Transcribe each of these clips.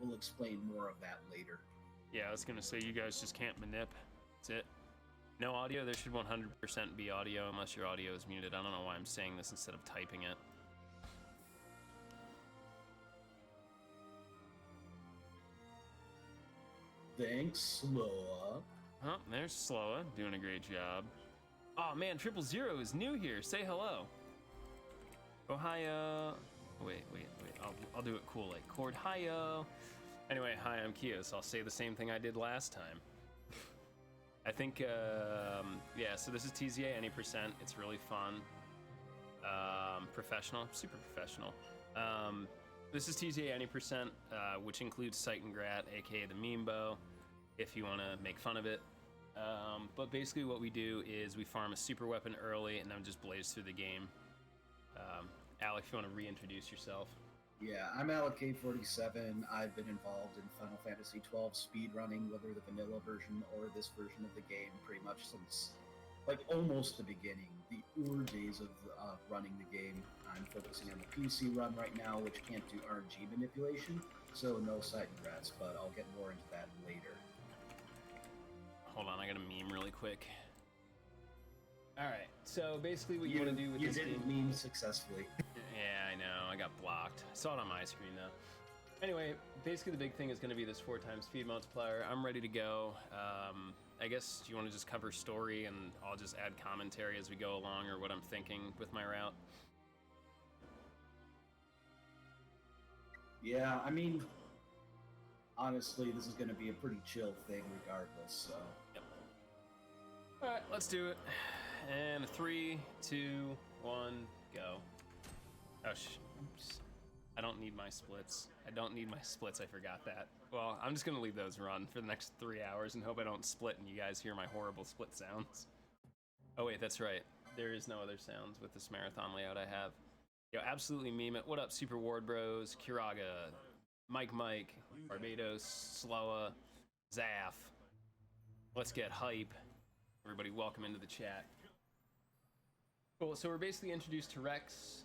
we'll explain more of that later. Yeah, I was gonna say you guys just can't manip. That's it. No audio. There should 100% be audio unless your audio is muted. I don't know why I'm saying this instead of typing it. Thanks, Sloa. Oh, there's Sloa, doing a great job. Oh man, 000 is new here. Say hello. Ohio. Wait. I'll do it cool, like chord hiyo. Anyway, hi, I'm Kyos. I'll say the same thing I did last time. I think, yeah, so this is TZA any percent. It's really fun. Professional, super professional. This is TZA any percent, which includes Sight and Grat, aka the meme bow, if you want to make fun of it. But basically what we do is we farm a super weapon early and then just blaze through the game. Alec, if you want to reintroduce yourself. Yeah, I'm Alec K47. I've been involved in Final Fantasy XII speedrunning, whether the vanilla version or this version of the game, pretty much since, like, almost the beginning, the days of running the game. I'm focusing on the PC run right now, which can't do RNG manipulation, so no Sight and Grats, but I'll get more into that later. Hold on, I gotta meme really quick. Alright, so basically what you want to do with this game... You didn't meme successfully. Yeah, I know, I got blocked. I saw it on my screen though. Anyway, basically the big thing is going to be this 4x speed multiplier. I'm ready to go. I guess, do you want to just cover story and I'll just add commentary as we go along, or what I'm thinking with my route? Yeah, I mean, honestly, this is going to be a pretty chill thing regardless, so... Yep. Alright, let's do it. And 3, 2, 1, go. Oh, oops. I don't need my splits. I forgot that. Well, I'm just gonna leave those run for the next 3 hours and hope I don't split and you guys hear my horrible split sounds. Oh wait, that's right. There is no other sounds with this marathon layout I have. Yo, absolutely meme it. What up, Super Ward Bros, Kiraga, Mike, Barbados, Sloa, Zaf. Let's get hype. Everybody welcome into the chat. Cool, so we're basically introduced to Rex.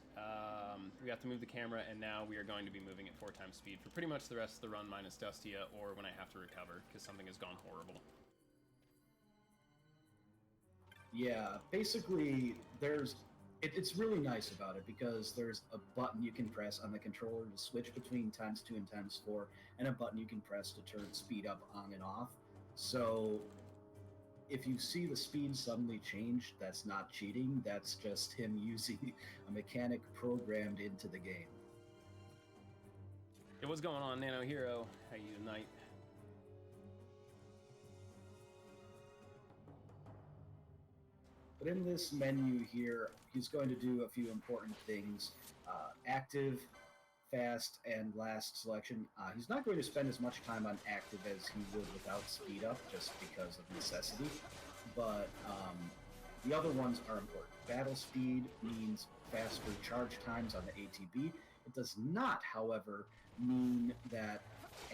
We have to move the camera, and now we are going to be moving at 4x speed for pretty much the rest of the run minus Dustia, or when I have to recover, because something has gone horrible. Yeah, basically, it's really nice about it, because there's a button you can press on the controller to switch between ×2 and ×4, and a button you can press to turn speed up on and off. So if you see the speed suddenly change, that's not cheating, that's just him using a mechanic programmed into the game. Hey, what's going on, Nano Hero? How you tonight? But in this menu here, he's going to do a few important things. Active, fast, and last selection. He's not going to spend as much time on active as he would without speed up, just because of necessity, but the other ones are important. Battle speed means faster charge times on the ATB. It does not, however, mean that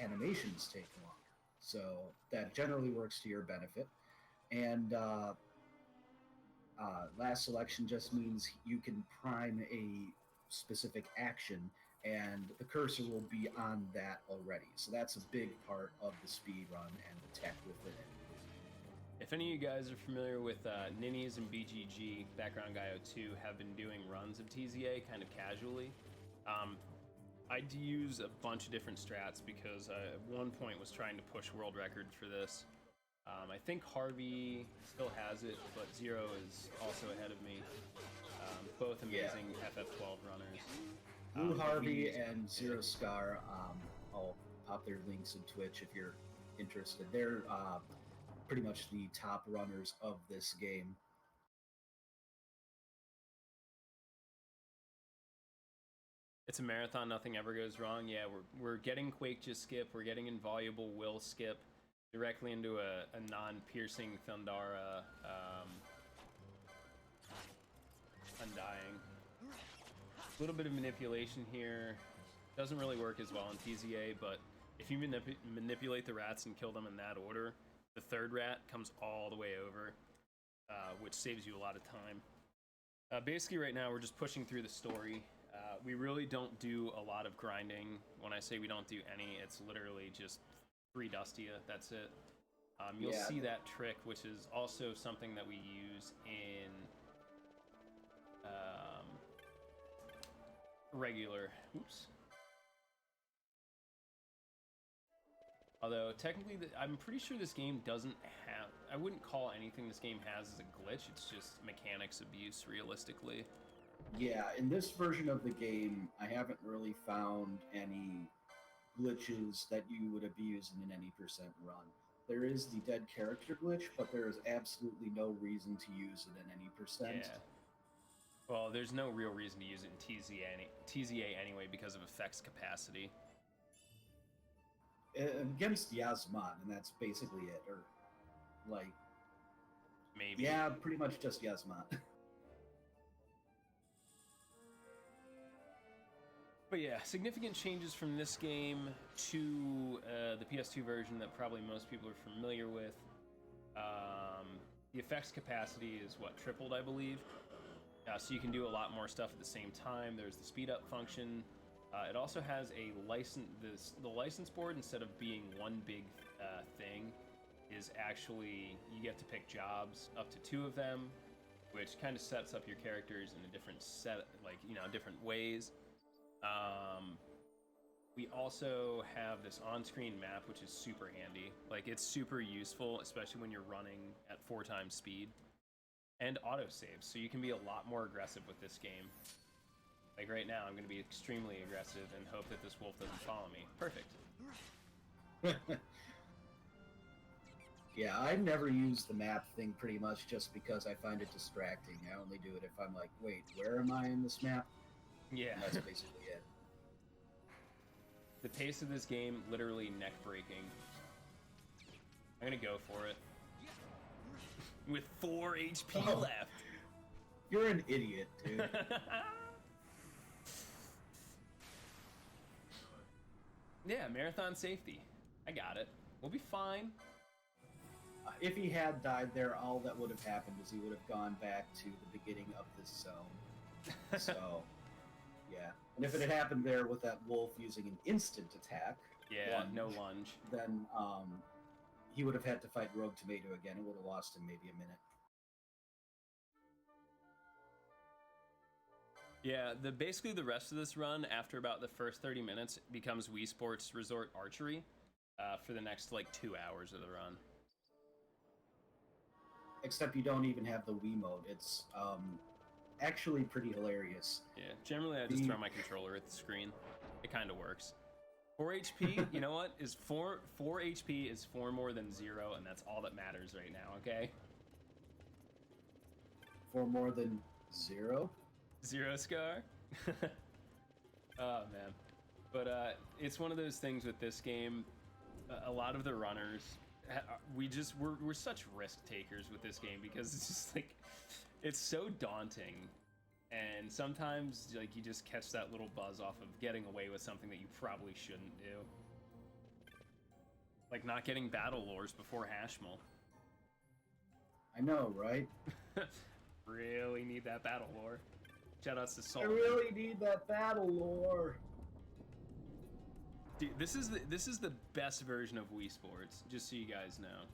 animations take longer, so that generally works to your benefit. And last selection just means you can prime a specific action, and the cursor will be on that already. So that's a big part of the speed run and the tech within it. If any of you guys are familiar with Ninnies and BGG, Background Guy 02 have been doing runs of TZA kind of casually. I use a bunch of different strats because at one point was trying to push world record for this. I think Harvey still has it, but Zero is also ahead of me. Both amazing FF12 runners. Blue Harvey and Zero Scar, I'll pop their links in Twitch if you're interested. They're pretty much the top runners of this game. It's a marathon, nothing ever goes wrong. Yeah, we're getting Quake Just Skip, we're getting Invaluable Will Skip directly into a non-piercing Thundara Undying. A little bit of manipulation here. Doesn't really work as well in TZA, but if you manipulate the rats and kill them in that order, the third rat comes all the way over, which saves you a lot of time. Basically right now we're just pushing through the story. We really don't do a lot of grinding. When I say we don't do any, it's literally just 3 Dustia, that's it. You'll see that trick, which is also something that we use in regular. Oops. Although, technically, I'm pretty sure this game doesn't have... I wouldn't call anything this game has as a glitch. It's just mechanics abuse, realistically. Yeah, in this version of the game, I haven't really found any glitches that you would abuse in an any percent run. There is the dead character glitch, but there is absolutely no reason to use it in any percent. Yeah. Well, there's no real reason to use it in TZA anyway because of effects capacity. Against Yasmat, and that's basically it. Or, like... Maybe. Yeah, pretty much just Yasmat. But yeah, significant changes from this game to the PS2 version that probably most people are familiar with. The effects capacity is what, tripled, I believe. So you can do a lot more stuff at the same time. There's the speed up function. It also has a license. The license board, instead of being one big thing, is actually you get to pick jobs, up to 2 of them, which kind of sets up your characters in a different different ways. We also have this on-screen map, which is super handy. Like, it's super useful, especially when you're running at 4 times speed. And autosaves, so you can be a lot more aggressive with this game. Like right now, I'm going to be extremely aggressive and hope that this wolf doesn't follow me. Perfect. Yeah, I never use the map thing pretty much just because I find it distracting. I only do it if I'm like, wait, where am I in this map? Yeah. And that's basically it. The pace of this game, literally neck-breaking. I'm going to go for it. With 4 HP left. You're an idiot, dude. Yeah, marathon safety. I got it. We'll be fine. If he had died there, all that would have happened is he would have gone back to the beginning of this zone. So, yeah. And if it had happened there with that wolf using an instant attack, no lunge, then he would have had to fight Rogue Tomato again. It would have lost him maybe a minute. Yeah, basically the rest of this run, after about the first 30 minutes, becomes Wii Sports Resort Archery for the next, 2 hours of the run. Except you don't even have the Wii mode. It's actually pretty hilarious. Yeah, generally I just throw my controller at the screen. It kind of works. 4 HP, you know what? 4 HP is 4 more than 0, and that's all that matters right now, okay? 4 more than 0? 0 scar? Oh, man. But it's one of those things with this game. A lot of the runners, we're such risk takers with this game because it's just it's so daunting. And sometimes, you just catch that little buzz off of getting away with something that you probably shouldn't do. Like not getting battle lores before Hashmal. I know, right? Really need that battle lore. Shoutouts to Salt. I really need that battle lore. Dude, this is the best version of Wii Sports, just so you guys know.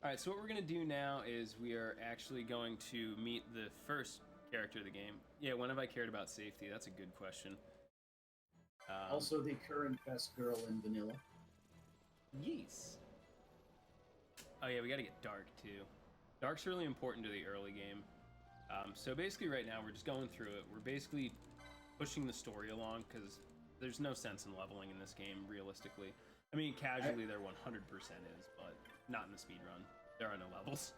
Alright, so what we're going to do now is we are actually going to meet the first character of the game. Yeah, when have I cared about safety? That's a good question. Also the current best girl in vanilla. Yes. Oh yeah, we got to get Dark too. Dark's really important to the early game. So basically right now we're just going through it. We're basically pushing the story along because there's no sense in leveling in this game, realistically. I mean, casually there 100% is, but not in the speedrun. There are no levels.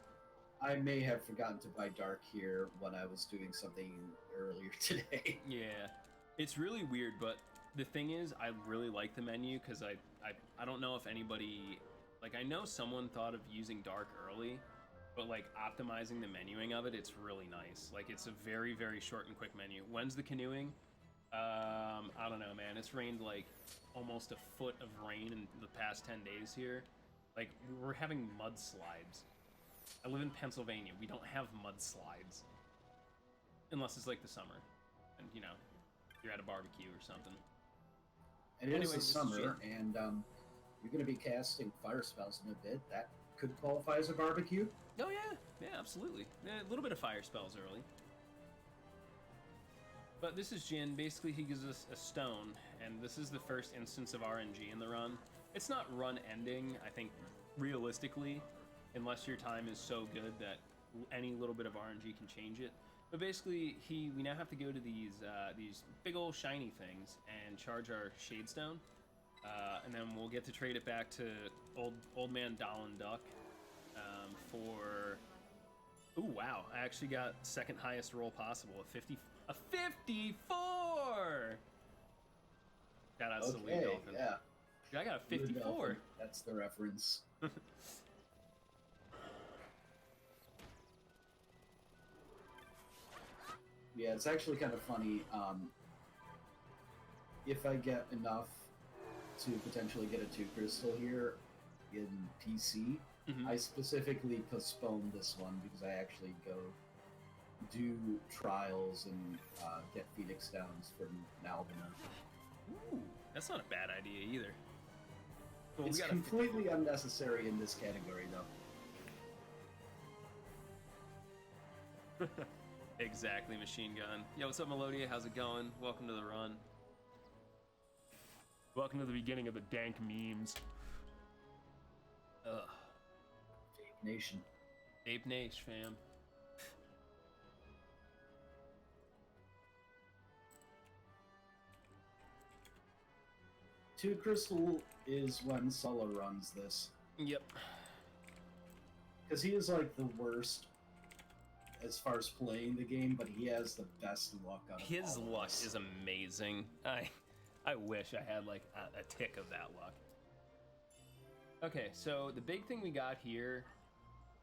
I may have forgotten to buy Dark here when I was doing something earlier today. Yeah, it's really weird, but the thing is, I really like the menu because I don't know if anybody... I know someone thought of using Dark early, but, optimizing the menuing of it, it's really nice. It's a very, very short and quick menu. When's the canoeing? I don't know, man. It's rained, almost a foot of rain in the past 10 days here. We're having mudslides. I live in Pennsylvania. We don't have mudslides. unless it's like the summer, and you know, you're at a barbecue or something. And it is the summer, and you're going to be casting fire spells in a bit. That could qualify as a barbecue. Oh yeah, absolutely. A little bit of fire spells early. But this is Jin. Basically, he gives us a stone, and this is the first instance of RNG in the run. It's not run ending, I think, realistically, unless your time is so good that any little bit of RNG can change it. But basically, we now have to go to these big old shiny things and charge our Shade Stone, and then we'll get to trade it back to old man Dolan Duck for. Ooh, wow! I actually got second highest roll possible, a 54. Shout out to Lee Dolphin. Yeah. Dude, I got a 54. That's the reference. Yeah, it's actually kind of funny. If I get enough to potentially get a 2 crystal here in PC, I specifically postponed this one because I actually go do trials and get Phoenix Downs from Nalbina. Ooh, that's not a bad idea either. Well, it's completely unnecessary in this category, though. Exactly, machine gun. Yo, what's up, Melodia? How's it going? Welcome to the run. Welcome to the beginning of the dank memes. Ugh. Ape Nation. Ape Nation, fam. Two crystal is when Sulla runs this. Yep. Because he is like the worst as far as playing the game, but he has the best luck out of His all luck of us. is amazing. I wish I had like a tick of that luck. Okay, so the big thing we got here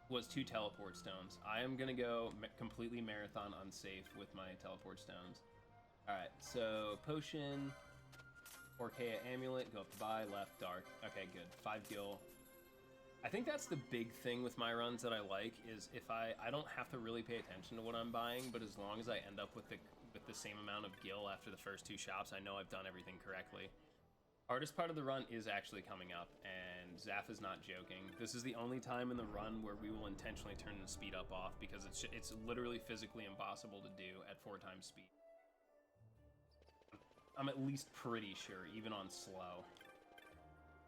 was 2 teleport stones. I am gonna go completely marathon unsafe with my teleport stones. All right, so potion, Orkea amulet, go up to buy, left, dark. Okay, good. 5 gil. I think that's the big thing with my runs that I like is if I don't have to really pay attention to what I'm buying, but as long as I end up with the same amount of gil after the first 2 shops, I know I've done everything correctly. Hardest part of the run is actually coming up, and Zaf is not joking. This is the only time in the run where we will intentionally turn the speed up off because it's literally physically impossible to do at 4 times speed. I'm at least pretty sure, even on slow.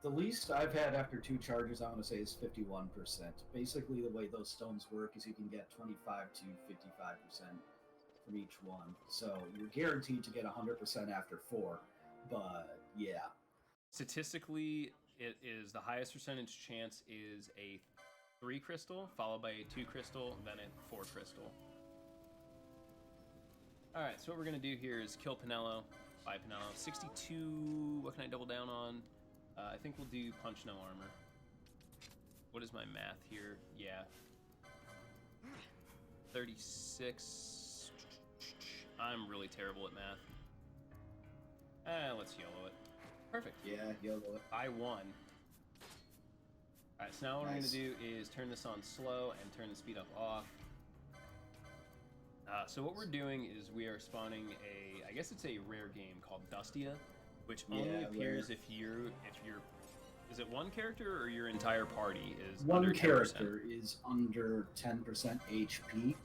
The least I've had after 2 charges, I want to say, is 51%. Basically, the way those stones work is you can get 25 to 55% from each one. So you're guaranteed to get 100% after 4, but yeah. Statistically, it is the highest percentage chance is a 3 crystal, followed by a 2 crystal, then a 4 crystal. Alright, so what we're going to do here is kill Pinello, buy Pinello. 62, what can I double down on? I think we'll do punch no armor. What is my math here? Yeah. 36. I'm really terrible at math. Let's YOLO it. Perfect. Yeah, YOLO it. I won. Alright, so now what I'm going to do is turn this on slow and turn the speed up off. So what we're doing is we are spawning I guess it's a rare game called Dustia, which only appears if you're, is it one character or your entire party is one under 10%? Character is under 10% HP.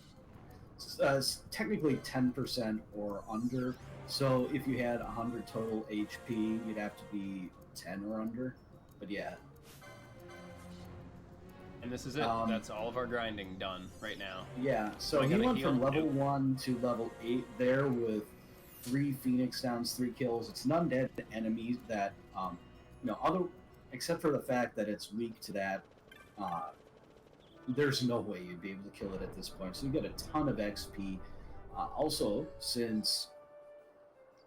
Technically 10% or under. So if you had 100 total HP, you'd have to be 10 or under. But yeah. And this is it. That's all of our grinding done right now. Yeah, so he went from level 1 to level 8 there with 3 Phoenix Downs, 3 kills. It's an undead enemy that, except for the fact that it's weak to that, there's no way you'd be able to kill it at this point. So you get a ton of XP. Also, since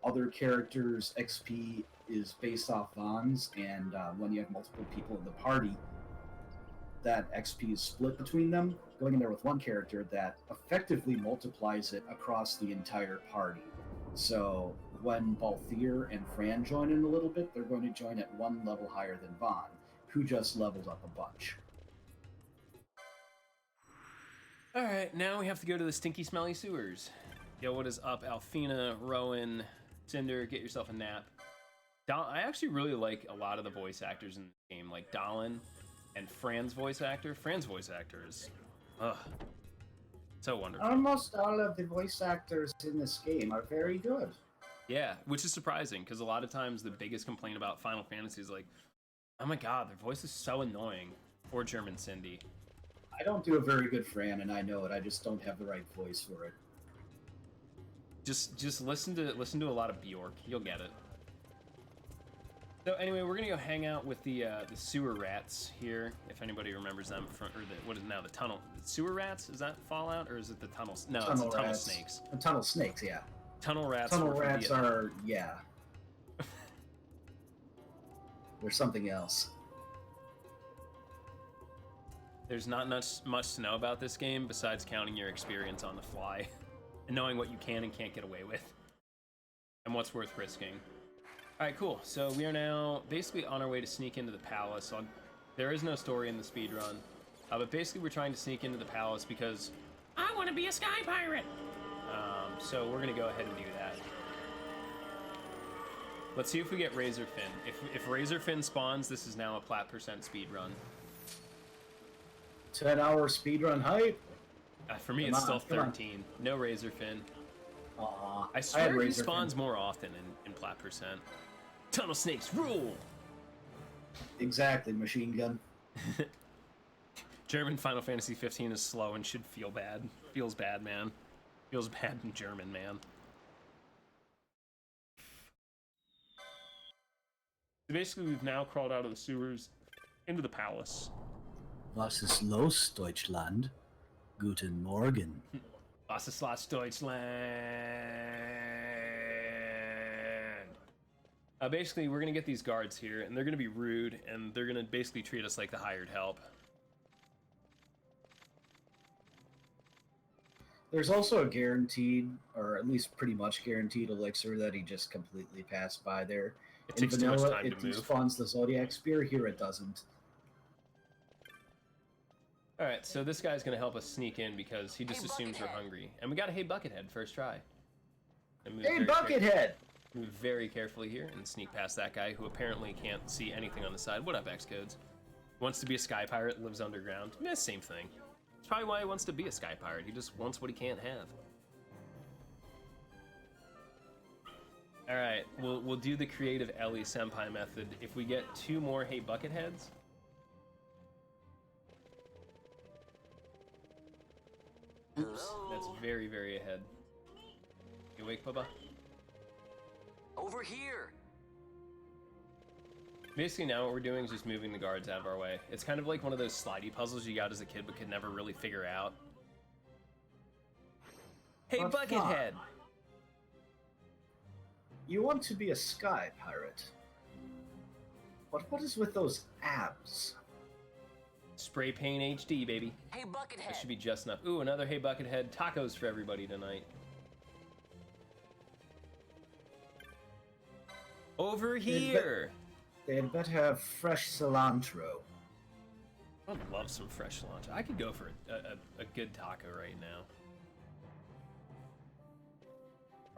other characters' XP is based off Vaughn's, and when you have multiple people in the party, that XP is split between them. Going in there with one character that effectively multiplies it across the entire party. So when Balthier and Fran join in a little bit, they're going to join at 1 level higher than Vaughn, who just leveled up a bunch. Alright, now we have to go to the stinky, smelly sewers. Yo, what is up, Alfina, Rowan, Cinder? Get yourself a nap. I actually really like a lot of the voice actors in the game, like Dallin and Fran's voice actor. Fran's voice actor is, so wonderful. Almost all of the voice actors in this game are very good. Yeah, which is surprising, because a lot of times the biggest complaint about Final Fantasy is like, oh my god, their voice is so annoying. Or German Cindy. I don't do a very good Fran, and I know it. I just don't have the right voice for it. Just listen to a lot of Bjork. You'll get it. So anyway, we're gonna go hang out with the sewer rats here, if anybody remembers them from, or what is now the tunnel sewer rats? Is that Fallout or is it the tunnels? No, it's the tunnel snakes. The tunnel snakes, yeah. Tunnel rats. Tunnel rats are yeah. There's something else. There's not much to know about this game besides counting your experience on the fly, and knowing what you can and can't get away with, and what's worth risking. Alright, cool. So we are now basically on our way to sneak into the palace. There is no story in the speedrun, but basically we're trying to sneak into the palace because I want to be a sky pirate! So we're going to go ahead and do that. Let's see if we get Razorfin. If Razorfin spawns, this is now a plat % speedrun. 10-hour speedrun hype? For me, it's still 13. No Razorfin. I I swear he spawns more often in plat %. Tunnel snakes rule! Exactly, machine gun. German Final Fantasy 15 is slow and should feel bad. Feels bad, man. Feels bad in German, man. So basically, we've now crawled out of the sewers into the palace. Was ist los, Deutschland? Guten Morgen. Was ist los, Deutschland? Basically, we're gonna get these guards here, and they're gonna be rude, and they're gonna basically treat us like the hired help. There's also a guaranteed, or at least pretty much guaranteed, elixir that he just completely passed by there. It takes too much time to move. It spawns the Zodiac spear. Here it doesn't. Alright, so this guy's gonna help us sneak in because he just assumes we're hungry. And we got a Hey Buckethead first try. Hey Buckethead! Move very carefully here and sneak past that guy who apparently can't see anything on the side. What up, Xcodes? Wants to be a sky pirate, lives underground. Same thing. It's probably why he wants to be a sky pirate. He just wants what he can't have. Alright, we'll do the creative Ellie Senpai method. If we get 2 more Hey Bucketheads, oops, that's very, very ahead. You awake, Papa? Over here. Basically now what we're doing is just moving the guards out of our way. It's kind of like one of those slidey puzzles you got as a kid but could never really figure out. Hey, Buckethead! You want to be a sky pirate. But what is with those abs? Spray paint HD, baby. Hey, Buckethead. That should be just enough. Ooh, another Hey Buckethead. Tacos for everybody tonight. Over here! They'd better have fresh cilantro. I would love some fresh cilantro. I could go for a good taco right now.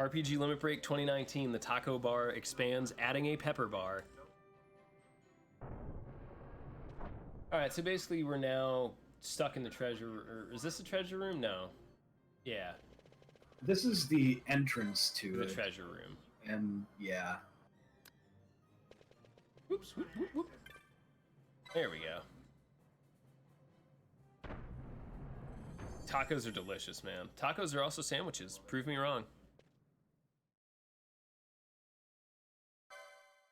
RPG Limit Break 2019, the taco bar expands, adding a pepper bar. Alright, so basically we're now stuck in the treasure, or is this a treasure room? No. Yeah. This is the entrance to the treasure room. And, yeah. Whoops, whoop, whoop, whoop. There we go. Tacos are delicious, man. Tacos are also sandwiches. Prove me wrong.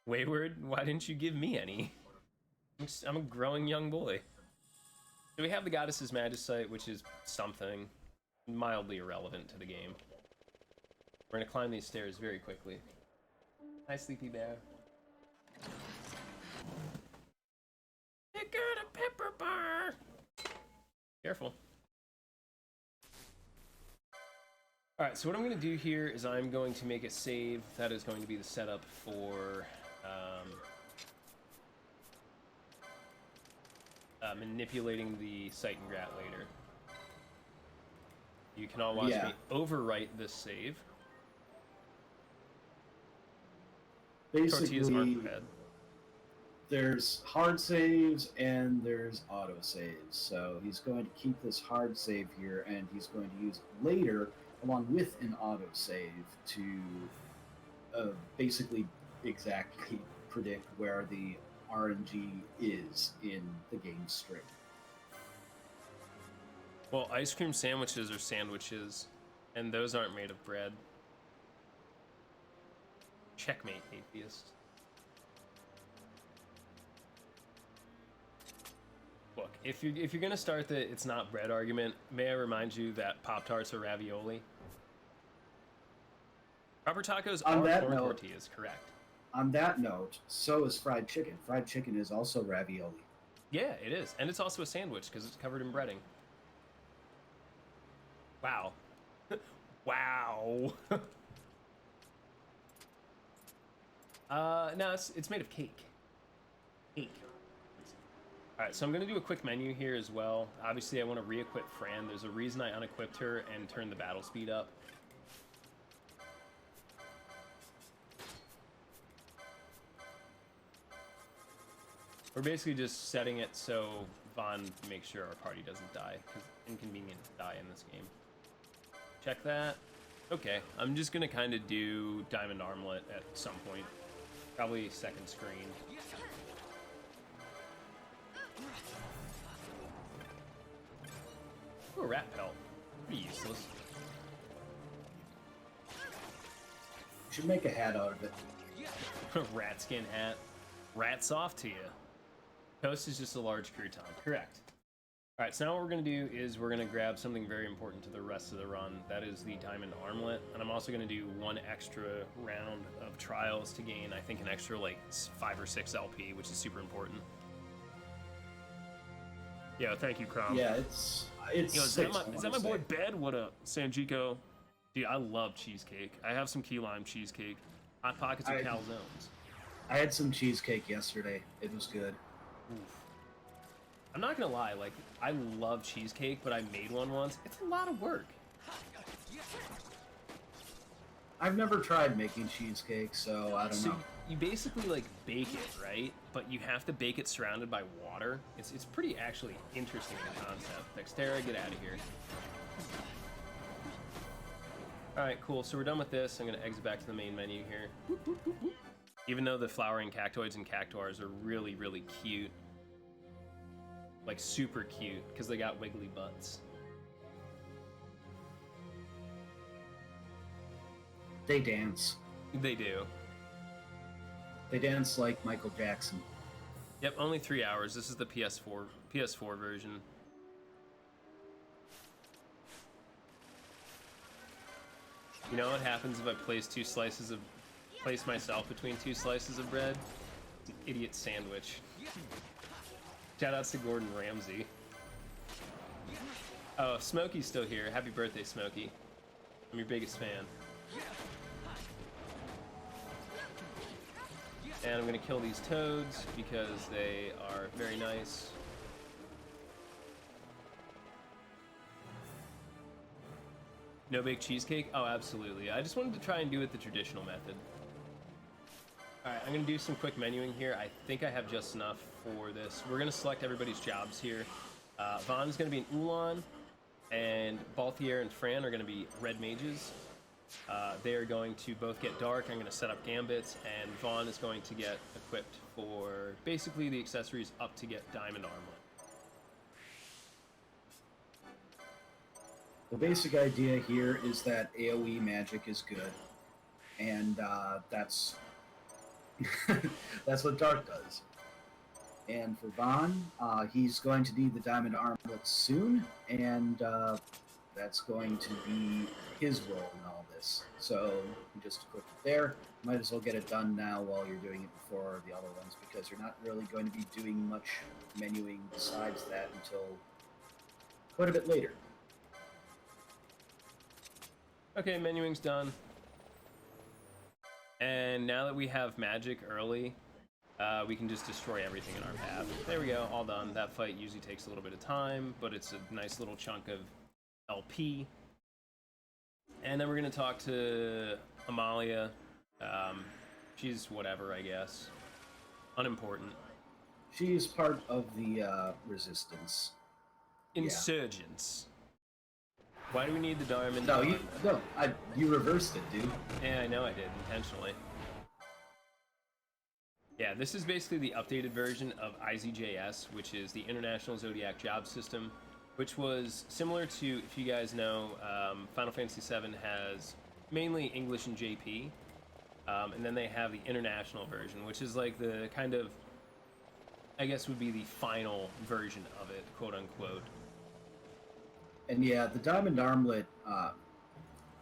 Wayward, why didn't you give me any? I'm a growing young boy. So we have the Goddess's Magicite, which is something mildly irrelevant to the game. We're gonna climb these stairs very quickly. Hi, Sleepy Bear. I got a pepper bar! Careful. Alright, so what I'm going to do here is I'm going to make a save. That is going to be the setup for manipulating the Sight and Grat later. You can all watch Yeah. me overwrite this save. Tortillas Basically, mark head. there's hard saves and there's auto saves. So he's going to keep this hard save here, and he's going to use it later along with an auto save to basically exactly predict where the RNG is in the game string. Well, ice cream sandwiches are sandwiches, and those aren't made of bread. Checkmate, atheist. Look, if you're gonna start the "it's not bread" argument, may I remind you that Pop-Tarts are ravioli? Proper tacos On are that corn note- tortillas, correct? On that note, so is fried chicken. Fried chicken is also ravioli. Yeah, it is, and it's also a sandwich because it's covered in breading. Wow. Wow. No, it's made of cake. Cake. All right, so I'm gonna do a quick menu here as well. Obviously, I want to re-equip Fran. There's a reason I unequipped her and turned the battle speed up. We're basically just setting it so Vaughn makes sure our party doesn't die, because inconvenient to die in this game. Check that. Okay, I'm just gonna kind of do Diamond Armlet at some point. Probably second screen. Ooh, a rat pelt. Pretty useless. You should make a hat out of it. Rat skin hat. Rats off to you. Toast is just a large crouton. Correct. Alright, so now what we're going to do is we're going to grab something very important to the rest of the run. That is the Diamond Armlet. And I'm also going to do one extra round of trials to gain, I think, an extra, like, 5 or 6 LP, which is super important. Yeah, thank you, Crom. Yeah, it's Yo, is six, that my boy Bed? What up, Sanjico? Dude, I love cheesecake. I have some key lime cheesecake. Hot Pockets or calzones. I had some cheesecake yesterday. It was good. Oof. I'm not gonna lie, like, I love cheesecake, but I made one once. It's a lot of work. I've never tried making cheesecake, so I don't So know. you basically, like, bake it, right? But you have to bake it surrounded by water. It's pretty, actually, interesting in concept. Dextera, get out of here. Alright, cool. So we're done with this. I'm gonna exit back to the main menu here. Even though the flowering cactoids and cactuars are really, really cute. Like, super cute, because they got wiggly butts. They dance. They do. They dance like Michael Jackson. Yep, only 3 hours. This is the PS4 version. You know what happens if I place myself between 2 slices of bread? It's an idiot sandwich. Shoutouts to Gordon Ramsay. Oh, Smokey's still here. Happy birthday, Smokey. I'm your biggest fan. And I'm gonna kill these toads because they are very nice. No baked cheesecake? Oh, absolutely. I just wanted to try and do it the traditional method. Alright, I'm gonna do some quick menuing here. I think I have just enough for this. We're gonna select everybody's jobs here. Vaughn's gonna be an Ulan, and Balthier and Fran are gonna be red mages. They are going to both get dark. I'm gonna set up gambits, and Vaughn is going to get equipped for basically the accessories up to get diamond armlet. The basic idea here is that AoE magic is good, and that's that's what Dark does. And for Vaughn, he's going to need the diamond armlet soon, and that's going to be his role in all this. So you just equip it there. Might as well get it done now while you're doing it before the other ones, because you're not really going to be doing much menuing besides that until quite a bit later. Okay, menuing's done. And now that we have magic early, we can just destroy everything in our path. There we go, all done. That fight usually takes a little bit of time, but it's a nice little chunk of LP. And then we're gonna talk to Amalia. She's whatever, I guess. Unimportant. She's part of the resistance. Insurgents. Why do we need the diamond? No, you reversed it, dude. Yeah, I know I did intentionally. Yeah, this is basically the updated version of IZJS, which is the International Zodiac Job System, which was similar to, if you guys know, Final Fantasy VII has mainly English and JP, and then they have the international version, which is like the kind of, I guess would be the final version of it, quote unquote. And yeah, the diamond armlet,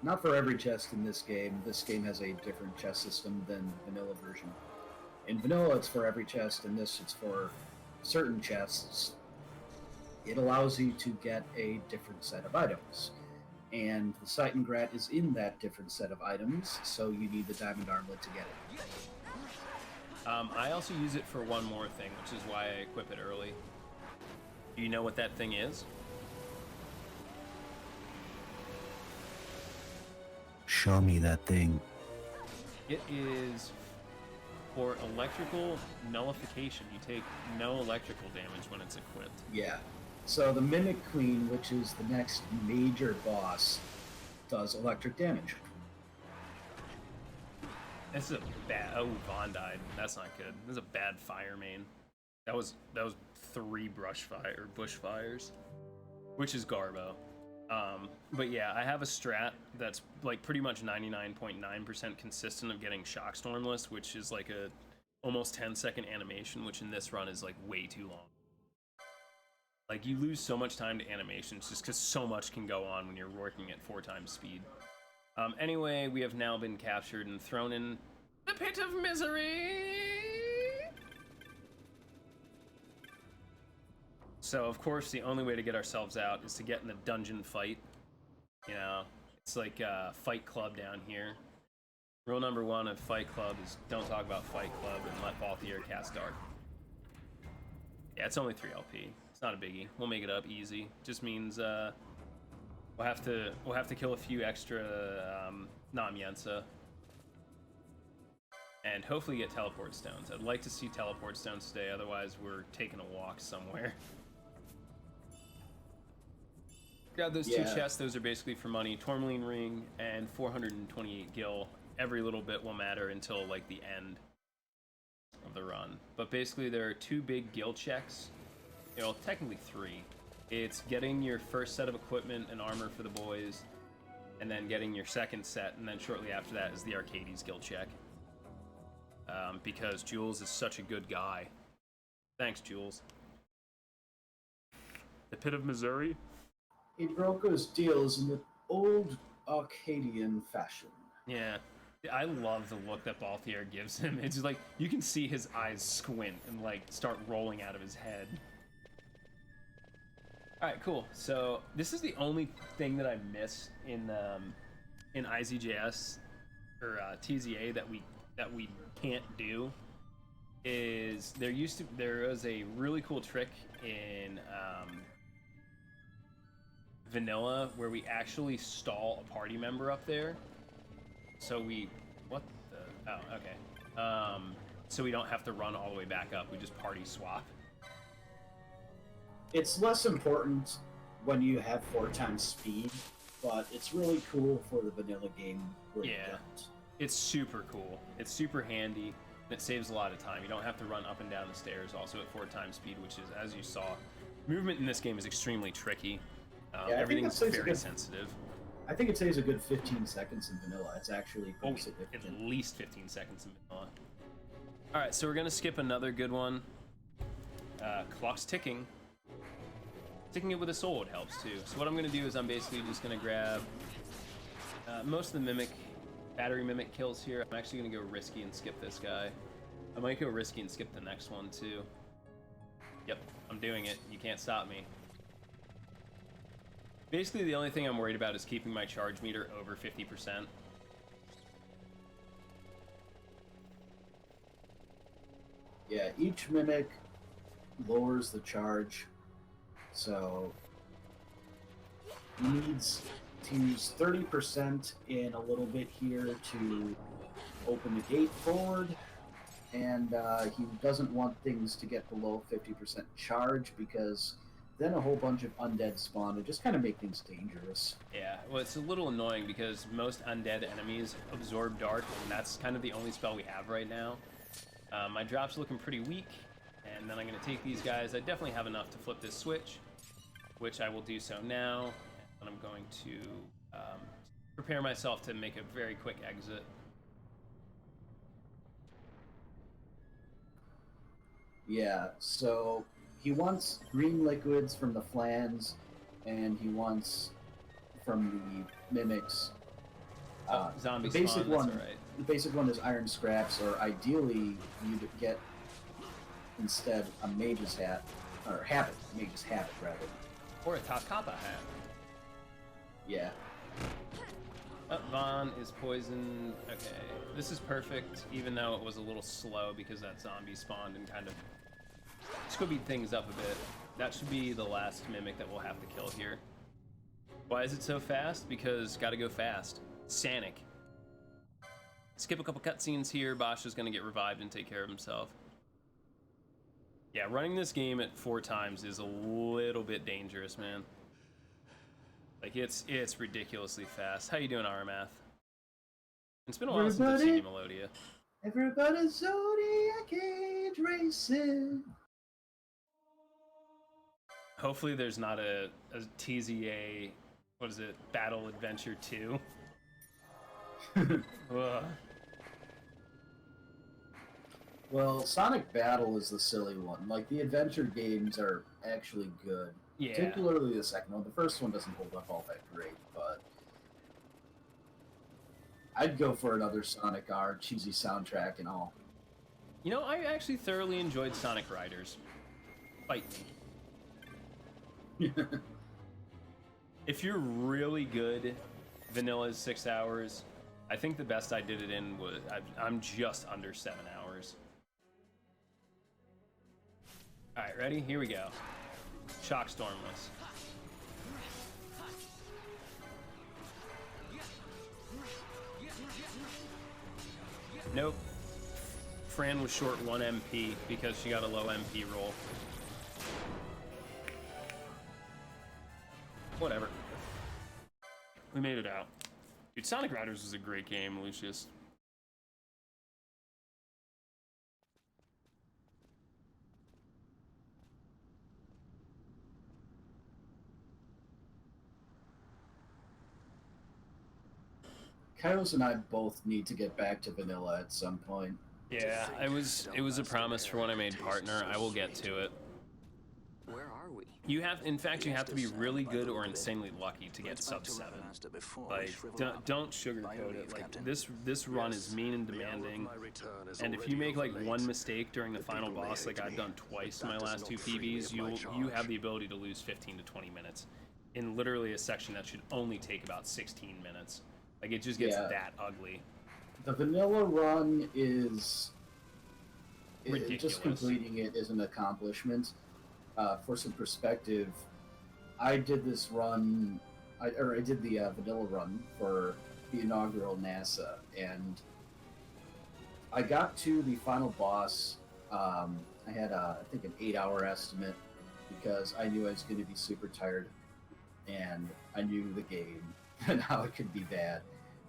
not for every chest in this game. This game has a different chest system than the vanilla version. In vanilla, it's for every chest. In this, it's for certain chests. It allows you to get a different set of items. And the Seitengrat is in that different set of items, so you need the diamond armlet to get it. I also use it for one more thing, which is why I equip it early. Do you know what that thing is? Show me that thing. It is for electrical nullification. You take no electrical damage when it's equipped. Yeah. So the Mimic Queen, which is the next major boss, does electric damage. This is a bad. Oh, Vaughn died. That's not good. This is a bad fire main. That was 3 bush fires, which is Garbo. But yeah, I have a strat that's like pretty much 99.9% consistent of getting Shock Stormless, which is like a almost 10-second animation, which in this run is like way too long. Like you lose so much time to animations just because so much can go on when you're working at 4 times speed. Anyway, we have now been captured and thrown in the pit of misery. So, of course, the only way to get ourselves out is to get in the dungeon fight. You know, it's like Fight Club down here. Rule number 1 of Fight Club is don't talk about Fight Club and let Balthier cast Dark. Yeah, it's only 3 LP. It's not a biggie. We'll make it up easy. Just means we'll have to kill a few extra Namiensa. And hopefully get teleport stones. I'd like to see teleport stones today, otherwise we're taking a walk somewhere. Grab those 2 chests, those are basically for money. Tourmaline Ring and 428 gil. Every little bit will matter until like the end of the run. But basically there are 2 big gil checks. You know, technically 3. It's getting your first set of equipment and armor for the boys, and then getting your second set, and then shortly after that is the Arcades guild check. Because Jules is such a good guy. Thanks, Jules. The Pit of Missouri? He broke his deals in the old Arcadian fashion. Yeah. I love the look that Balthier gives him. It's like, you can see his eyes squint and, like, start rolling out of his head. Alright, cool. So, this is the only thing that I miss in IZJS, or TZA, that we can't do, is there was a really cool trick in vanilla where we actually stall a party member up there. So so we don't have to run all the way back up. We just party swap. It's less important when you have 4 times speed, but it's really cool for the vanilla game where you don't. It's super cool. It's super handy, and it saves a lot of time. You don't have to run up and down the stairs also at 4 times speed, which is, as you saw, movement in this game is extremely tricky. Everything's very sensitive. I think it saves a good 15 seconds in vanilla. It's actually pretty significant. At least 15 seconds in vanilla. Alright, so we're going to skip another good one. Clock's ticking. Ticking it with a sword helps too. So what I'm going to do is I'm basically just going to grab most of the battery mimic kills here. I'm actually going to go risky and skip this guy. I might go risky and skip the next one too. Yep, I'm doing it. You can't stop me. Basically, the only thing I'm worried about is keeping my charge meter over 50%. Yeah, each mimic lowers the charge, so he needs to use 30% in a little bit here to open the gate forward, and he doesn't want things to get below 50% charge because then a whole bunch of undead spawn and just kind of make things dangerous. Yeah, well, it's a little annoying because most undead enemies absorb dark, and that's kind of the only spell we have right now. My drop's looking pretty weak, and then I'm going to take these guys. I definitely have enough to flip this switch, which I will do so now. And I'm going to prepare myself to make a very quick exit. Yeah, so he wants green liquids from the flans, and he wants from the mimics. Zombie the basic spawn, one, that's all right. The basic one is iron scraps, or ideally you'd get instead a mage's hat, or habit, mage's habit rather. Or a Takapa hat. Yeah. Vaughn is poisoned. Okay, this is perfect, even though it was a little slow because that zombie spawned and kind of scoobied things up a bit. That should be the last mimic that we'll have to kill here. Why is it so fast? Because gotta go fast. Sanic. Skip a couple cutscenes here. Bosch is gonna get revived and take care of himself. Yeah, running this game at 4 times is a little bit dangerous, man. Like, it's ridiculously fast. How you doing, Aramath? It's been a while since I've seen you, Melodia. Everybody's Zodiac Age racing. Hopefully there's not a TZA, what is it, Battle Adventure 2? Ugh. Well, Sonic Battle is the silly one. Like, the adventure games are actually good. Yeah. Particularly the second one. The first one doesn't hold up all that great, but I'd go for another Sonic R, cheesy soundtrack and all. You know, I actually thoroughly enjoyed Sonic Riders. Fight me. If you're really good, vanilla is 6 hours. I think the best I did it in was, I'm just under 7 hours. Alright, ready? Here we go. Shock Stormless. Nope. Fran was short 1 MP because she got a low MP roll. Whatever. We made it out. Dude, Sonic Riders was a great game, Lucius. Kairos and I both need to get back to vanilla at some point. Yeah, it was a promise for when I made partner. I will get to it. Where are we? You have, in fact, you have to be really good or insanely lucky to get sub 7. Like, don't sugarcoat it. Like, this run is mean and demanding, and if you make like one mistake during the final boss, like I've done twice in my last 2 PBs, you have the ability to lose 15 to 20 minutes in literally a section that should only take about 16 minutes. Like, it just gets that ugly. The vanilla run is ridiculous. Just completing it is an accomplishment. For some perspective, I did this run, I did the vanilla run for the inaugural NASA, and I got to the final boss. I had, I think, an 8-hour estimate because I knew I was going to be super tired, and I knew the game and how it could be bad.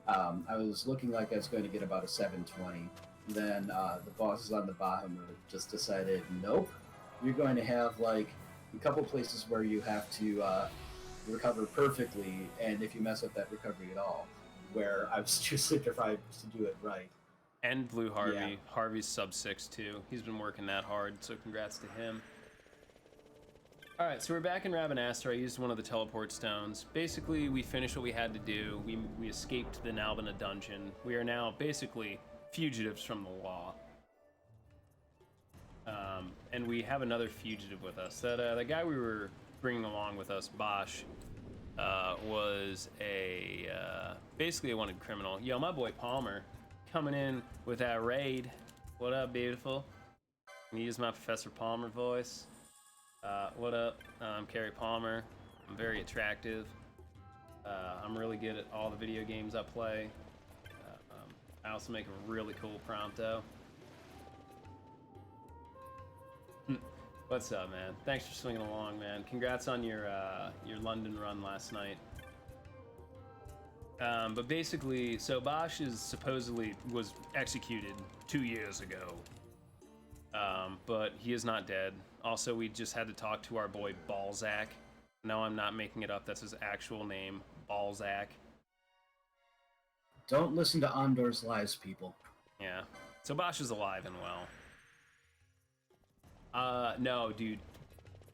I was looking like I was going to get about a 720. Then the bosses on the Bahamut just decided, nope, you're going to have like a couple places where you have to recover perfectly, and if you mess up that recovery at all, where I was too sick deprived to do it right. And Blue Harvey. Yeah. Harvey's sub 6 too. He's been working that hard, so congrats to him. Alright, so we're back in Rabanastre. I used one of the teleport stones. Basically, we finished what we had to do. We escaped the Nalbina dungeon. We are now basically fugitives from the law. And we have another fugitive with us. The guy we were bringing along with us, Bosch, was basically a wanted criminal. Yo, my boy Palmer, coming in with that raid. What up, beautiful? Let me use my Professor Palmer voice. What up? I'm Carrie Palmer. I'm very attractive. I'm really good at all the video games I play. I also make a really cool Prompto. What's up, man? Thanks for swinging along, man. Congrats on your London run last night. But basically, so Bosch is supposedly was executed 2 years ago. But he is not dead. Also, we just had to talk to our boy Balzac. No, I'm not making it up. That's his actual name, Balzac. Don't listen to Andor's lies, people. Yeah. So Bosch is alive and well. No, dude.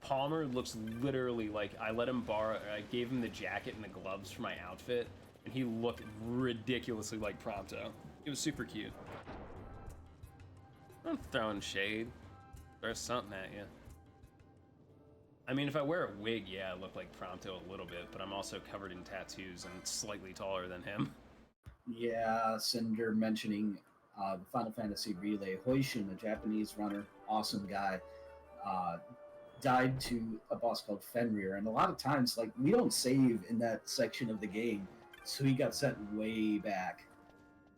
Palmer looks literally like I let him borrow. I gave him the jacket and the gloves for my outfit, and he looked ridiculously like Prompto. It was super cute. I'm throwing shade. There's something at you. I mean, if I wear a wig, yeah, I look like Prompto a little bit, but I'm also covered in tattoos and slightly taller than him. Yeah, Cinder mentioning the Final Fantasy Relay. Hoishin, a Japanese runner, awesome guy, died to a boss called Fenrir. And a lot of times, like, we don't save in that section of the game, so he got sent way back.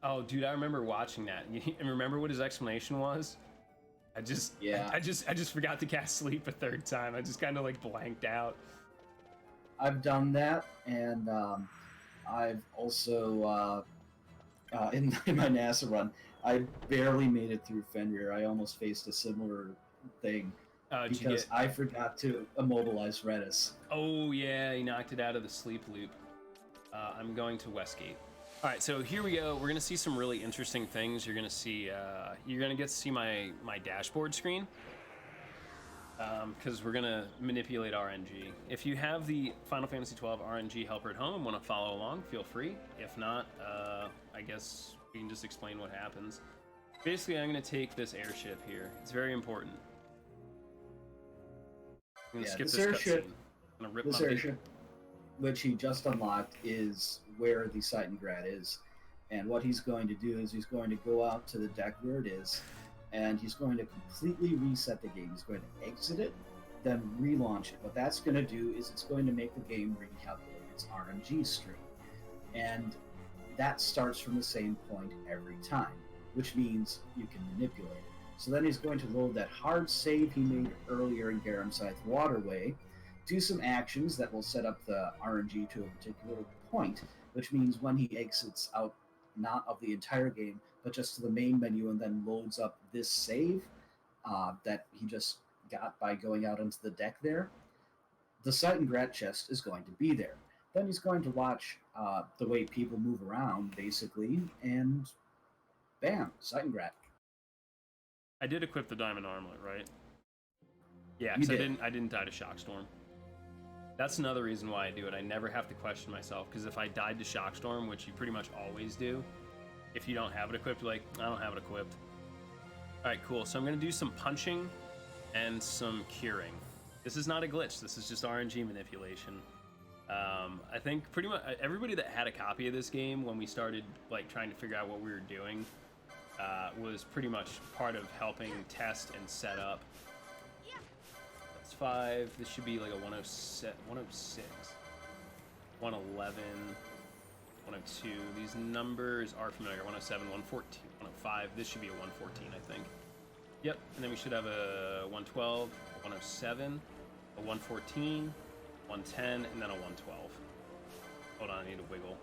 Oh, dude, I remember watching that. And remember what his explanation was? I just forgot to cast sleep a third time. I just kind of like blanked out. I've done that, and I've also in my NASA run, I barely made it through Fenrir. I almost faced a similar thing because I forgot to immobilize Redis. Oh yeah, he knocked it out of the sleep loop. I'm going to Westgate. All right, so here we go. We're gonna see some really interesting things. You're gonna see, you're gonna get to see my dashboard screen because we're gonna manipulate RNG. If you have the Final Fantasy XII RNG helper at home and want to follow along, feel free. If not, I guess we can just explain what happens. Basically, I'm gonna take this airship here. It's very important. I'm gonna skip this airship. I'm gonna rip this airship, which he just unlocked, is where the Seitengrat is. And what he's going to do is he's going to go out to the deck where it is, and he's going to completely reset the game. He's going to exit it, then relaunch it. What that's going to do is it's going to make the game recalculate its RNG stream. And that starts from the same point every time, which means you can manipulate it. So then he's going to load that hard save he made earlier in Garamscythe Waterway, do some actions that will set up the RNG to a particular point, which means when he exits out, not of the entire game, but just to the main menu, and then loads up this save that he just got by going out onto the deck there, the Seitengrat chest is going to be there. Then he's going to watch the way people move around, basically, and bam, Seitengrat. I did equip the diamond armlet, right? Yeah, because I didn't die to Shockstorm. That's another reason why I do it. I never have to question myself, because if I died to Shockstorm, which you pretty much always do, if you don't have it equipped, you're like, I don't have it equipped. Alright, cool. So I'm going to do some punching and some curing. This is not a glitch. This is just RNG manipulation. I think pretty much everybody that had a copy of this game when we started like trying to figure out what we were doing was pretty much part of helping test and set up. 5. This should be like a 106, 111, 102. These numbers are familiar. 107, 114, 105. This should be a 114, I think. Yep. And then we should have a 112, a 107, a 114, 110, and then a 112. Hold on, I need to wiggle.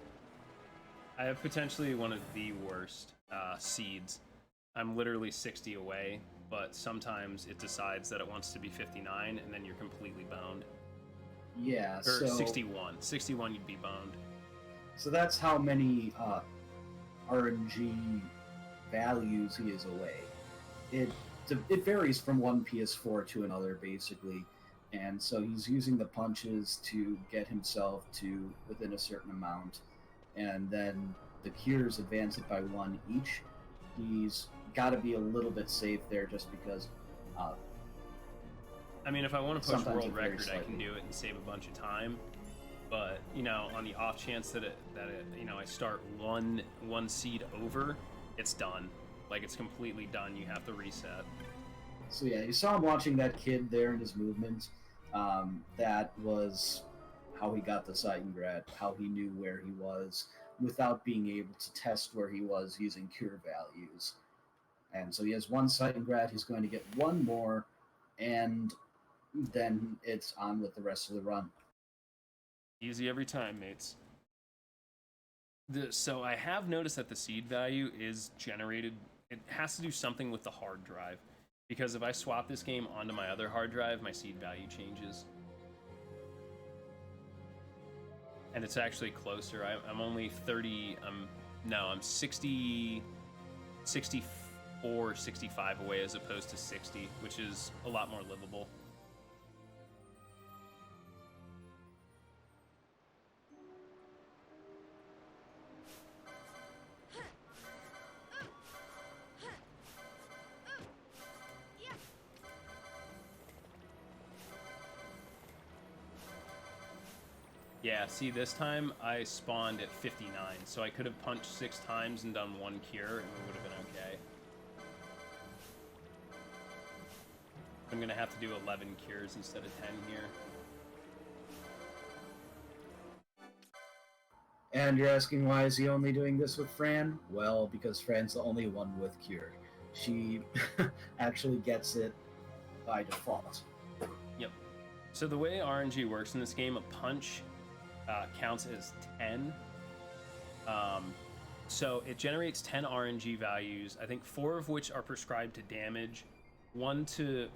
I have potentially one of the worst seeds. I'm literally 60 away, but sometimes it decides that it wants to be 59, and then you're completely boned. Yeah, or so 61. 61, you'd be boned. So that's how many RNG values he is away. It varies from one PS4 to another, basically, and so he's using the punches to get himself to within a certain amount, and then the cures advance it by 1 each. He's got to be a little bit safe there, just because. I mean, if I want to push world record, I can do it and save a bunch of time. But you know, on the off chance that I start one seed over, it's done. Like, it's completely done. You have to reset. So yeah, you saw him watching that kid there and his movement. That was how he got the Seitengrat, how he knew where he was, without being able to test where he was using cure values. And so he has one Seitengrat, he's going to get one more, and then it's on with the rest of the run. Easy every time, mates. So I have noticed that the seed value is generated. It has to do something with the hard drive, because if I swap this game onto my other hard drive, my seed value changes. And it's actually closer. I'm only 30. I'm 60, 64, 65 away as opposed to 60, which is a lot more livable. Yeah, see, this time I spawned at 59, so I could have punched 6 times and done 1 cure, and we would have been okay. I'm gonna have to do 11 cures instead of 10 here. And you're asking, why is he only doing this with Fran? Well, because Fran's the only one with cure. She actually gets it by default. Yep. So the way RNG works in this game, a punch counts as 10. So it generates 10 RNG values, I think 4 of which are prescribed to damage, one to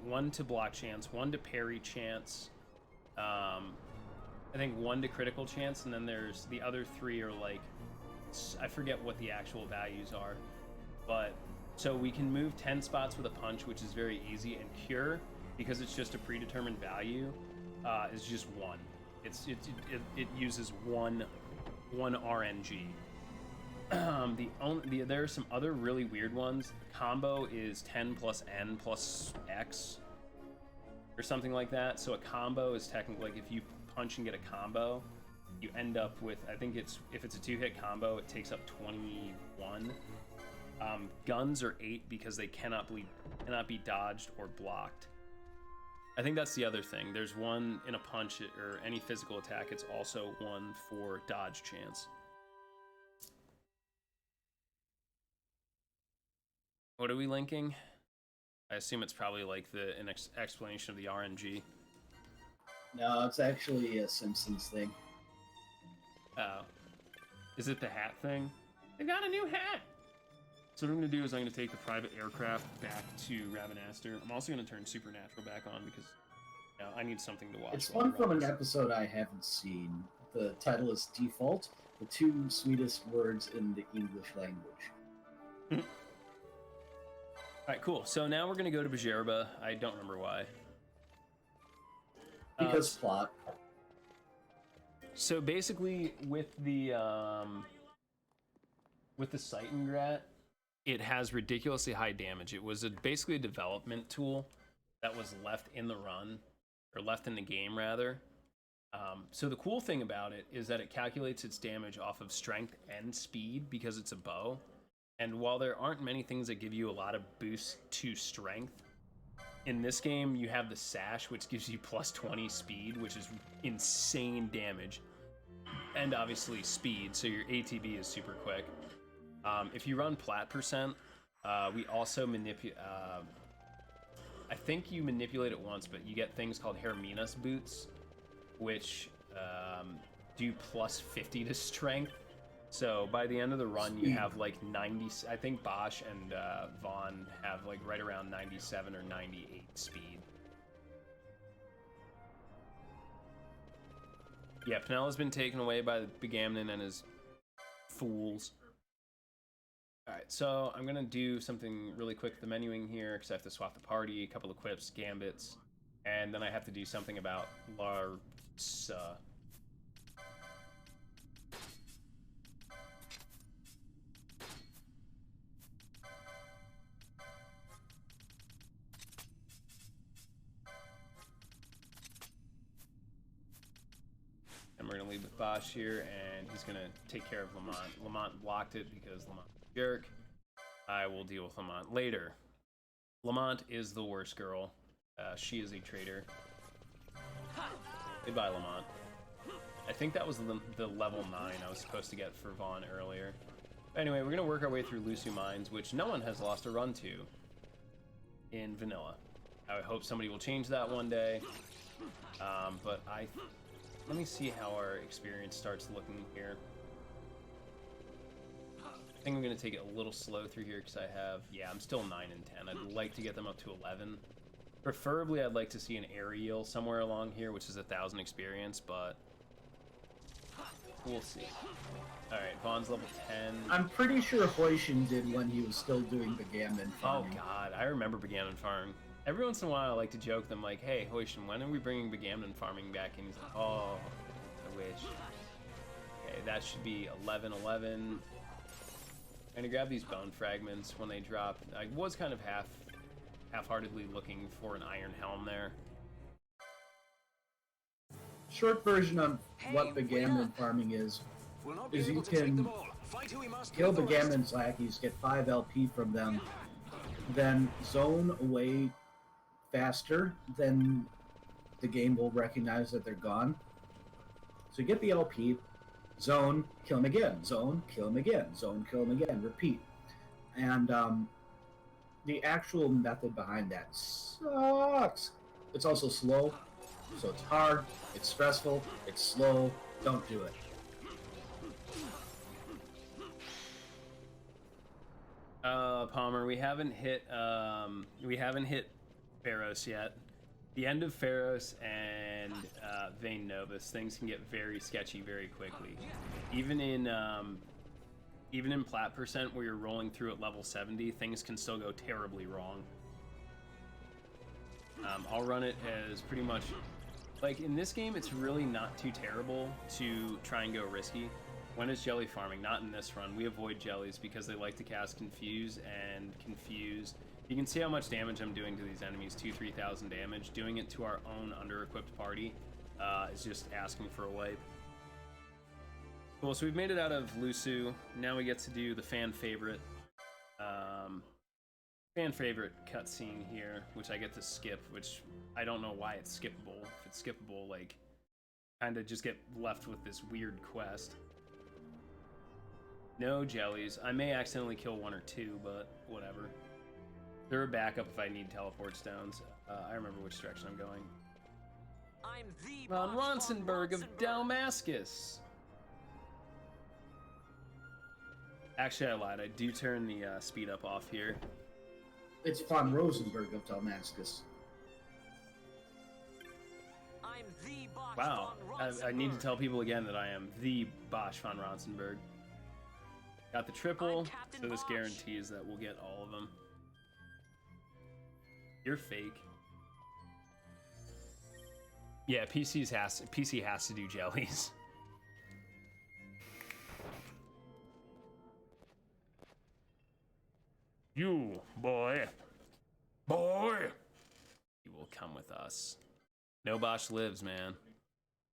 block chance, 1 to parry chance, I think 1 to critical chance, and then there's the other 3 are like, I forget what the actual values are. But so we can move 10 spots with a punch, which is very easy, and cure, because it's just a predetermined value, is just 1. It uses one RNG. There are some other really weird ones. The combo is 10 plus N plus X or something like that. So a combo is technically, like, if you punch and get a combo, you end up with, I think it's, if it's a 2-hit combo, it takes up 21. Guns are 8 because they cannot be dodged or blocked. I think that's the other thing. There's 1 in a punch or any physical attack. It's also 1 for dodge chance. What are we linking? I assume it's probably like an explanation of the RNG. No, it's actually a Simpsons thing. Oh. Is it the hat thing? They got a new hat! So what I'm going to do is I'm going to take the private aircraft back to Ravenaster. I'm also going to turn Supernatural back on because, you know, I need something to watch. It's one from an episode I haven't seen. The title is Default, the 2 sweetest words in the English language. Alright, cool. So now we're going to go to Bajerba. I don't remember why. Because plot. So basically, with the Seitengrat, it has ridiculously high damage. It was basically a development tool that was left in the run, or left in the game rather. So the cool thing about it is that it calculates its damage off of strength and speed because it's a bow. And while there aren't many things that give you a lot of boosts to strength, in this game you have the Sash, which gives you plus 20 speed, which is insane damage. And obviously speed, so your ATB is super quick. If you run plat percent, we also manipulate, I think you manipulate it once, but you get things called Herminus boots, which do plus 50 to strength. So by the end of the run, you have like 90, I think Bosch and Vaughn have like right around 97 or 98 speed. Yeah, Penella's been taken away by Begamnon and his fools. Alright, so I'm gonna do something really quick with the menuing here, because I have to swap the party, a couple of quips, gambits, and then I have to do something about Larsa. And we're gonna leave with Bosch here, and he's gonna take care of Lamont. Lamont blocked it because Lamont's a jerk. I will deal with Lamont later. Lamont is the worst girl. She is a traitor. Goodbye, Lamont. I think that was the level 9 I was supposed to get for Vaughn earlier. Anyway, we're gonna work our way through Lusu Mines, which no one has lost a run to in vanilla. I hope somebody will change that one day. But let me see how our experience starts looking here. I think I'm gonna take it a little slow through here because I'm still 9 and 10. I'd like to get them up to 11. Preferably, I'd like to see an aerial somewhere along here, which is 1,000 experience, but we'll see. All right, Vaughn's level 10. I'm pretty sure Hoishin did when he was still doing Begammon farming. Oh god, I remember Begammon farming. Every once in a while, I like to joke them like, "Hey, Hoishin, when are we bringing Begammon farming back?" And he's like, "Oh, I wish." Okay, that should be 11, 11. I'm gonna grab these bone fragments when they drop. I was kind of half-heartedly looking for an iron helm there. Short version of what Begammon farming is you can kill Begammon's lackeys, get 5 LP from them, then zone away faster than the game will recognize that they're gone. So you get the LP, zone, kill them again, zone, kill them again, zone, kill them again, repeat. And the actual method behind that sucks. It's also slow, so it's hard, it's stressful, it's slow, don't do it. Palmer, we haven't hit Pharos yet. The end of Pharos and Vane Novus, things can get very sketchy very quickly. Even in plat percent where you're rolling through at level 70, things can still go terribly wrong. I'll run it as pretty much like in this game. It's really not too terrible to try and go risky. When is jelly farming? Not in this run. We avoid jellies because they like to cast Confuse and Confuse. You can see how much damage I'm doing to these enemies, 2,000-3,000 damage. Doing it to our own under-equipped party is just asking for a wipe. Cool, so we've made it out of Lusu. Now we get to do the fan favorite cutscene here, which I get to skip, which I don't know why it's skippable. If it's skippable, like, kind of just get left with this weird quest. No jellies. I may accidentally kill 1 or 2, but whatever. They're a backup if I need teleport stones. I remember which direction I'm going. I'm the Von Ronsenberg of Damascus. Actually, I lied. I do turn the speed up off here. It's von Rosenberg of Damascus. I'm the Bosch Wow. von I need to Ronsenberg. tell people again that I am the Bosch von Ronsenberg. Got the triple, I'm Captain so this Bosch. guarantees that we'll get all of them. You're fake. Yeah, PC has to do jellies. You, boy. You will come with us. No Bosch lives, man.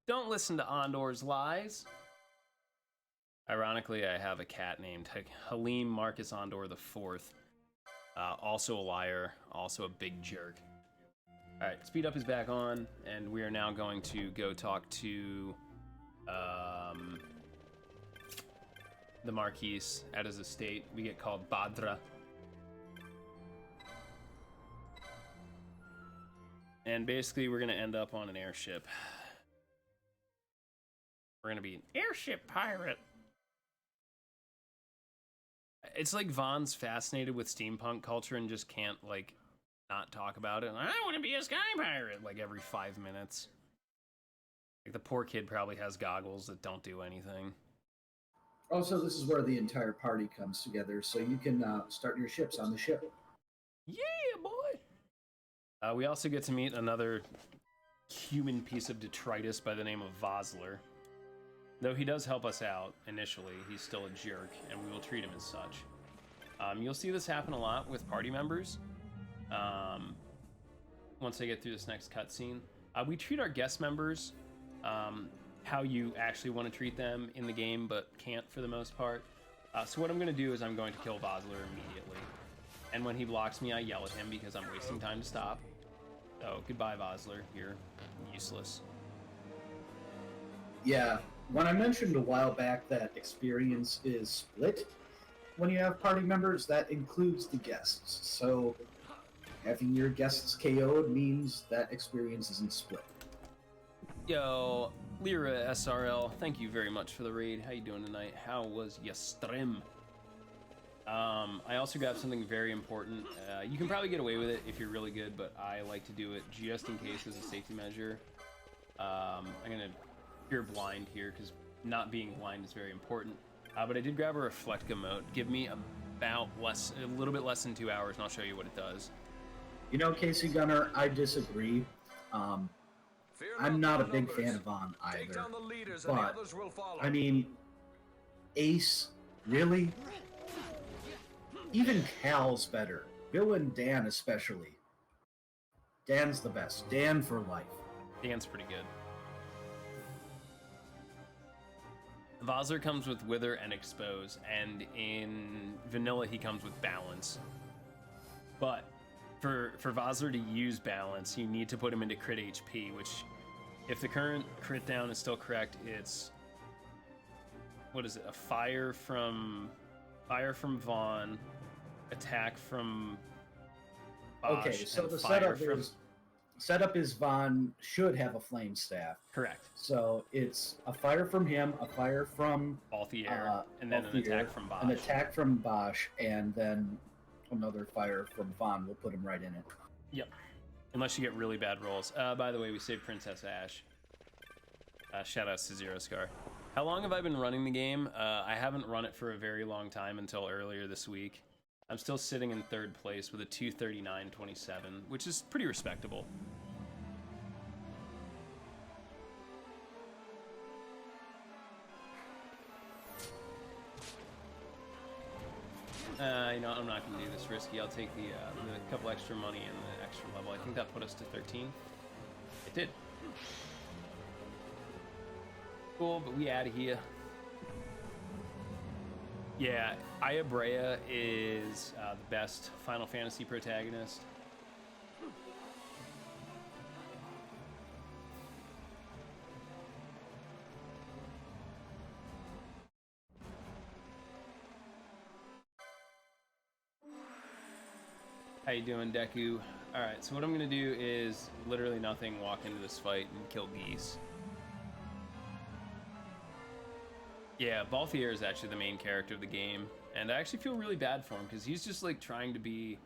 Don't listen to Ondor's lies. Ironically, I have a cat named Halim Marcus Ondor IV. Also a liar, also a big jerk. Alright, speed up is back on, and we are now going to go talk to the Marquise at his estate. We get called Badra. And basically, we're going to end up on an airship. We're going to be an airship pirate. It's like Vaughn's fascinated with steampunk culture and just can't, like, not talk about it. I want to be a sky pirate, like, every 5 minutes. Like, the poor kid probably has goggles that don't do anything. Also, this is where the entire party comes together, so you can start your ships on the ship. Yeah, boy! We also get to meet another human piece of detritus by the name of Vosler. Though he does help us out initially, he's still a jerk, and we will treat him as such. You'll see this happen a lot with party members. Once I get through this next cutscene, we treat our guest members how you actually want to treat them in the game, but can't for the most part. So what I'm going to do is I'm going to kill Vosler immediately. And when he blocks me, I yell at him because I'm wasting time to stop. So goodbye, Vosler. You're useless. Yeah, when I mentioned a while back that experience is split when you have party members, that includes the guests. So having your guests KO'd means that experience isn't split. Yo, Lyra SRL, thank you very much for the raid. How you doing tonight? How was your stream? I also grabbed something very important. You can probably get away with it if you're really good, but I like to do it just in case as a safety measure. I'm gonna cure blind here because not being blind is very important. But I did grab a reflect emote. Give me about a little bit less than 2 hours, and I'll show you what it does. You know, Casey Gunner, I disagree. I'm not a big fan of Vaughn either, but I mean, Ace, really? Even Cal's better. Bill and Dan especially. Dan's the best. Dan for life. Dan's pretty good. Vazler comes with Wither and Expose, and in Vanilla he comes with Balance. But for Vazler to use Balance, you need to put him into crit HP, which, if the current crit down is still correct, it's, what is it? A fire from Vaughn, attack from Bosch, okay, so and the fire from... setup is Vaughn should have a flame staff. Correct. So it's a fire from him, a fire from Balthier, and then an attack from Bosch. An attack from Bosch, and then another fire from Vaughn. We'll put him right in it. Yep. Unless you get really bad rolls. By the way, we saved Princess Ash. Shoutouts to Zero Scar. How long have I been running the game? I haven't run it for a very long time until earlier this week. I'm still sitting in third place with a 239.27, which is pretty respectable. You know, I'm not going to do this risky. I'll take the couple extra money and the extra level. I think that put us to 13. It did. Cool, but we out of here. Yeah, Aya Brea is the best Final Fantasy protagonist. How you doing, Deku? Alright, so what I'm gonna do is literally nothing, walk into this fight and kill geese. Yeah, Balthier is actually the main character of the game, and I actually feel really bad for him because he's just like trying to be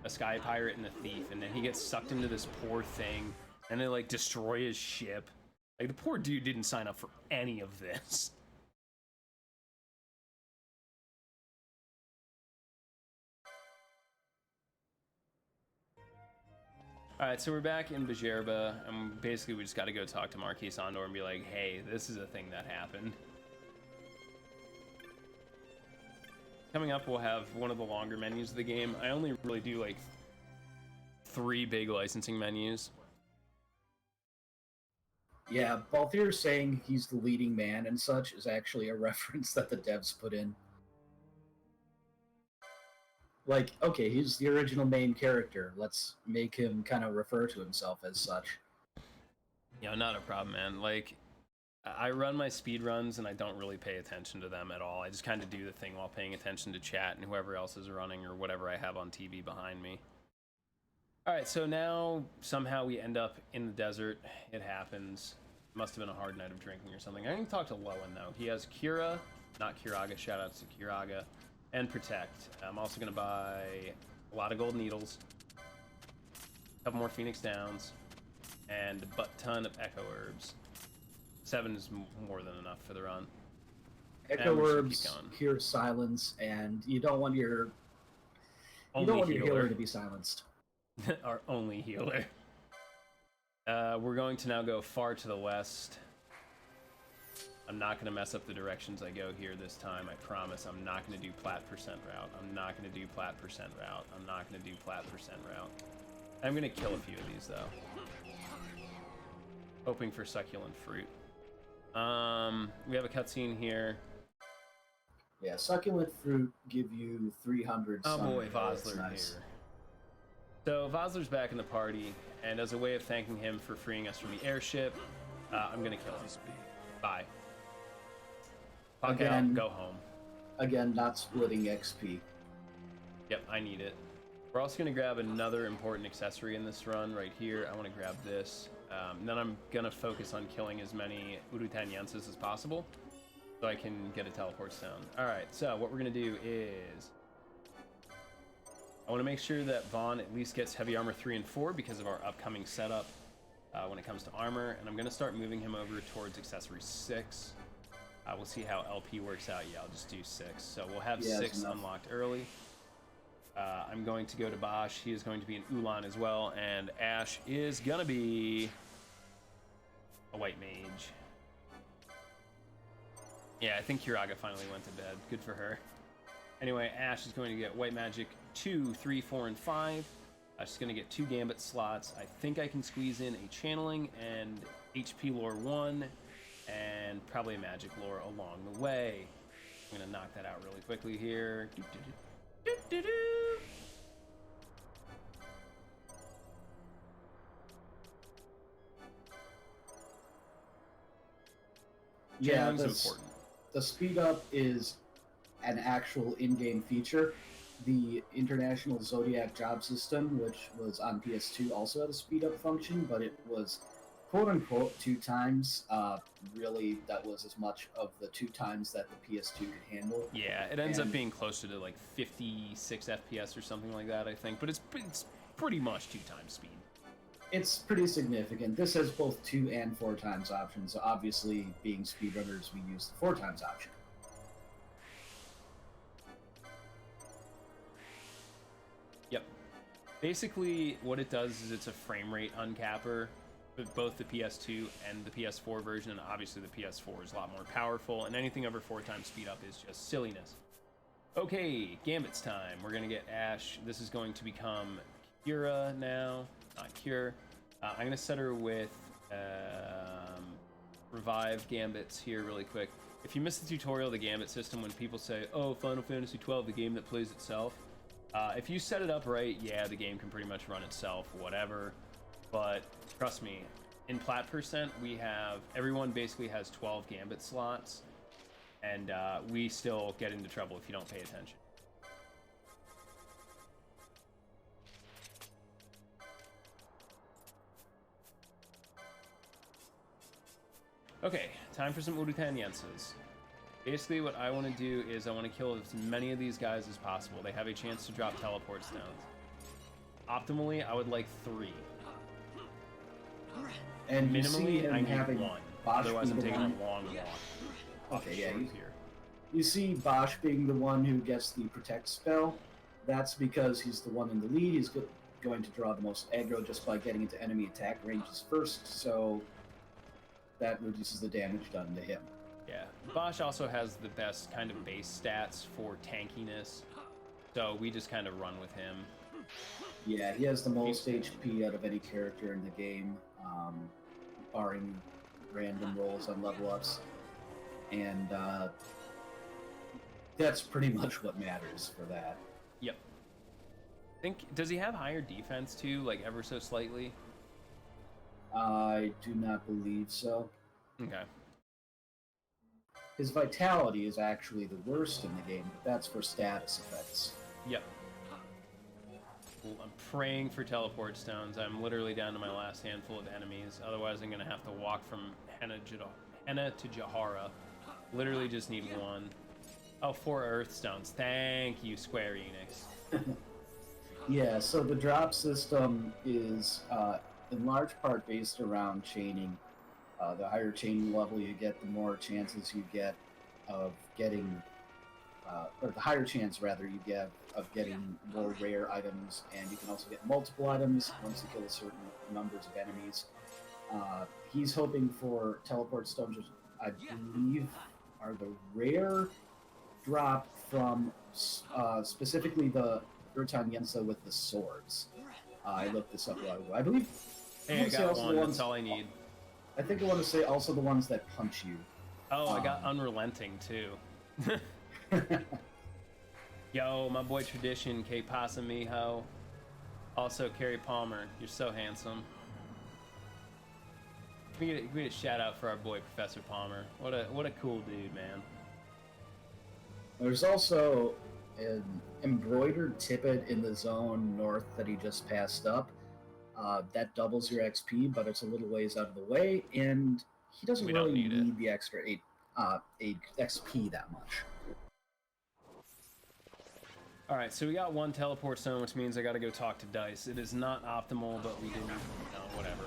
a sky pirate and a thief, and then he gets sucked into this poor thing, and they like destroy his ship. Like, the poor dude didn't sign up for any of this. Alright, so we're back in Bajerba, and basically we just gotta go talk to Marquis Andor and be like, hey, this is a thing that happened. Coming up, we'll have one of the longer menus of the game. I only really do like 3 big licensing menus. Yeah, Balthier saying he's the leading man and such is actually a reference that the devs put in. Like, okay, he's the original main character. Let's make him kind of refer to himself as such. You know, not a problem, man. Like, I run my speed runs and I don't really pay attention to them at all. I just kind of do the thing while paying attention to chat and whoever else is running or whatever I have on TV behind me. Alright, so now somehow we end up in the desert. It happens. Must have been a hard night of drinking or something. I'm going to talk to Lowen, though. He has Kira, not Kiraga, shoutouts to Kiraga, and Protect. I'm also going to buy a lot of gold needles, a couple more Phoenix Downs, and a butt-ton of Echo Herbs. 7 is more than enough for the run. Echo Herbs, Cure Silence, and you don't want your healer to be silenced. Our only healer. We're going to now go far to the west. I'm not going to mess up the directions I go here this time. I promise. I'm not going to do plat % route. I'm not going to do plat % route. I'm not going to do plat % route. I'm going to kill a few of these, though. Hoping for succulent fruit. We have a cutscene here. Yeah, succulent fruit give you 300. Oh boy, Vazler nice. here. So Vazler's back in the party, and as a way of thanking him for freeing us from the airship, I'm gonna kill him. Bye. Fuck Again. out, go home. Again, not splitting XP. Yep, I need it. We're also going to grab another important accessory in this run right here. I want to grab this. And then I'm going to focus on killing as many Urutanienses as possible so I can get a teleport stone. Alright, so what we're going to do is... I want to make sure that Vaughn at least gets heavy armor 3 and 4 because of our upcoming setup when it comes to armor. And I'm going to start moving him over towards accessory 6. We'll see how LP works out. Yeah, I'll just do 6. So we'll have 6 unlocked early. I'm going to go to Bosch. He is going to be an Ulan as well. And Ash is going to be a white mage. Yeah, I think Kiraga finally went to bed. Good for her. Anyway, Ash is going to get white magic 2, 3, 4, and 5. She's going to get 2 gambit slots. I think I can squeeze in a channeling and HP lore 1 and probably a magic lore along the way. I'm going to knock that out really quickly here. Yeah, important. The speed up is an actual in-game feature. The international Zodiac job system, which was on PS2, also had a speed up function, but it was quote-unquote 2 times. Really, that was as much of the 2 times that the PS2 could handle. Yeah, it ends up being closer to like 56 FPS or something like that, I think, but it's pretty much 2 times speed. It's pretty significant. This has both 2 and 4 times options, so obviously, being speedrunners, we use the 4 times option. Yep. Basically, what it does is it's a frame rate uncapper with both the PS2 and the PS4 version, and obviously the PS4 is a lot more powerful, and anything over 4 times speed up is just silliness. Okay, Gambit's time. We're going to get Ash. This is going to become Kira now, not Cure. I'm going to set her with Revive Gambits here really quick. If you missed the tutorial of the Gambit system, when people say, oh, Final Fantasy XII, the game that plays itself, if you set it up right, yeah, the game can pretty much run itself, whatever. But trust me, in Plat percent, we have, everyone basically has 12 Gambit slots, and we still get into trouble if you don't pay attention. Okay, time for some Urutanienses. Basically, what I want to do is I want to kill as many of these guys as possible. They have a chance to drop teleport stones. Optimally, I would like 3. And minimally, I need 1. Otherwise, I'm taking a long walk. Okay, yeah. You see Bosch being the one who gets the protect spell. That's because he's the one in the lead. He's going to draw the most aggro just by getting into enemy attack ranges first, so that reduces the damage done to him. Yeah, Bosch also has the best kind of base stats for tankiness, so we just kind of run with him. Yeah, he has the most HP out of any character in the game, barring random rolls on level ups, and that's pretty much what matters for that. Yep. Does he have higher defense too, like ever so slightly? I do not believe so. Okay. His vitality is actually the worst in the game, but that's for status effects. Yep. I'm praying for teleport stones. I'm literally down to my last handful of enemies. Otherwise, I'm going to have to walk from Henna to Jahara. Literally just need 1. Oh, 4 Earth Stones. Thank you, Square Enix. Yeah, so the drop system is in large part based around chaining. The higher chaining level you get, the more chances you get of getting, or the higher chance rather you get of getting more rare items, and you can also get multiple items once you kill a certain numbers of enemies. He's hoping for teleport stones, which I believe are the rare drop from specifically the Urutaniense with the swords. I looked this up a while ago. I believe. Hey, I got 1. That's all I need. I think I want to say also the ones that punch you. Oh, I got Unrelenting too. Yo, my boy Tradition, K Pasa Miho. Also, Carrie Palmer, you're so handsome. We get a shout out for our boy Professor Palmer. What a cool dude, man. There's also an embroidered tippet in the zone north that he just passed up. That doubles your XP, but it's a little ways out of the way, and he doesn't really need the extra 8 XP that much. All right, so we got 1 teleport stone, which means I got to go talk to Dice. It is not optimal, but we didn't, whatever.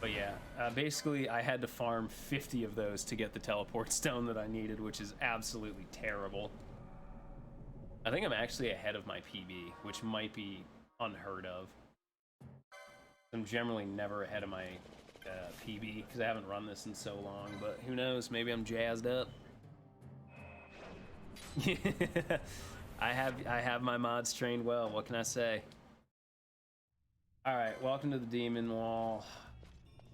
But yeah, basically I had to farm 50 of those to get the teleport stone that I needed, which is absolutely terrible. I think I'm actually ahead of my PB, which might be unheard of. I'm generally never ahead of my PB because I haven't run this in so long, but who knows, maybe I'm jazzed up. I have my mods trained well, what can I say? Alright, welcome to the Demon Wall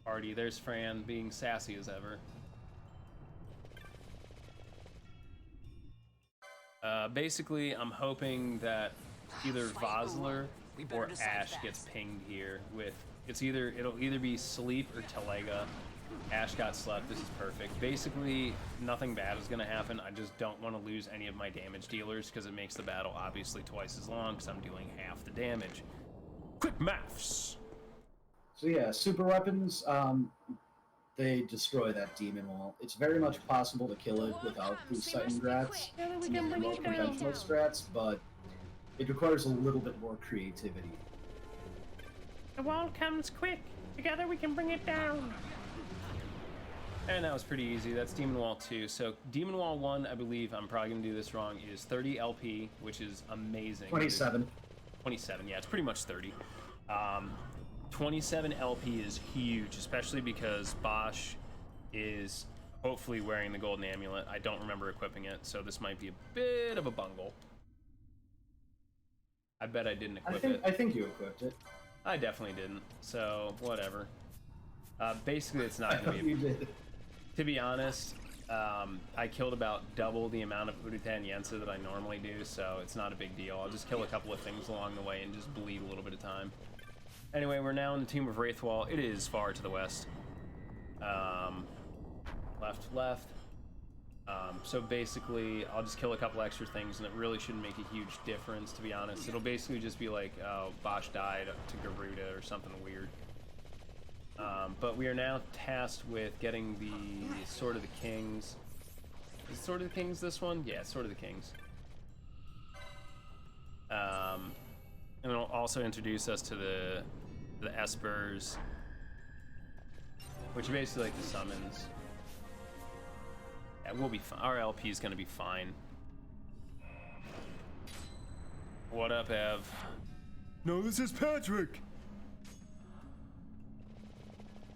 party. There's Fran being sassy as ever. Basically, I'm hoping that either Vosler or Ash gets pinged here with... It'll either be Sleep or Telega. Ash got slept, this is perfect. Basically, nothing bad is gonna happen. I just don't want to lose any of my damage dealers because it makes the battle obviously twice as long because I'm doing half the damage. Quick maths! So yeah, super weapons, they destroy that demon wall. It's very much possible to kill it without boost sight and grats, more conventional strats, but it requires a little bit more creativity. The wall comes quick. Together we can bring it down. And that was pretty easy. That's Demon Wall 2. So Demon Wall 1, I believe, I'm probably going to do this wrong, is 30 LP, which is amazing. 27. 27, yeah, it's pretty much 30. 27 LP is huge, especially because Bosch is hopefully wearing the golden amulet. I don't remember equipping it, so this might be a bit of a bungle. I bet I didn't equip it. I think you equipped it. I definitely didn't, so whatever. Basically, it's not going to be... You did. To be honest, I killed about double the amount of Urutan Yensa that I normally do, so it's not a big deal. I'll just kill a couple of things along the way and just bleed a little bit of time. Anyway, we're now in the Tomb of Wraithwall. It is far to the west. Left. So basically, I'll just kill a couple extra things, and it really shouldn't make a huge difference, to be honest. It'll basically just be like, oh, Bosch died to Garuda or something weird. But we are now tasked with getting the Sword of the Kings. Is it Sword of the Kings this one? Yeah, Sword of the Kings. And it'll also introduce us to the Espers, which are basically like the summons. Yeah, we'll be fine. Our LP is gonna be fine. What up, Ev? No, this is Patrick!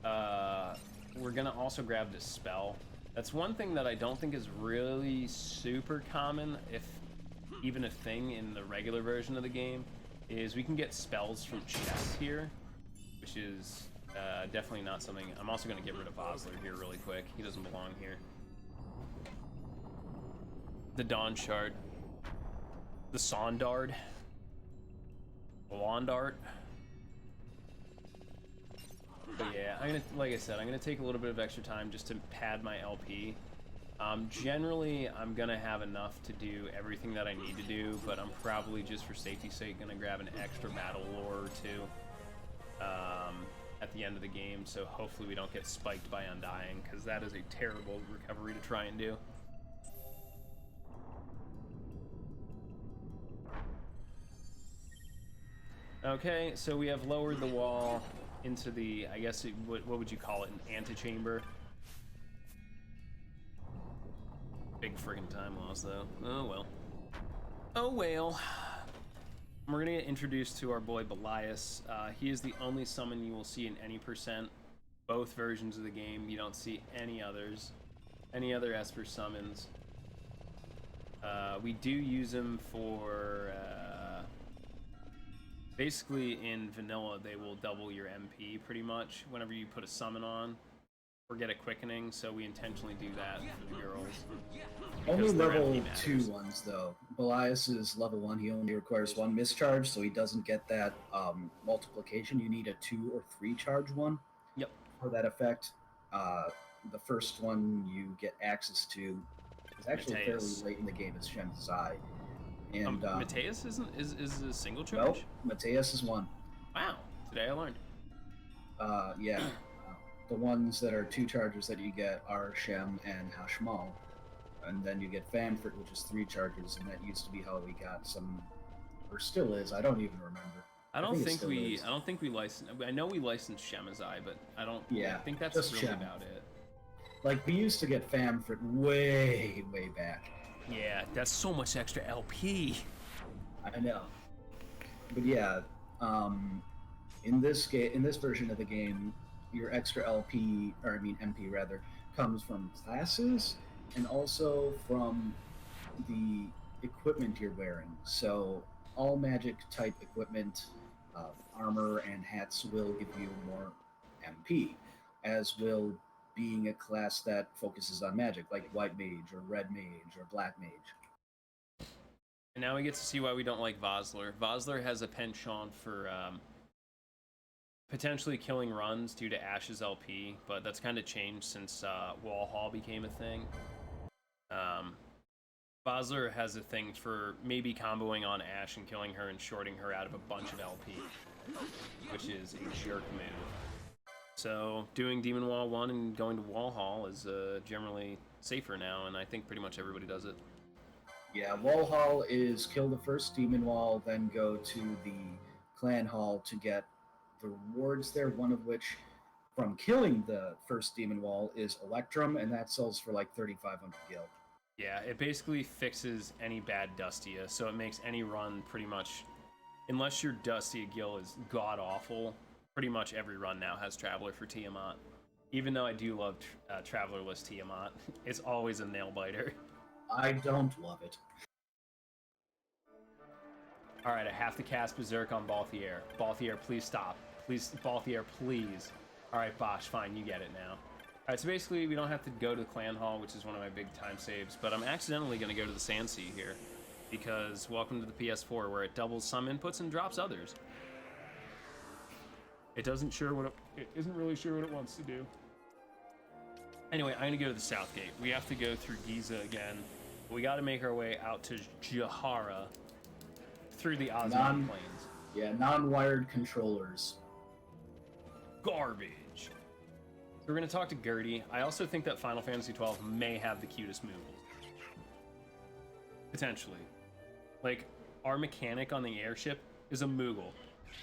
We're gonna also grab this spell. That's one thing that I don't think is really super common, if even a thing in the regular version of the game, is we can get spells from chests here, which is definitely not something. I'm also gonna get rid of Vosler here really quick. He doesn't belong here. The Dawn Shard. The Sondard. Londart. But yeah, like I said, I'm gonna take a little bit of extra time just to pad my LP. Generally, I'm gonna have enough to do everything that I need to do, but I'm probably just for safety's sake gonna grab an extra battle lore or two at the end of the game, so hopefully we don't get spiked by Undying, because that is a terrible recovery to try and do. Okay, so we have lowered the wall into the, I guess, what would you call it, an antechamber? Big friggin' time loss, though. Oh, well. Oh, well. We're gonna get introduced to our boy Belias. He is the only summon you will see in any percent. Both versions of the game, you don't see any others. Any other Esper summons. We do use him for... basically, in vanilla, they will double your MP, pretty much, whenever you put a summon on, or get a quickening, so we intentionally do that for the girls. Only level 2 ones, though. Belias is level 1, he only requires 1 mischarge, so he doesn't get that multiplication. You need a 2 or 3 charge one. Yep. For that effect. The first one you get access to is actually Mateus. fairly late in the game. It's Shenzai. And Mateus is a single charge? nope, Mateus is one. Wow, today I learned. Yeah. The ones that are 2 charges that you get are Shem and Hashmal. And then you get Famfrit, which is 3 charges, and that used to be how we got some, or still is. I don't even remember. I don't think we licensed. I know we licensed Shemazai, but I don't. Yeah, I think that's just really Shem. about it. Like, we used to get Famfrit way back. Yeah, that's so much extra LP. I know. But yeah, in this version of the game, your extra LP, or I mean MP rather, comes from classes and also from the equipment you're wearing. So all magic type equipment, armor and hats will give you more MP, as will being a class that focuses on magic, like white mage or red mage or black mage. And now we get to see why we don't like Vosler. Vosler has a penchant for potentially killing runs due to Ash's LP, but that's kind of changed since Wall Hall became a thing. Vosler has a thing for maybe comboing on Ash and killing her and shorting her out of a bunch of LP, which is a jerk move. So doing Demon Wall 1 and going to Wall Hall is generally safer now, and I think pretty much everybody does it. Yeah, Wall Hall is kill the first Demon Wall, then go to the Clan Hall to get the rewards there, one of which, from killing the first Demon Wall, is Electrum, and that sells for like 3,500 gil. Yeah, it basically fixes any bad Dustia, so it makes any run pretty much, unless your Dustia gil is god-awful, pretty much every run now has Traveler for Tiamat. Even though I do love Travelerless Tiamat, it's always a nail-biter. I don't love it. Alright, I have to cast Berserk on Balthier. Balthier, please stop. Please, Balthier, please. Alright, Bosch, fine, you get it now. Alright, so basically we don't have to go to the Clan Hall, which is one of my big time saves, but I'm accidentally going to go to the Sand Sea here, because welcome to the PS4, where it doubles some inputs and drops others. It isn't really sure what it wants to do. Anyway, I'm going to go to the South Gate. We have to go through Giza again. We got to make our way out to Jahara through the Osman Plains. Yeah, non-wired controllers. Garbage. So we're going to talk to Gertie. I also think that Final Fantasy XII may have the cutest Moogles. Potentially. Like, our mechanic on the airship is a Moogle.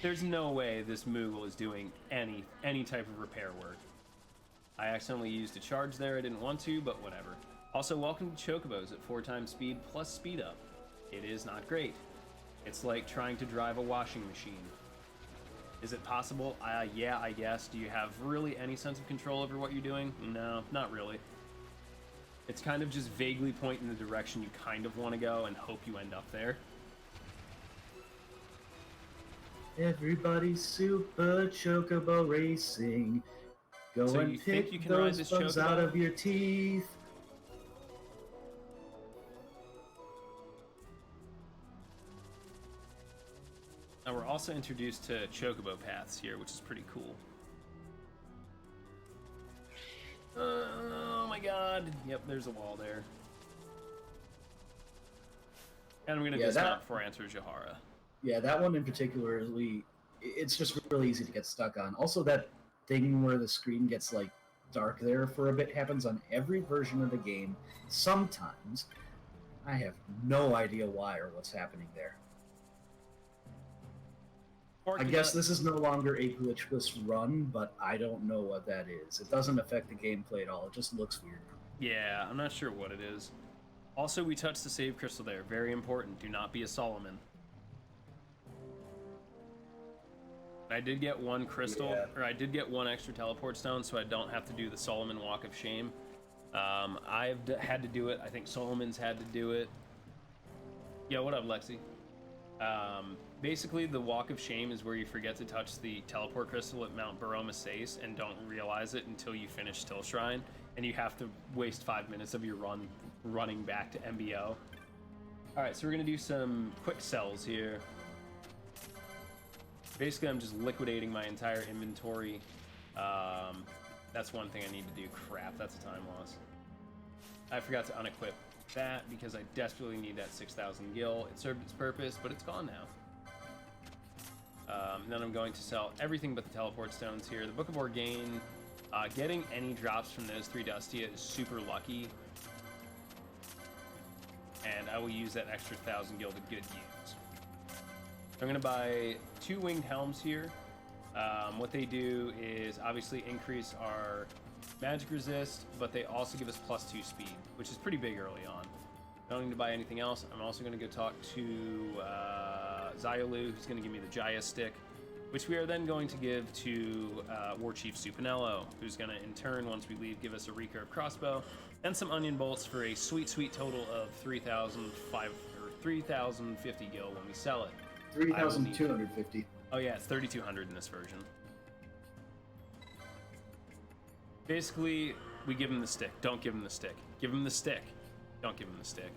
There's no way this Moogle is doing any type of repair work. I accidentally used a charge there. I didn't want to, but whatever. Also, welcome to Chocobos at 4 times speed plus speed up. It is not great. It's like trying to drive a washing machine. Is it possible? Yeah, I guess. Do you have really any sense of control over what you're doing? No, not really. It's kind of just vaguely point in the direction you kind of want to go and hope you end up there. Everybody's super chocobo racing. Go So and you think pick you can ride those this bugs chocobo? out of your teeth. Now we're also introduced to chocobo paths here, which is pretty cool. Oh my god. Yep, there's a wall there. And I'm gonna dismount before I enter Jahara. Yeah, that one in particular, it's just really easy to get stuck on. Also, that thing where the screen gets like dark there for a bit happens on every version of the game. Sometimes I have no idea why or what's happening there. I guess this is no longer a glitchless run, but I don't know what that is. It doesn't affect the gameplay at all. It just looks weird. Yeah, I'm not sure what it is. Also, we touched the save crystal there. Very important. Do not be a Solomon. I did get one crystal, or I did get one extra teleport stone, so I don't have to do the Solomon Walk of Shame. I've had to do it. I think Solomon's had to do it. Yeah, what up, Lexi? Basically, the Walk of Shame is where you forget to touch the teleport crystal at Mount Baromasace and don't realize it until you finish Still Shrine, and you have to waste 5 minutes of your run running back to MBO. Alright, so we're going to do some quick sells here. Basically, I'm just liquidating my entire inventory. That's one thing I need to do. Crap, that's a time loss. I forgot to unequip that because I desperately need that 6,000 gil. It served its purpose, but it's gone now. Then I'm going to sell everything but the teleport stones here. The Book of Orgain, getting any drops from those 3 Dustia is super lucky. And I will use that extra 1,000 gil to good use. I'm going to buy 2 winged helms here. What they do is obviously increase our magic resist, but they also give us +2 speed, which is pretty big early on. Don't need to buy anything else. I'm also going to go talk to Zyolu, who's going to give me the Jaya stick, which we are then going to give to War Chief Supinello, who's going to, in turn, once we leave, give us a recurve crossbow and some onion bolts for a sweet, sweet total of 3,050 gil when we sell it. 3,250. Oh yeah, it's 3,200 in this version. Basically, we give him the stick. Don't give him the stick. Give him the stick. Don't give him the stick.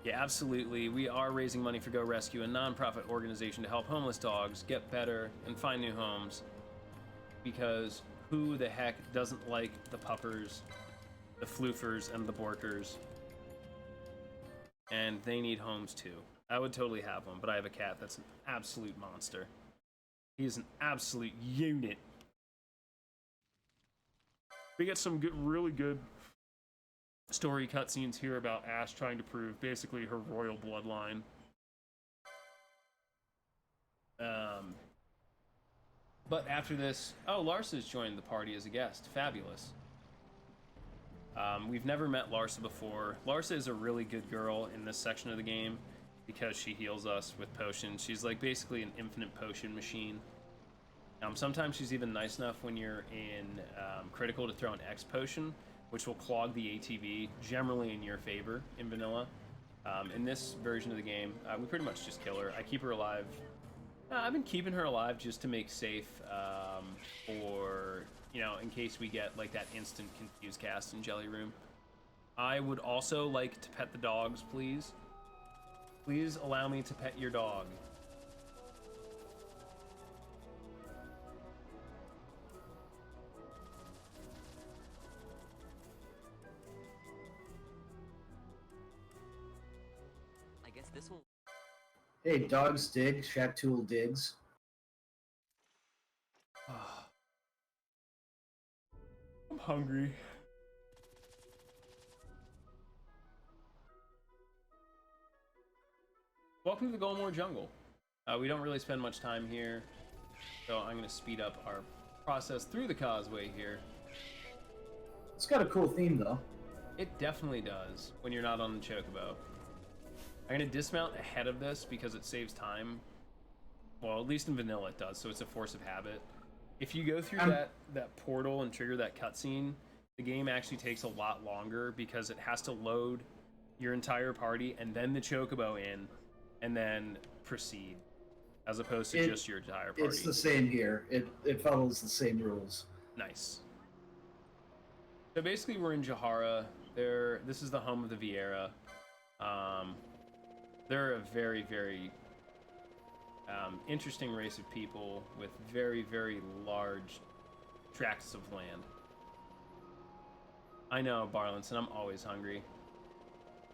Yeah, absolutely. We are raising money for Go Rescue, a non-profit organization to help homeless dogs get better and find new homes. Because who the heck doesn't like the puppers, the floofers, and the borkers? And they need homes too. I would totally have one, but I have a cat that's an absolute monster. He is an absolute unit. We get some good, really good story cutscenes here about Ash trying to prove basically her royal bloodline. But after this, oh, Larsa's joined the party as a guest. Fabulous. We've never met Larsa before. Larsa is a really good girl in this section of the game because she heals us with potions. She's like basically an infinite potion machine. Sometimes she's even nice enough when you're in critical to throw an X potion, which will clog the ATB, generally in your favor in vanilla. In this version of the game, we pretty much just kill her. I keep her alive. I've been keeping her alive just to make safe for, you know, in case we get like that instant confuse cast in Jelly Room. I would also like to pet the dogs, please. Please allow me to pet your dog. I guess this will. Hey, dogs dig, Shatool digs. I'm hungry. Welcome to the Golmore Jungle. We don't really spend much time here, so I'm going to speed up our process through the causeway here. It's got a cool theme, though. It definitely does when you're not on the Chocobo. I'm going to dismount ahead of this because it saves time. Well, at least in vanilla it does, so it's a force of habit. If you go through that portal and trigger that cutscene, the game actually takes a lot longer because it has to load your entire party and then the Chocobo in, and then proceed, as opposed to just your entire party. It's the same here. It follows the same rules. Nice. So basically we're in Jahara. This is the home of the Vieira. They're a very, very interesting race of people with very, very large tracts of land. I know, Barlinson, I'm always hungry.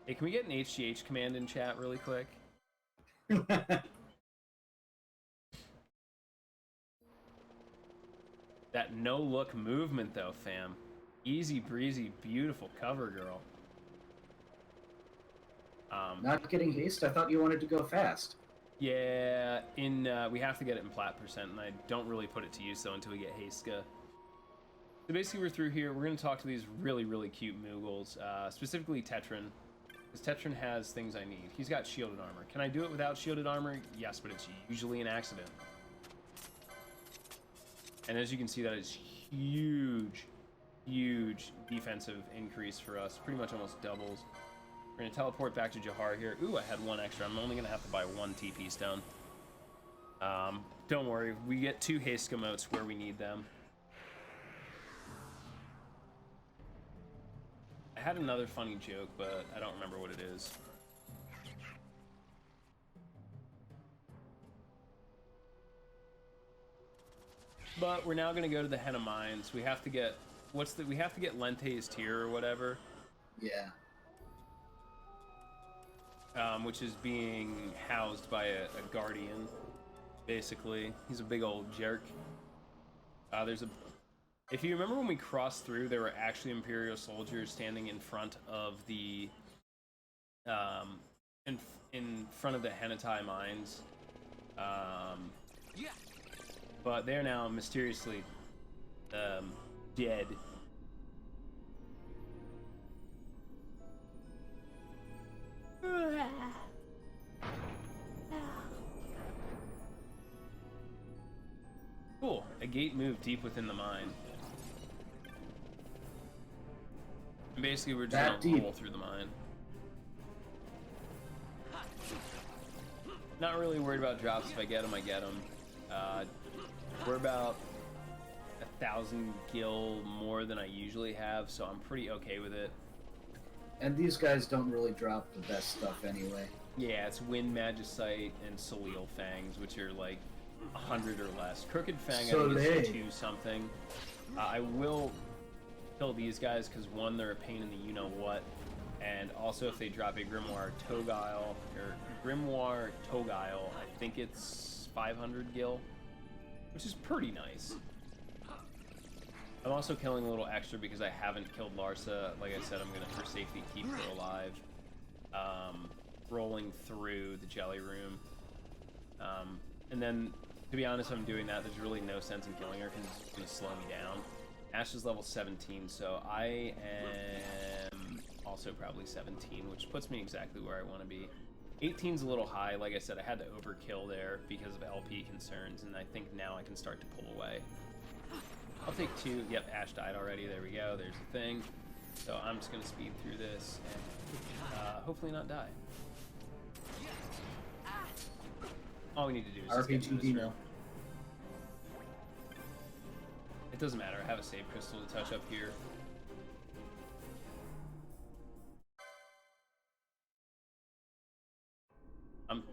Hey, can we get an HGH command in chat really quick? That no-look movement, though, fam. Easy breezy, beautiful cover girl. Not getting haste? I thought you wanted to go fast. Yeah, we have to get it in plat percent, and I don't really put it to use, though, until we get Haska. So basically, we're through here. We're going to talk to these really, really cute Moogles, specifically Tetran. Because Tetran has things I need. He's got shielded armor. Can I do it without shielded armor? Yes, but it's usually an accident. And as you can see, that is huge, huge defensive increase for us. Pretty much almost doubles. We're going to teleport back to Jahar here. Ooh, I had one extra. I'm only going to have to buy one TP stone. Don't worry. We get 2 haste motes where we need them. I had another funny joke, but I don't remember what it is. But we're now gonna go to the Henna Mines. We have to get we have to get Lente's tier or whatever. Yeah. Which is being housed by a guardian, basically. He's a big old jerk. If you remember when we crossed through, there were actually Imperial soldiers standing in front of the, in front of the Hennatai mines. But they're now mysteriously, dead. Cool. A gate moved deep within the mine. And basically, we're just gonna roll through the mine. Not really worried about drops. If I get them, I get them. We're about 1,000 gil more than I usually have, so I'm pretty okay with it. And these guys don't really drop the best stuff anyway. Yeah, it's Wind Magicite and Soleil Fangs, which are like 100 or less. Crooked Fang, I think is 2 something. I will kill these guys because one, they're a pain in the you-know-what, and also if they drop a Grimoire Togile, I think it's 500 gil, which is pretty nice. I'm also killing a little extra because I haven't killed Larsa. Like I said, I'm gonna, for safety, keep her alive. Rolling through the Jelly Room. And then, to be honest, I'm doing that. There's really no sense in killing her because it's gonna slow me down. Ash is level 17, so I am also probably 17, which puts me exactly where I want to be. 18's a little high. Like I said, I had to overkill there because of LP concerns, and I think now I can start to pull away. I'll take 2. Yep, Ash died already. There we go. There's the thing. So I'm just going to speed through this and hopefully not die. All we need to do is just get through this room. It doesn't matter. I have a save crystal to touch up here.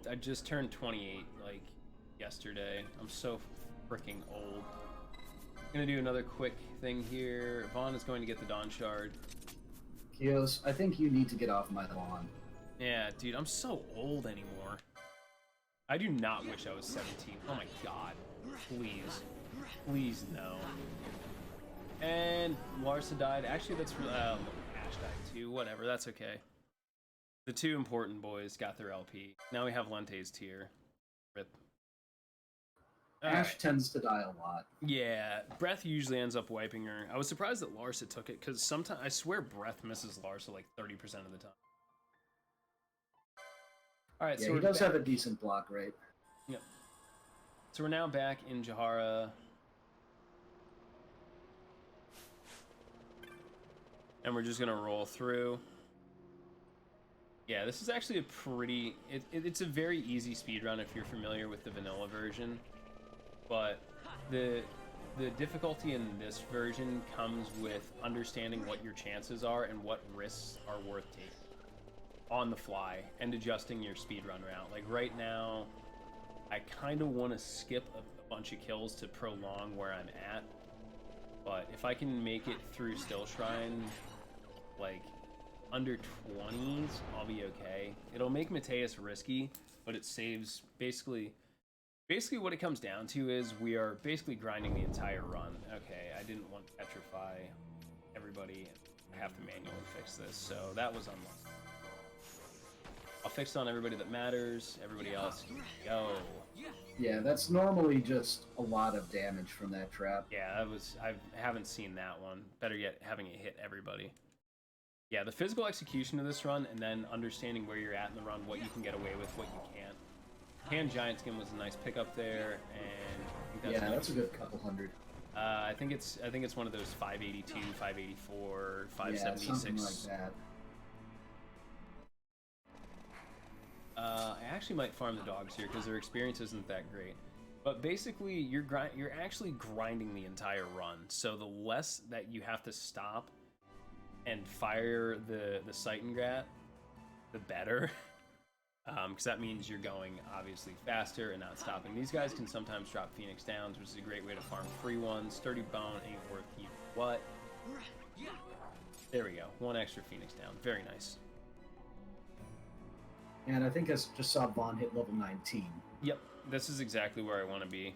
I just turned 28 like yesterday. I'm so freaking old. I'm gonna do another quick thing here. Vaughn is going to get the Dawn Shard. Kios, I think you need to get off my lawn. Yeah, dude, I'm so old anymore. I do not wish I was 17. Oh my god. Please. Please, no. And Larsa died. Actually, that's... Ash died too. Whatever, that's okay. The 2 important boys got their LP. Now we have Lente's tier. Rip. Ash tends to die a lot. Yeah, Breath usually ends up wiping her. I was surprised that Larsa took it, because sometimes, I swear Breath misses Larsa like 30% of the time. Alright, yeah, so he does have a decent block rate. Yep. So we're now back in Jahara. And we're just gonna roll through. Yeah, this is actually a pretty... It's a very easy speedrun if you're familiar with the vanilla version. But the difficulty in this version comes with understanding what your chances are and what risks are worth taking on the fly and adjusting your speedrun route. Like right now, I kind of want to skip a bunch of kills to prolong where I'm at. But if I can make it through Still Shrine, like under 20s, I'll be okay. It'll make Mateus risky, but it saves basically what it comes down to is we are basically grinding the entire run. Okay, I didn't want to petrify everybody. I have to manually fix this, so that was unlucky. I'll fix it on everybody that matters. Everybody else can go. Yeah, that's normally just a lot of damage from that trap. Yeah, I haven't seen that one. Better yet, having it hit everybody. Yeah, the physical execution of this run, and then understanding where you're at in the run, what you can get away with, what you can't. Hand Giant Skin was a nice pickup there, and I think that's a good couple hundred. I think it's one of those 582, 584, 576. Yeah, something like that. I actually might farm the dogs here because their experience isn't that great. But basically, you're actually grinding the entire run. So the less that you have to stop and fire the Seitengrat, the better. because that means you're going obviously faster and not stopping. These guys can sometimes drop Phoenix Downs, which is a great way to farm free ones. Sturdy Bone ain't worth you what. There we go. One extra Phoenix Down. Very nice. And I think I just saw Vaughn hit level 19. Yep, this is exactly where I want to be.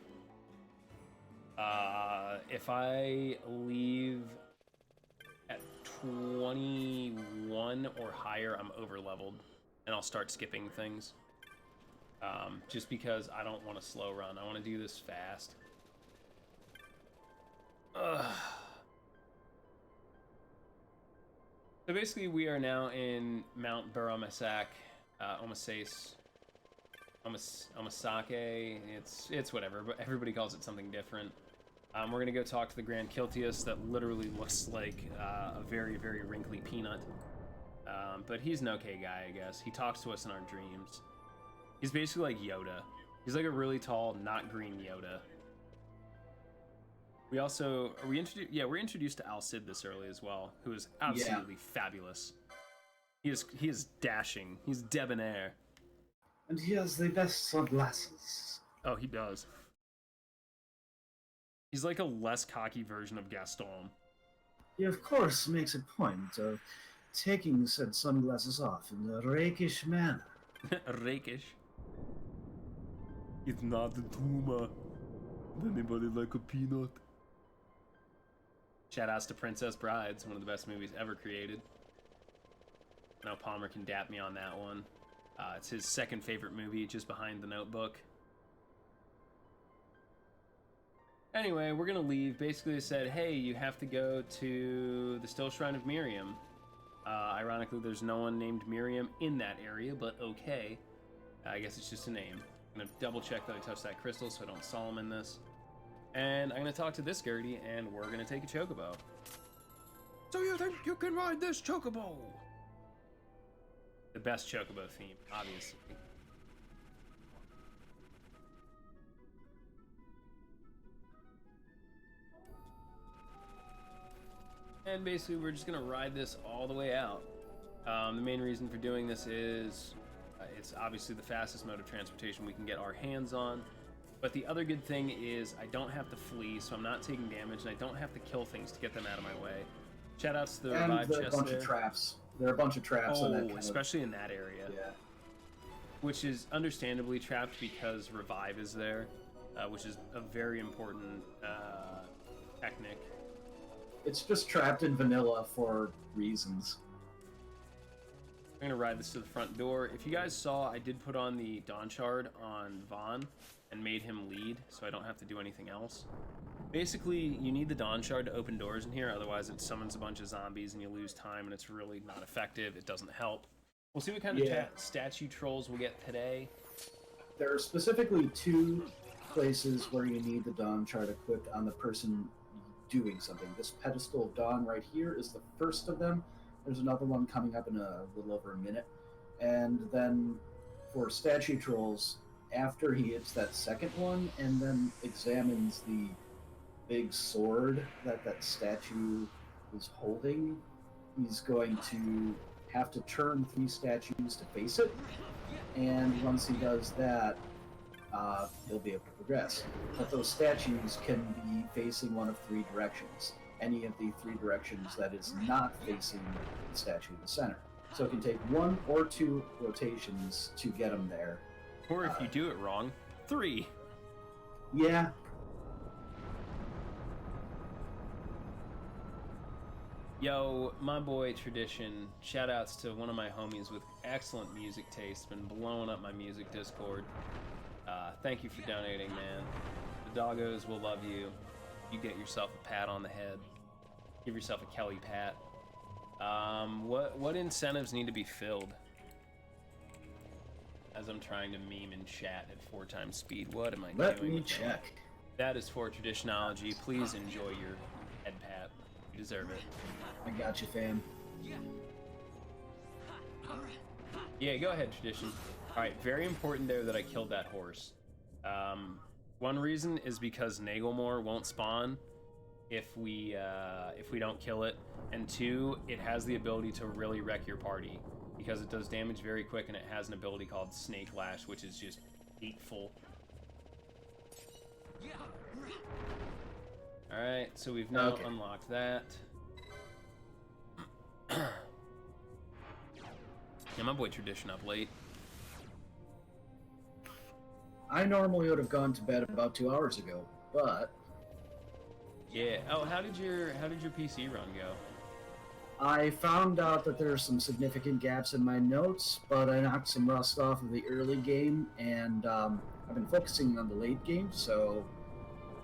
If I leave at 21 or higher, I'm over leveled, and I'll start skipping things. Just because I don't want to slow run. I want to do this fast. So basically, we are now in Mount Buramasak, Omasake. It's whatever, but everybody calls it something different. We're gonna go talk to the Grand Kiltius that literally looks like a very, very wrinkly peanut. But he's an okay guy, I guess. He talks to us in our dreams. He's basically like Yoda. He's like a really tall, not green Yoda. We also we're introduced to Al Cid this early as well, who is absolutely fabulous. He is dashing. He's debonair. And he has the best sunglasses. Oh, he does. He's like a less cocky version of Gaston. He of course makes a point of taking said sunglasses off in a rakish manner. Rakish. It's not a tumor. Anybody like a peanut? Shoutouts to Princess Brides, one of the best movies ever created. I know Palmer can dap me on that one. It's his second favorite movie, just behind The Notebook. Anyway, we're gonna leave. Basically, they said, hey, you have to go to the Still Shrine of Miriam. Ironically, there's no one named Miriam in that area, but okay. I guess it's just a name. I'm gonna double check that I touched that crystal so I don't Solomon this. And I'm gonna talk to this Gertie, and we're gonna take a chocobo. So you think you can ride this chocobo? The best chocobo theme, obviously. And basically, we're just gonna ride this all the way out. The main reason for doing this is it's obviously the fastest mode of transportation we can get our hands on. But the other good thing is I don't have to flee, so I'm not taking damage, and I don't have to kill things to get them out of my way. Shoutouts to the revive chest there. And there are a bunch of traps. There are a bunch of traps on that especially in that area. Yeah. Which is understandably trapped because revive is there, which is a very important technique. It's just trapped in vanilla for reasons. I'm gonna ride this to the front door. If you guys saw, I did put on the Dawn Shard on Vaughn and made him lead, so I don't have to do anything else. Basically, you need the Dawn Shard to open doors in here, otherwise it summons a bunch of zombies and you lose time and it's really not effective. It doesn't help. We'll see what kind of statue trolls we'll get today. There are specifically two places where you need the Dawn Shard equipped on the person doing something. This pedestal of Dawn right here is the first of them. There's another one coming up in a little over a minute. And then for statue trolls, after he hits that second one and then examines the big sword that statue is holding, he's going to have to turn 3 statues to face it. And once he does that, he'll be able to progress. But those statues can be facing one of 3 directions. Any of the 3 directions that is not facing the statue in the center. So it can take 1 or 2 rotations to get him there. Or if you do it wrong, 3. Yeah. Yo, my boy Tradition, shoutouts to one of my homies with excellent music taste, been blowing up my music Discord. Thank you for donating, man. The doggos will love you. You get yourself a pat on the head. Give yourself a Kelly pat. What incentives need to be filled? As I'm trying to meme in chat at 4 times speed. What am I doing? Let me check. That is for Traditionology. Please enjoy your head pat. You deserve it. I got you, fam. Yeah, go ahead, Tradition. Alright, very important there that I killed that horse. One reason is because Nagelmore won't spawn if we don't kill it. And 2, it has the ability to really wreck your party. because it does damage very quick, and it has an ability called Snake Lash, which is just hateful. Alright, so we've now unlocked that. Yeah, my boy Tradition up late. I normally would have gone to bed about 2 hours ago, but yeah. Oh, how did your PC run go? I found out that there's some significant gaps in my notes, but I knocked some rust off of the early game, and I've been focusing on the late game, so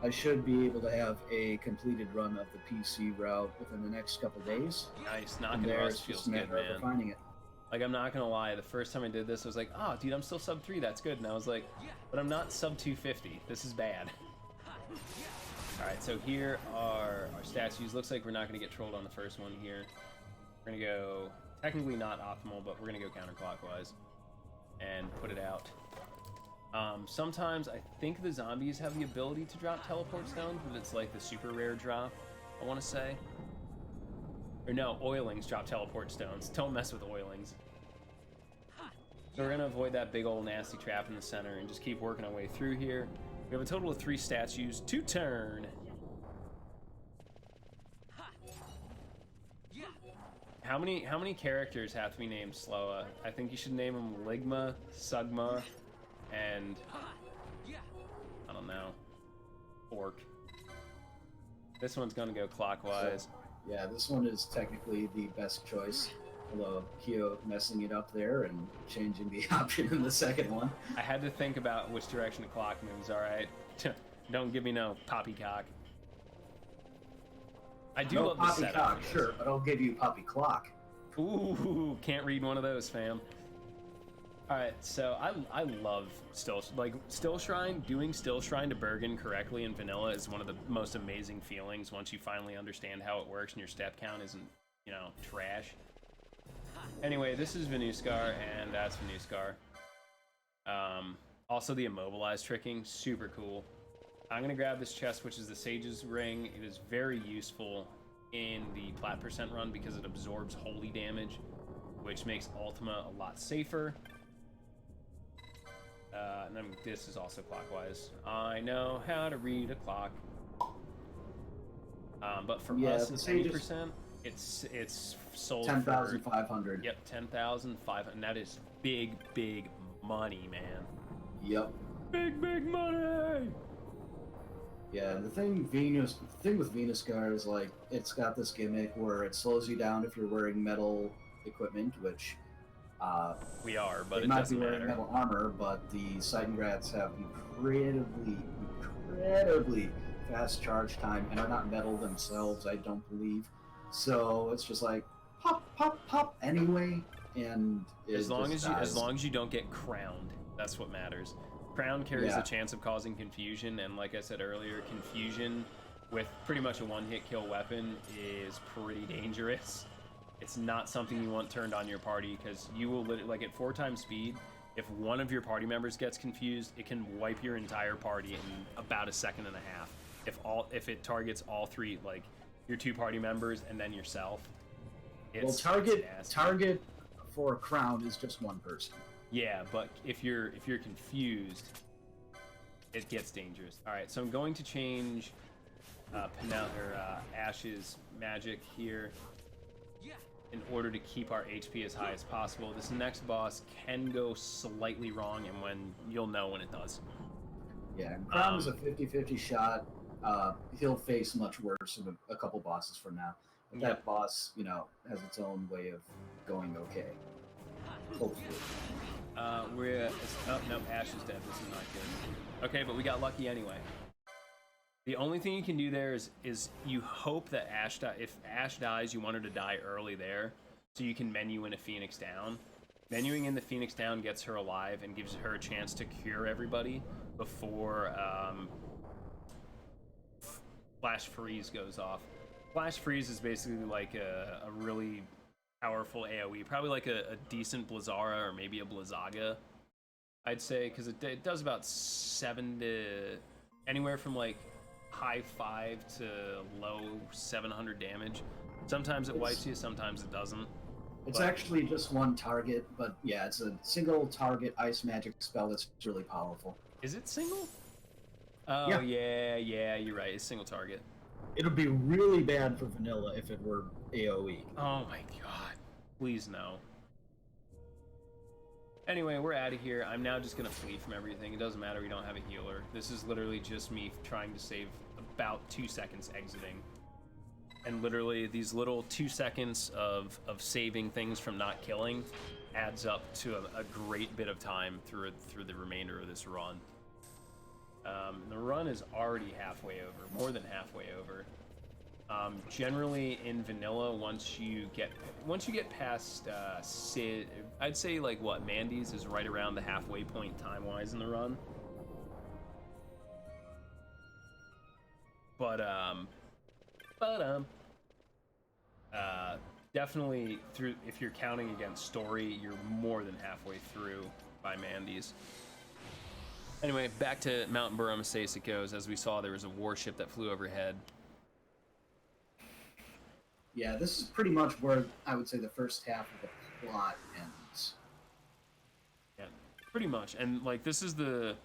I should be able to have a completed run of the PC route within the next couple days. Nice, knocking rust feels good, man. Refining it. Like, I'm not gonna lie, the first time I did this, I was like, oh, dude, I'm still sub 3, that's good. And I was like, but I'm not sub 250. This is bad. Alright, so here are our statues. Looks like we're not gonna get trolled on the first one here. We're gonna go, technically not optimal, but we're gonna go counterclockwise and put it out. Sometimes I think the zombies have the ability to drop teleport stones, but it's like the super rare drop, I want to say. Or no, oilings drop teleport stones. Don't mess with oilings. So we're gonna avoid that big old nasty trap in the center and just keep working our way through here. We have a total of 3 statues to turn. How many characters have to be named Sloa? I think you should name them Ligma, Sugma, and I don't know, Orc. This one's gonna go clockwise. Yeah, this one is technically the best choice. Although Kyo messing it up there and changing the option in the second one. I had to think about which direction the clock moves, alright? Don't give me no poppycock. I do love the setup. Poppycock, sure, but I'll give you poppy clock. Ooh, can't read one of those, fam. Alright, so I love Still Shrine. Doing Still Shrine to Bergen correctly in vanilla is one of the most amazing feelings once you finally understand how it works and your step count isn't, you know, trash. Anyway, this is Venuskar, and that's Venuskar. Also the immobilized tricking, super cool. I'm gonna grab this chest, which is the Sage's Ring. It is very useful in the plat percent run because it absorbs holy damage, which makes Ultima a lot safer. And then this is also clockwise. I know how to read a clock. But for us, it's 80%. It's sold 10,500. Yep, 10,500. And that is big money, man. Yep. Big money. Yeah, the thing with Venuskar is like it's got this gimmick where it slows you down if you're wearing metal equipment, which we are, but it might doesn't be wearing metal armor. But the Seitengrats have incredibly fast charge time and are not metal themselves, I don't believe. So it's just like pop anyway, and as long as you don't get crowned, that's what matters. Crown carries a chance of causing confusion, and like I said earlier, confusion with pretty much a one-hit kill weapon is pretty dangerous. It's not something you want turned on your party, because you will literally, like at 4 times speed, if one of your party members gets confused, it can wipe your entire party in about 1.5 seconds. If it targets all 3, like your 2 party members and then yourself. Target for a crown is just 1 person. Yeah, but if you're confused, it gets dangerous. All right, so I'm going to change Ash's magic here in order to keep our HP as high as possible. This next boss can go slightly wrong, and you'll know when it does. Yeah, Crown is a 50-50 shot. He'll face much worse in a couple bosses from now. But that boss, you know, has its own way of going okay. Hopefully. Oh no, Ash is dead. This is not good. Okay, but we got lucky anyway. The only thing you can do there is you hope that if Ash dies, you want her to die early there, so you can menu in a Phoenix Down. Menuing in the Phoenix Down gets her alive and gives her a chance to cure everybody before Flash Freeze goes off. Flash Freeze is basically like a really powerful AoE, probably like a decent Blizzara or maybe a Blizzaga, I'd say, because it does about 7 to anywhere from like high 5 to low 700 damage. Sometimes it wipes you, sometimes it doesn't. It's But actually just one target, but yeah, it's a single target ice magic spell that's really powerful. is it single? Oh Yeah. yeah, you're right. It's single target. It'll be really bad for vanilla if it were AoE. Oh my god. Please no. Anyway, we're out of here. I'm now just gonna flee from everything. It doesn't matter, we don't have a healer. This is literally just me trying to save about 2 seconds exiting. And literally, these little 2 seconds of saving things from not killing adds up to a great bit of time through the remainder of this run. The run is already halfway over, more than halfway over. Generally in vanilla, once you get past Sid, I'd say like what Mandy's is right around the halfway point time-wise in the run. But definitely through, if you're counting against story, you're more than halfway through by Mandy's. Anyway, back to Mount Buramasace it goes. As we saw, there was a warship that flew overhead. Yeah, this is pretty much where I would say the first half of the plot ends. Yeah, pretty much. And like this is the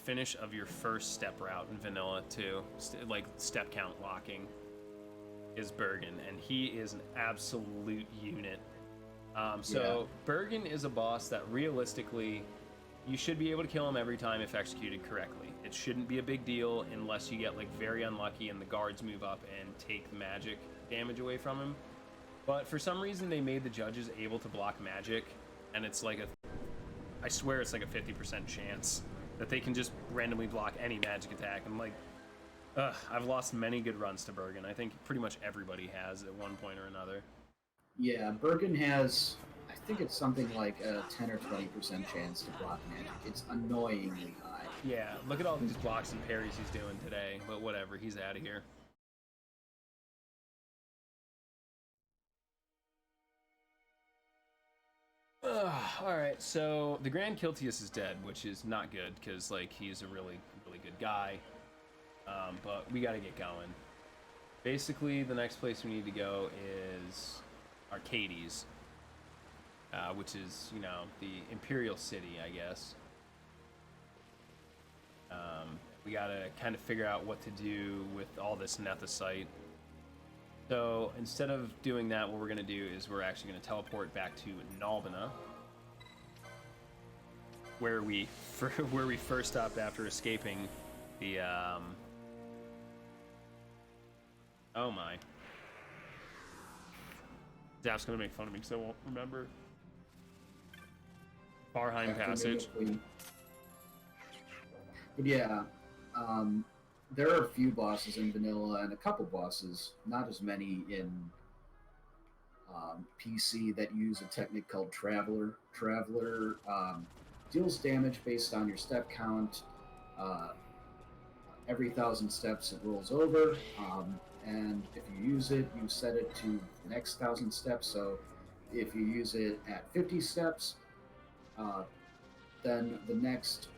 finish of your first step route in vanilla too. Like step count locking is Bergen, and he is an absolute unit. So Bergen is a boss that realistically you should be able to kill him every time if executed correctly. It shouldn't be a big deal unless you get like very unlucky and the guards move up and take the magic damage away from him. But for some reason they made the judges able to block magic, and it's like I swear it's like a 50% chance that they can just randomly block any magic attack. I'm like, I've lost many good runs to Bergen. I think pretty much everybody has at one point or another. Yeah, Bergen has, I think it's something like a 10 or 20% chance to block magic. It's annoyingly high. Yeah, look at all these blocks and parries he's doing today, but whatever, he's out of here. Alright, so the Grand Kiltius is dead, which is not good, because like he's a really, really good guy. But we gotta get going. Basically, the next place we need to go is Arcades, which is, you know, the Imperial City, I guess. We gotta kind of figure out what to do with all this nethicite. So instead of doing that, what we're gonna do is we're actually gonna teleport back to Nalbina, where we first stopped after escaping the oh my. Zap's gonna make fun of me because I won't remember. Barheim Passage. But yeah, there are a few bosses in vanilla and a couple bosses, not as many in PC, that use a technique called Traveler. Traveler deals damage based on your step count. Every 1,000 steps it rolls over, and if you use it, you set it to the next 1,000 steps. So if you use it at 50 steps, then the next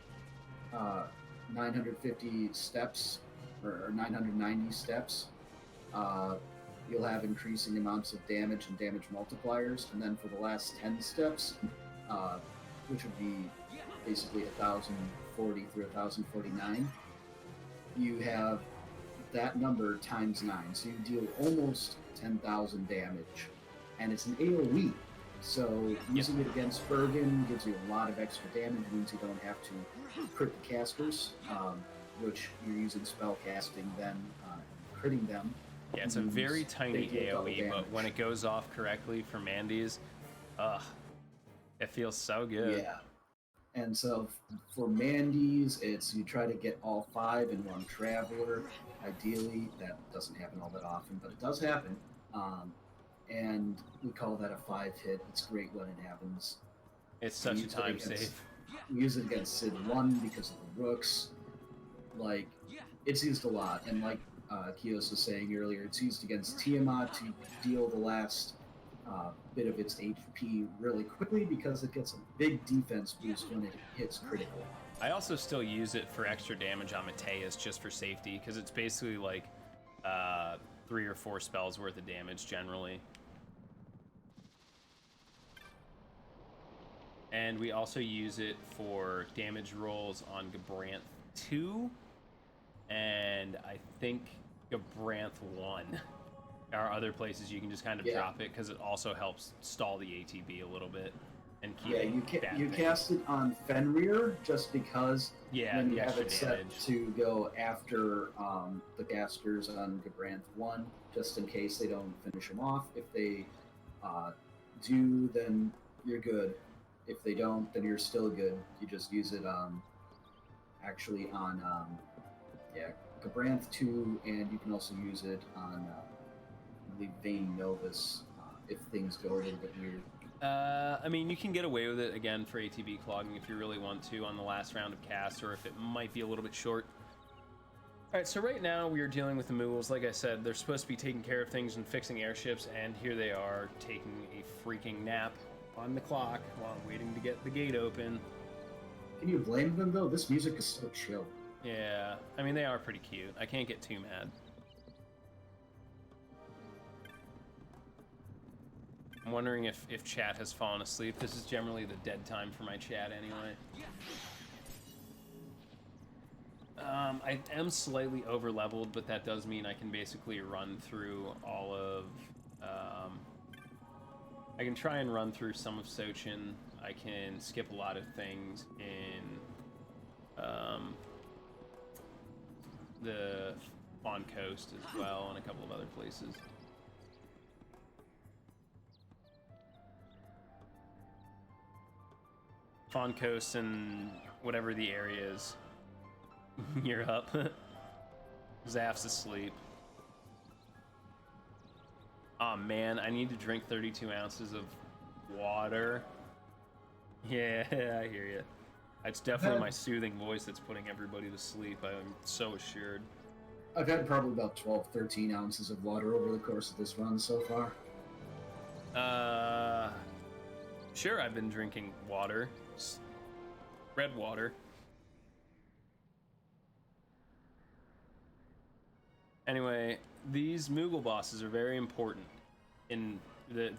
950 steps, or 990 steps, you'll have increasing amounts of damage and damage multipliers. And then for the last 10 steps, which would be basically 1,040 through 1,049, you have that number times 9. So you deal almost 10,000 damage. And it's an AoE. So using it against Bergen gives you a lot of extra damage, means you don't have to crit the casters, which you're using spell casting, then critting them. Yeah, it's a very tiny AoE, but when it goes off correctly for Mandy's, it feels so good. Yeah. And so for Mandy's, it's you try to get all 5 in one Traveler. Ideally, that doesn't happen all that often, but it does happen. And we call that a 5-hit. It's great when it happens. It's such a time save. We use it against Sid 1 because of the Rooks. Like, it's used a lot. And like Kios was saying earlier, it's used against Tiamat to deal the last bit of its HP really quickly, because it gets a big defense boost when it hits critical. I also still use it for extra damage on Mateus, just for safety, because it's basically like 3 or 4 spells worth of damage generally. And we also use it for damage rolls on Gabranth 2, and I think Gabranth 1. There are other places you can just kind of drop it because it also helps stall the ATB a little bit and keep. Yeah, you cast it on Fenrir just because when you have it set to go after the casters on Gabranth 1, just in case they don't finish them off. If they do, then you're good. If they don't, then you're still good. You just use it actually on Gabranth 2, and you can also use it on I believe Vane Novus if things go a little bit weird. I mean, you can get away with it again for ATB clogging if you really want to on the last round of cast, or if it might be a little bit short. Alright, so right now we are dealing with the Moogles. Like I said, they're supposed to be taking care of things and fixing airships, and here they are taking a freaking nap on the clock while I'm waiting to get the gate open. Can you blame them, though? This music is so chill. Yeah, I mean, they are pretty cute. I can't get too mad. I'm wondering if chat has fallen asleep. This is generally the dead time for my chat anyway. I am slightly over leveled, but that does mean I can basically run through all of I can try and run through some of Sochin. I can skip a lot of things in the Fawn Coast as well, and a couple of other places. Fawn Coast and whatever the area is. You're up. Zaf's asleep. Oh man, I need to drink 32 ounces of water. Yeah, I hear you. It's definitely my soothing voice that's putting everybody to sleep. I'm so assured. I've had probably about 12, 13 ounces of water over the course of this run so far. Sure, I've been drinking water. Red water. Anyway, these Moogle bosses are very important. The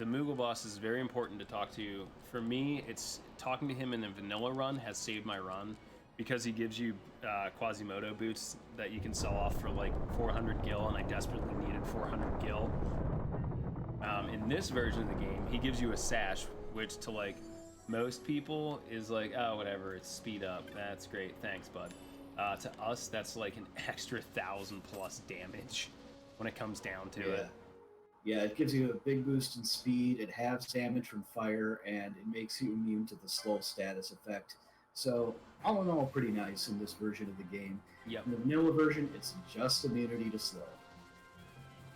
Moogle boss is very important to talk to. For me, it's talking to him in a vanilla run has saved my run, because he gives you Quasimodo boots that you can sell off for like 400 gil, and I desperately needed 400 gil. In this version of the game, he gives you a sash, which to like most people is like, oh, whatever, it's speed up. That's great, thanks, bud. To us, that's like an extra 1,000+ damage when it comes down to it. Yeah, it gives you a big boost in speed, it halves damage from fire, and it makes you immune to the slow status effect. So, all in all, pretty nice in this version of the game. Yep. In the vanilla version, it's just immunity to slow.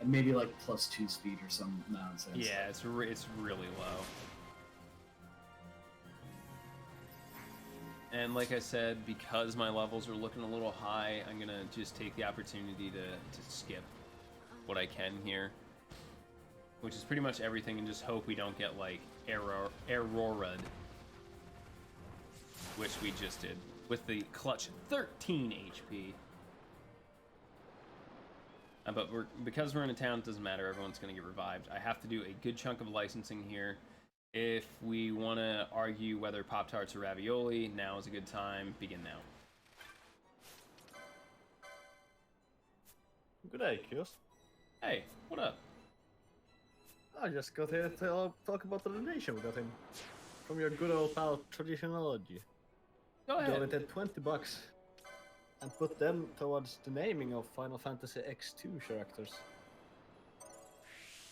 And maybe like +2 speed or some nonsense. Yeah, it's really low. And like I said, because my levels are looking a little high, I'm gonna just take the opportunity to skip what I can here. Which is pretty much everything, and just hope we don't get like Aurora'd, which we just did with the clutch 13 HP. But because we're in a town, it doesn't matter. Everyone's going to get revived. I have to do a good chunk of licensing here. If we want to argue whether Pop-Tarts or ravioli, now is a good time. Begin now. Good day, Kyos. Hey, what up? I just got here to talk about the donation we got in from your good old pal Traditionology. Go ahead. Donated $20 and put them towards the naming of Final Fantasy XII characters.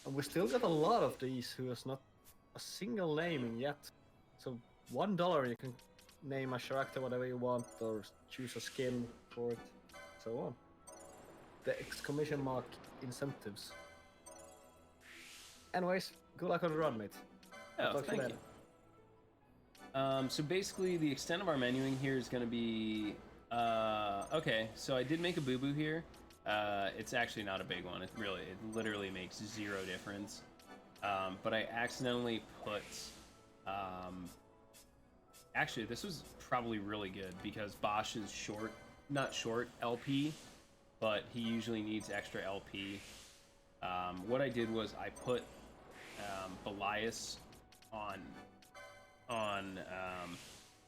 And we still got a lot of these who has not a single naming yet. So $1 you can name a character whatever you want, or choose a skin for it, so on. The exclamation mark incentives. Anyways, good luck on the run, mate. Oh, thank you. So basically, the extent of our menuing here is going to be... okay, so I did make a boo-boo here. It's actually not a big one. It literally makes 0 difference. But I accidentally put... actually, this was probably really good, because Bosch is not short LP, but he usually needs extra LP. What I did was I put Belias on on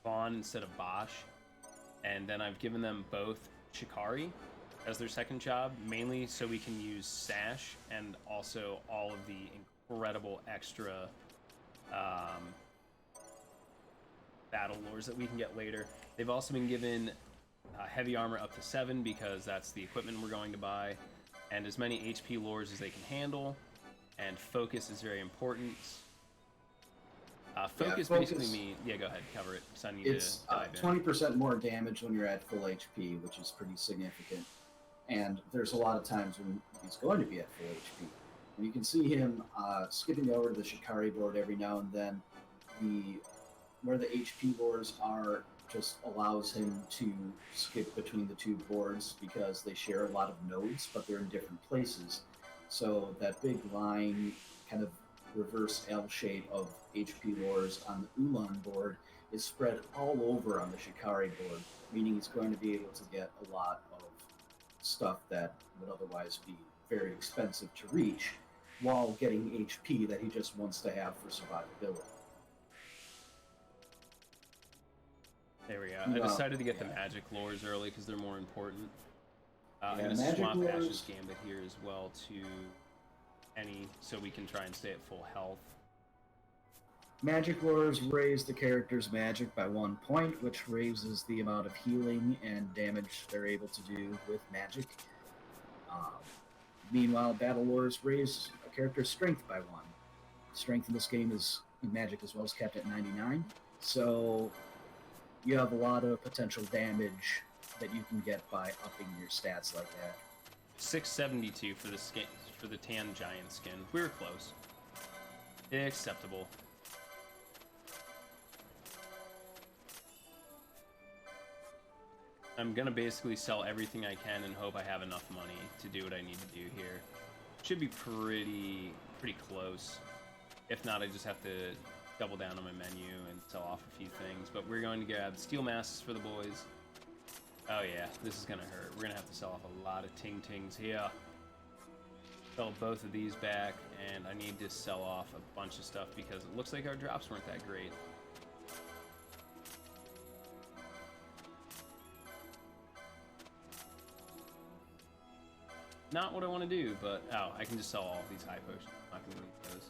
Vaughn instead of Bosch, and then I've given them both Shikari as their second job, mainly so we can use Sash and also all of the incredible extra battle lures that we can get later. They've also been given heavy armor up to 7 because that's the equipment we're going to buy, and as many HP lures as they can handle, and focus is very important. Focus basically means... Yeah, go ahead, cover it. So I need it's to dive in. 20% more damage when you're at full HP, which is pretty significant. And there's a lot of times when he's going to be at full HP. And you can see him skipping over to the Shikari board every now and then. Where the HP lures are just allows him to skip between the two boards because they share a lot of nodes, but they're in different places. So that big line, kind of reverse L shape of HP lures on the Ulan board is spread all over on the Shikari board, meaning he's going to be able to get a lot of stuff that would otherwise be very expensive to reach while getting HP that he just wants to have for survivability. There we go. I decided to get the magic lures early because they're more important. I'm going to swap lures... Ash's Gambit here as well to any, so we can try and stay at full health. Magic lures raise the character's magic by 1 point, which raises the amount of healing and damage they're able to do with magic. Meanwhile, battle lures raise a character's strength by 1. Strength in this game is, in Magic as well, is kept at 99, so you have a lot of potential damage that you can get by upping your stats like that. 672 for the skin, for the tan giant skin. We were close. Acceptable. I'm gonna basically sell everything I can and hope I have enough money to do what I need to do here. Should be pretty close. If not, I just have to double down on my menu and sell off a few things. But we're going to grab steel masks for the boys. Oh yeah, this is gonna hurt. We're gonna have to sell off a lot of ting-tings here. Sell both of these back, and I need to sell off a bunch of stuff because it looks like our drops weren't that great. Not what I want to do, but oh, I can just sell all these high potions. I'm not gonna need those.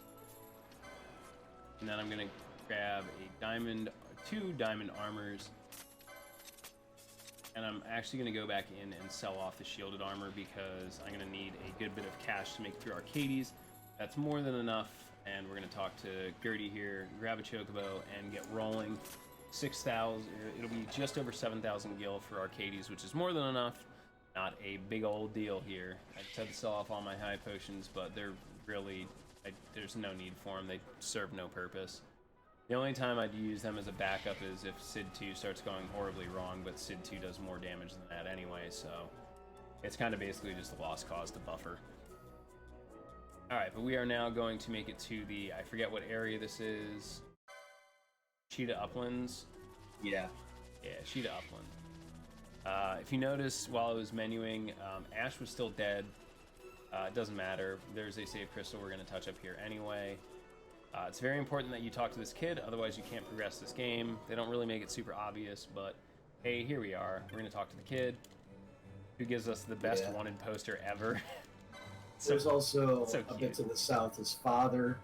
And then I'm gonna grab a diamond, 2 diamond armors, and I'm actually gonna go back in and sell off the shielded armor because I'm gonna need a good bit of cash to make it through Arcades. That's more than enough, and we're gonna talk to Gertie here, grab a chocobo, and get rolling. 6,000. It'll be just over 7,000 gil for Arcades, which is more than enough. Not a big old deal here. I just had to sell off all my high potions, but they're really... there's no need for them. They serve no purpose. The only time I'd use them as a backup is if Sid 2 starts going horribly wrong, but Sid 2 does more damage than that anyway, so... it's kind of basically just a lost cause to buffer. Alright, but we are now going to make it to the... I forget what area this is. Cheetah Uplands? Yeah. Yeah, Cheetah Uplands. If you notice, while I was menuing, Ash was still dead. It doesn't matter. There's a save crystal we're going to touch up here anyway. It's very important that you talk to this kid, otherwise you can't progress this game. They don't really make it super obvious, but hey, here we are. We're going to talk to the kid, who gives us the best wanted poster ever. There's also a bit to the south his father,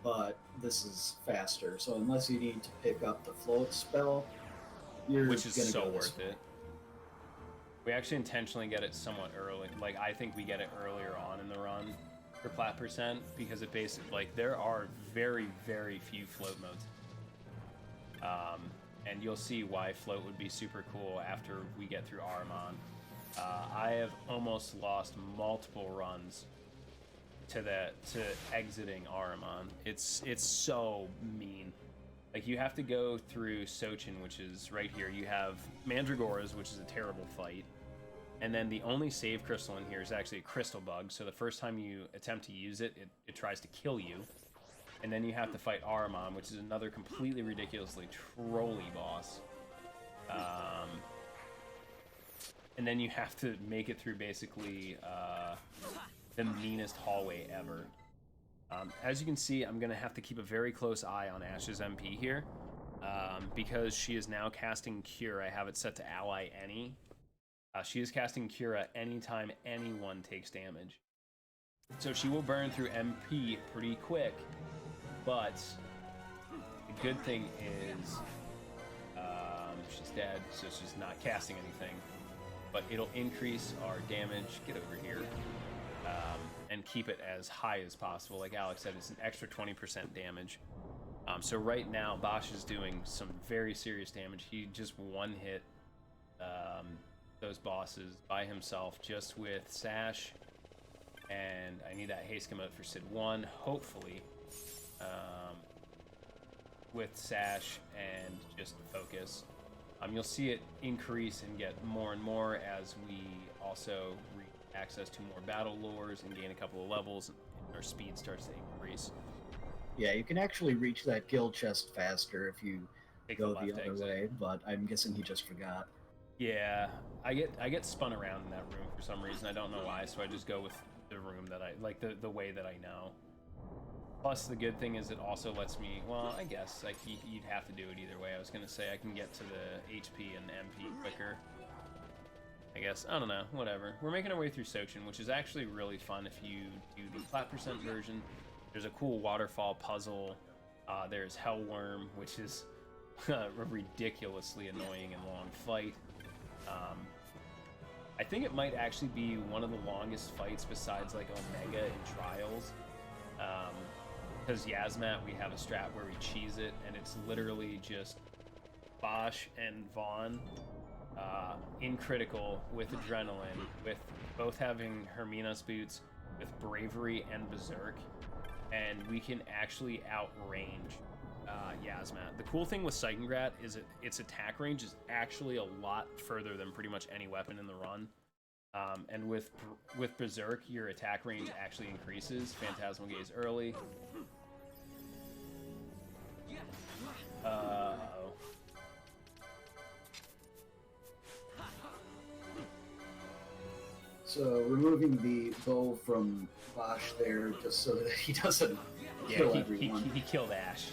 but this is faster. So unless you need to pick up the float spell, which is so worth it. We actually intentionally get it somewhat early. Like, I think we get it earlier on in the run for plat percent because it basically, like, there are very, very few float modes. And you'll see why float would be super cool after we get through Ahriman. I have almost lost multiple runs to exiting Ahriman. It's so mean. Like, you have to go through Sochin, which is right here. You have Mandragoras, which is a terrible fight. And then the only save crystal in here is actually a crystal bug. So the first time you attempt to use it, it tries to kill you. And then you have to fight Ahriman, which is another completely ridiculously trolly boss. And then you have to make it through basically the meanest hallway ever. As you can see, I'm going to have to keep a very close eye on Ash's MP here. because she is now casting Cure. I have it set to ally any. She is casting Cure at any time anyone takes damage. So she will burn through MP pretty quick, but the good thing is she's dead, so she's not casting anything. But it'll increase our damage, get over here, and keep it as high as possible. Like Alex said, it's an extra 20% damage. So right now, Bosch is doing some very serious damage. He just one-hit those bosses by himself just with Sash, and I need that haste come out for Sid 1, hopefully, with Sash and just focus. You'll see it increase and get more and more as we also reach access to more battle lures and gain a couple of levels, and our speed starts to increase. Yeah, you can actually reach that guild chest faster if you go the other way, but I'm guessing he just forgot. Yeah, I get spun around in that room for some reason. I don't know why, so I just go with the room that I like, the way that I know. Plus, the good thing is it also lets me, well, I guess like you'd have to do it either way. I was gonna say I can get to the HP and MP quicker. I guess, I don't know, whatever. We're making our way through Sochin, which is actually really fun if you do the flat percent version. There's a cool waterfall puzzle. There's Hellworm, which is a ridiculously annoying and long fight. I think it might actually be one of the longest fights besides like Omega in Trials. Because Yasmat, we have a strat where we cheese it, and it's literally just Bosch and Vaughn in critical with adrenaline, with both having Hermina's boots, with bravery and berserk, and we can actually outrange Yasmat. The cool thing with Seitengrat is its attack range is actually a lot further than pretty much any weapon in the run. And with Berserk, your attack range actually increases. Phantasmal Gaze early. Uh-oh. So removing the bow from Bosch there, just so that he doesn't kill everyone. He killed Ash.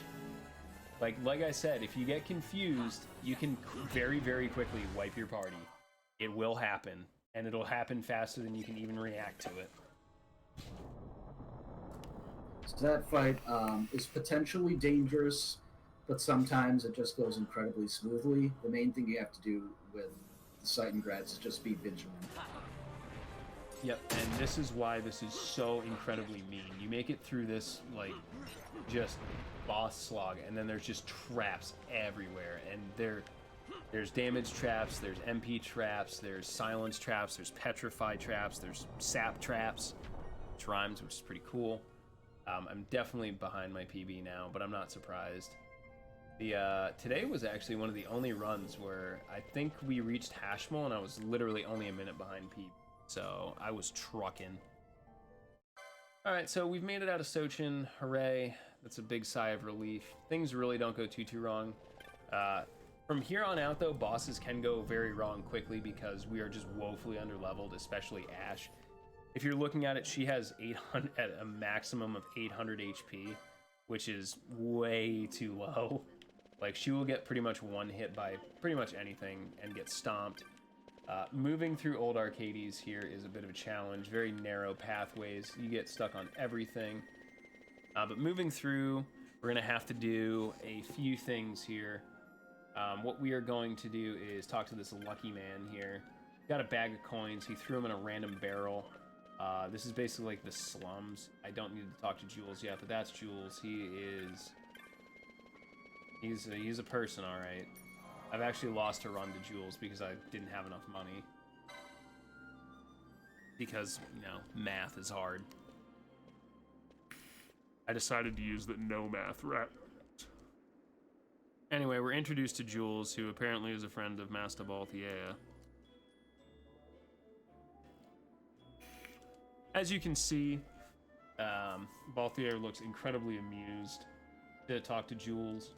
Like I said, if you get confused, you can very, very quickly wipe your party. It will happen, and it'll happen faster than you can even react to it. So that fight is potentially dangerous, but sometimes it just goes incredibly smoothly. The main thing you have to do with the Seitengrats is just be vigilant. Yep, and this is why this is so incredibly mean. You make it through this, like, just boss slog, and then there's just traps everywhere, and there's damage traps, there's MP traps, there's silence traps, there's petrify traps, there's sap traps, which rhymes, which is pretty cool. I'm definitely behind my PB now, but I'm not surprised. Today was actually one of the only runs where I think we reached Hashmole, and I was literally only a minute behind PB. So I was trucking. Alright, so we've made it out of Sochin. Hooray. That's a big sigh of relief. Things really don't go too wrong. From here on out, though, bosses can go very wrong quickly because we are just woefully underleveled, especially Ash. If you're looking at it, she has 800 at a maximum of 800 HP, which is way too low. Like, she will get pretty much one hit by pretty much anything and get stomped. Moving through Old Arcades here is a bit of a challenge. Very narrow pathways. You get stuck on everything. But moving through, we're going to have to do a few things here. What we are going to do is talk to this lucky man here. Got a bag of coins. He threw them in a random barrel. This is basically like the slums. I don't need to talk to Jules yet, but that's Jules. He's a person, all right. I've actually lost a run to Jules because I didn't have enough money. Because, you know, math is hard. I decided to use the no math route. Anyway, we're introduced to Jules, who apparently is a friend of Master Balthier. As you can see, Balthier looks incredibly amused to talk to Jules.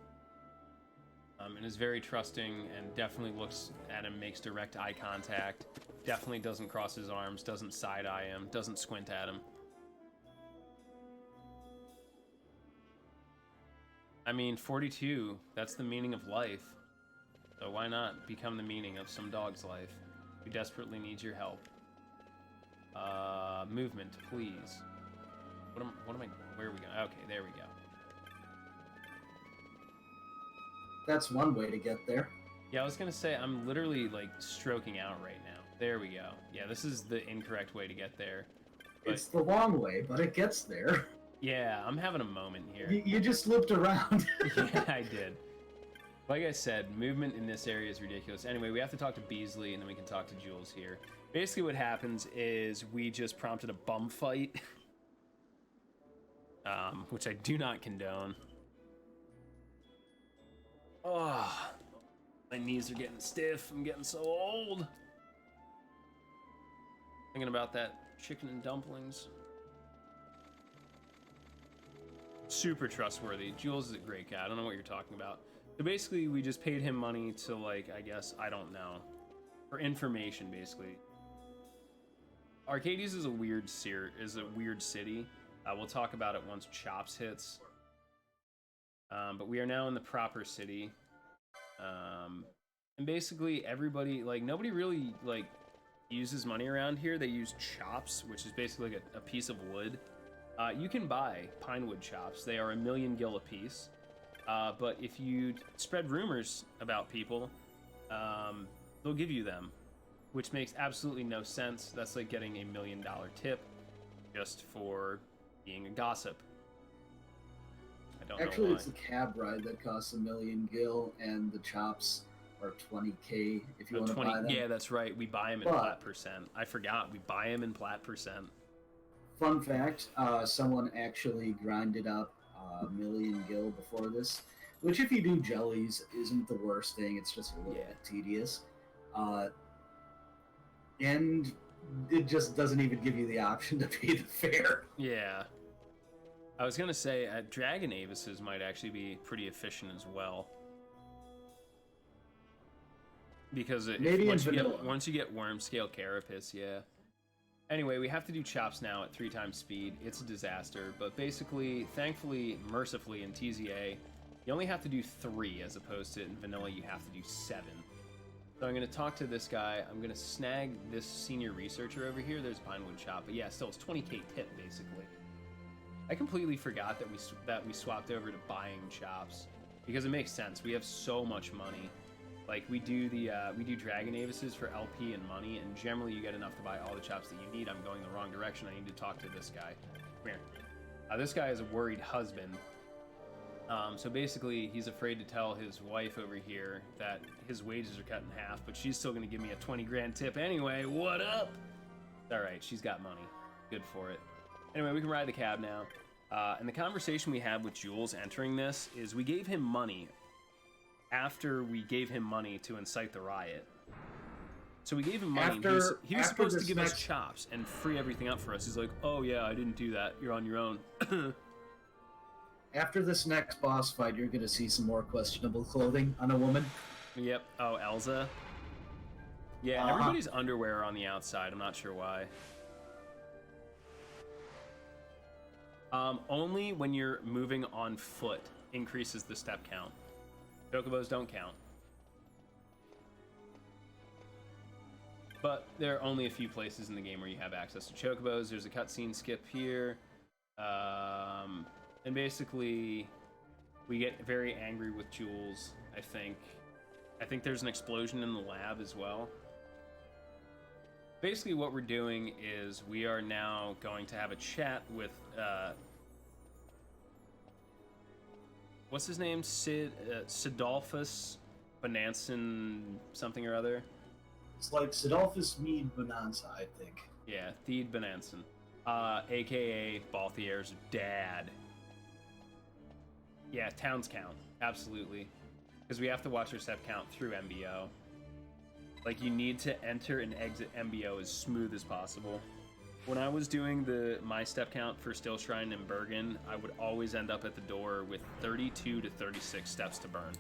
And is very trusting and definitely looks at him, makes direct eye contact, definitely doesn't cross his arms, doesn't side-eye him, doesn't squint at him. I mean, 42, that's the meaning of life. So why not become the meaning of some dog's life who desperately needs your help? Movement, please. What am I, where are we going? Okay, there we go. That's one way to get there. Yeah, I was gonna say, I'm literally, like, stroking out right now. There we go. Yeah, this is the incorrect way to get there. But, It's the long way, but it gets there. yeah, I'm having a moment here. You just looped around. Yeah, I did. Like I said, movement in this area is ridiculous. Anyway, we have to talk to Beasley, and then we can talk to Jules here. Basically what happens is we just prompted a bum fight. Which I do not condone. Oh, my knees are getting stiff. I'm getting so old. Thinking about that chicken and dumplings. Super trustworthy. Jules is a great guy. I don't know what you're talking about. So basically, we just paid him money to, like, I guess, I don't know, for information, basically. Arcades is a weird city. We'll talk about it once Chops hits. But we are now in the proper city. And basically, everybody, like, nobody really, like, uses money around here. They use chops, which is basically like a piece of wood. You can buy pine wood chops. They are 1,000,000 gil a piece. But if you spread rumors about people, they'll give you them, which makes absolutely no sense. That's like getting $1 million tip just for being a gossip. I don't Actually, know why. it's the cab ride that costs 1,000,000 gil, and the chops are 20k if you want to buy them. Yeah, that's right. We buy them in plat percent. I forgot. We buy them in plat percent. Fun fact, someone actually grinded up 1,000,000 gil before this, which if you do jellies isn't the worst thing. It's just a little bit tedious. And it just doesn't even give you the option to pay the fare. Yeah. I was going to say, Dragon Avises might actually be pretty efficient as well. Because once you get worm scale carapace, yeah. Anyway, we have to do chops now at 3 times speed. It's a disaster, but basically, thankfully, mercifully in TZA, you only have to do 3 as opposed to in vanilla you have to do 7. So I'm going to talk to this guy. I'm going to snag this senior researcher over here. There's Pinewood Chop, but yeah, still it's 20k tip basically. I completely forgot that we swapped over to buying chops because it makes sense. We have so much money. Like we do Dragon Avises for LP and money, and generally you get enough to buy all the chops that you need. I'm going the wrong direction. I need to talk to this guy. Come here. This guy is a worried husband. So basically, he's afraid to tell his wife over here that his wages are cut in half, but she's still going to give me a 20 grand tip anyway. What up? All right, she's got money. Good for it. Anyway, we can ride the cab now. And the conversation we had with Jules entering this is we gave him money after we gave him money to incite the riot. So we gave him money. He was supposed to give us chops and free everything up for us. He's like, oh yeah, I didn't do that. You're on your own. After this next boss fight, you're going to see some more questionable clothing on a woman. Yep. Oh, Elza. Yeah, everybody's underwear on the outside. I'm not sure why. Only when you're moving on foot increases the step count. Chocobos don't count. But there are only a few places in the game where you have access to Chocobos. There's a cutscene skip here. And basically, we get very angry with Jules, I think. I think there's an explosion in the lab as well. Basically, what we're doing is we are now going to have a chat with, what's his name? Sidolphus Bonanson something or other. It's like Sidolphus Mead Bonanza, I think. Yeah, Theed Bonanson. A.K.A. Balthier's dad. Yeah, towns count. Absolutely. Because we have to watch our step count through MBO. Like, you need to enter and exit MBO as smooth as possible. When I was doing my step count for Still Shrine and Bergen, I would always end up at the door with 32 to 36 steps to burn.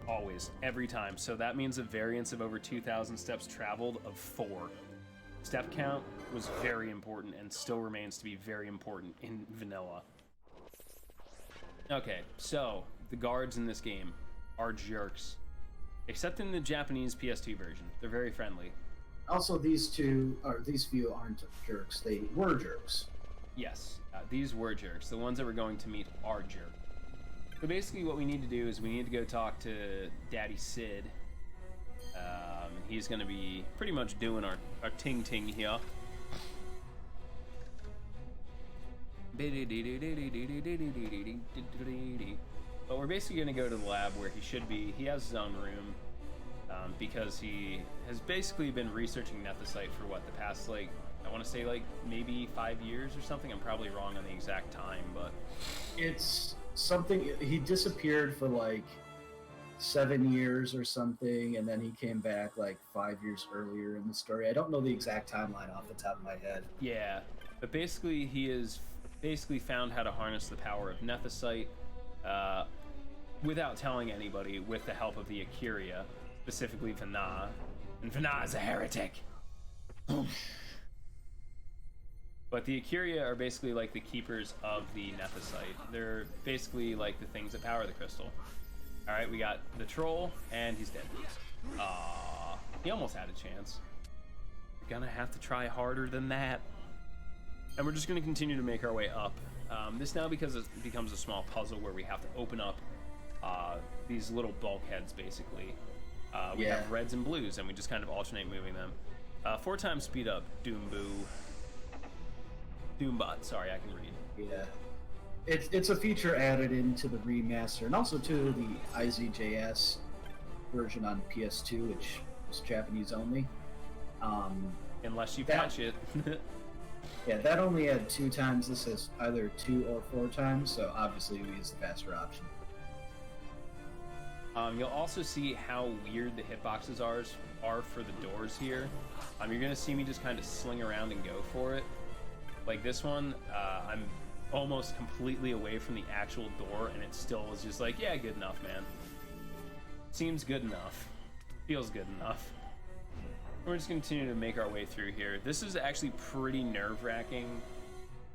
Always. Every time. So that means a variance of over 2,000 steps traveled of 4. Step count was very important and still remains to be very important in vanilla. Okay, so the guards in this game are jerks. Except in the Japanese PS2 version. They're very friendly. Also, these few aren't jerks. They were jerks. Yes, these were jerks. The ones that we're going to meet are jerks. So basically what we need to do is we need to go talk to Daddy Sid. He's going to be pretty much doing our ting-ting here. But we're basically going to go to the lab where he should be. He has his own room because he has basically been researching Nethicite for what, the past, like, I want to say, like, maybe 5 years or something. I'm probably wrong on the exact time, but... It's something... He disappeared for, like, 7 years or something, and then he came back, like, 5 years earlier in the story. I don't know the exact timeline off the top of my head. Yeah, but basically he has basically found how to harness the power of Nethicite without telling anybody, with the help of the Akiria, specifically Vana. And Vana is a heretic! But the Akiria are basically like the keepers of the Nethicite. They're basically like the things that power the crystal. Alright, we got the troll, and he's dead. He almost had a chance. We're gonna have to try harder than that. And we're just gonna continue to make our way up. This now becomes a small puzzle where we have to open up these little bulkheads, basically. We have reds and blues, and we just kind of alternate moving them. 4 times speed up, Doombot, sorry, I can read. Yeah. It's a feature added into the remaster, and also to the IZJS version on PS2, which is Japanese only. Unless you patch it. Yeah, that only had 2 times. This has either 2 or 4 times, so obviously we use the faster option. You'll also see how weird the hitboxes are for the doors here. You're gonna see me just kind of sling around and go for it. Like this one, I'm almost completely away from the actual door, and it still is just like, yeah, good enough, man. Seems good enough. Feels good enough. We're just going to continue to make our way through here. This is actually pretty nerve-wracking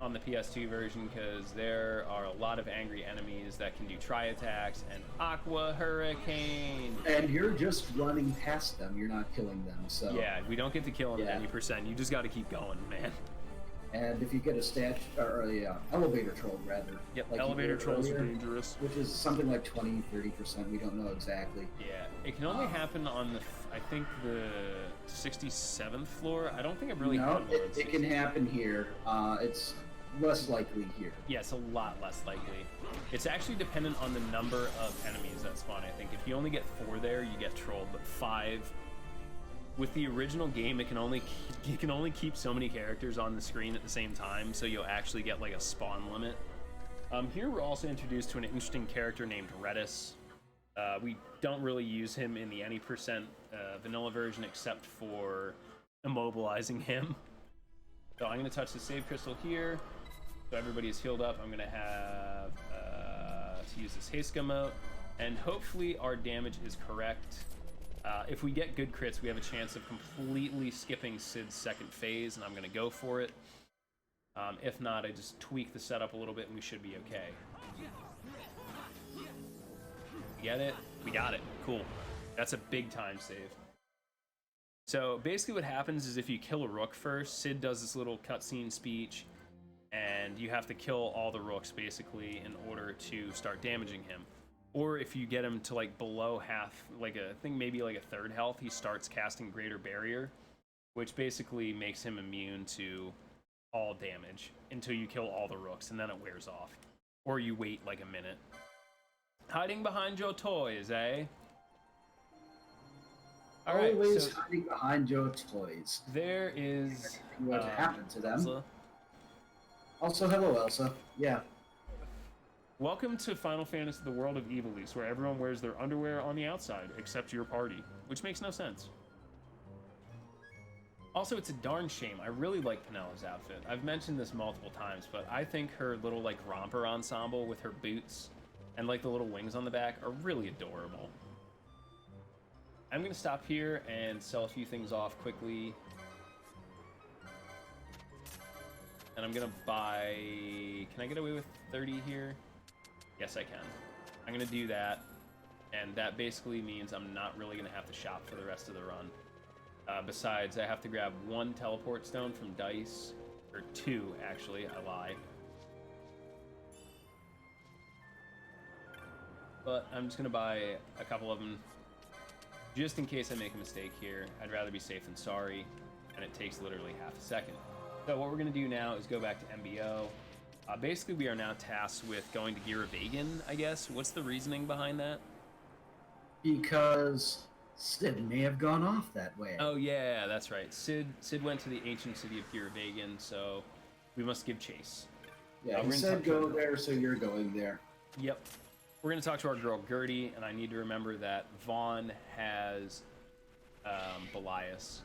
on the PS2 version because there are a lot of angry enemies that can do tri-attacks and Aqua Hurricane. And you're just running past them. You're not killing them, so... Yeah, we don't get to kill them at any percent. You just got to keep going, man. And if you get a elevator troll, rather. Yep, like elevator trolls are dangerous. Which is something like 20-30%. We don't know exactly. Yeah, it can only happen on the, I think, the 67th floor. I don't think I've really... No, it can happen here. It's less likely here. Yeah, it's a lot less likely. It's actually dependent on the number of enemies that spawn. I think if you only get 4 there, you get trolled, but 5... With the original game, it can only keep so many characters on the screen at the same time, so you'll actually get like a spawn limit. Here we're also introduced to an interesting character named Redis. We don't really use him in the any percent vanilla version except for immobilizing him. So I'm going to touch the save crystal here, so everybody is healed up. I'm going to have to use this haste emote, and hopefully our damage is correct. If we get good crits, we have a chance of completely skipping Sid's second phase, and I'm going to go for it. If not, I just tweak the setup a little bit, and we should be okay. Get it? We got it. Cool. That's a big time save. So basically what happens is if you kill a rook first, Sid does this little cutscene speech, and you have to kill all the rooks, basically, in order to start damaging him. Or if you get him to like below half, like I think maybe like a third health, he starts casting Greater Barrier, which basically makes him immune to all damage until you kill all the rooks, and then it wears off. Or you wait like a minute. Hiding behind your toys, eh? Alright, Always so hiding behind your toys. there is... What happened to them? Elsa. Also, hello, Elsa. Yeah. Welcome to Final Fantasy The World of Ivalice, where everyone wears their underwear on the outside, except your party, which makes no sense. Also, it's a darn shame. I really like Penelo's outfit. I've mentioned this multiple times, but I think her little, like, romper ensemble with her boots and, like, the little wings on the back are really adorable. I'm going to stop here and sell a few things off quickly. And I'm going to buy... Can I get away with 30 here? Yes, I can. I'm gonna do that, and that basically means I'm not really gonna have to shop for the rest of the run. Besides, I have to grab 1 teleport stone from Dice, or 2 actually, I lie. But I'm just gonna buy a couple of them, just in case I make a mistake here. I'd rather be safe than sorry, and it takes literally half a second. So what we're gonna do now is go back to MBO. Basically, we are now tasked with going to Giravegan, I guess. What's the reasoning behind that? Because Sid may have gone off that way. Oh yeah, that's right. Sid went to the ancient city of Giravegan, so we must give chase. Yeah, he said go there, so you're going there. Yep. We're gonna talk to our girl Gertie, and I need to remember that Vaughn has Belias.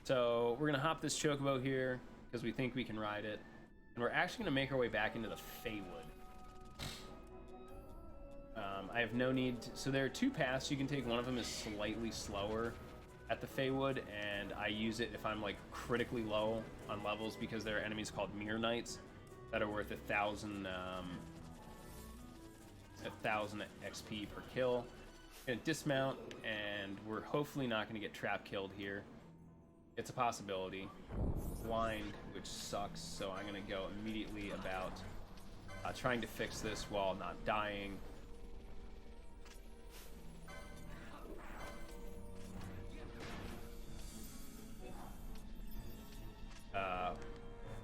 So we're gonna hop this chocobo here because we think we can ride it, and we're actually gonna make our way back into the Feywood. I have no need to, so there are 2 paths you can take. One of them is slightly slower at the Feywood, and I use it if I'm like critically low on levels because there are enemies called Mirror Knights that are worth 1,000 XP per kill. Gonna dismount, and we're hopefully not gonna get trap killed here. It's a possibility. Blind, which sucks, so I'm gonna go immediately about trying to fix this while not dying.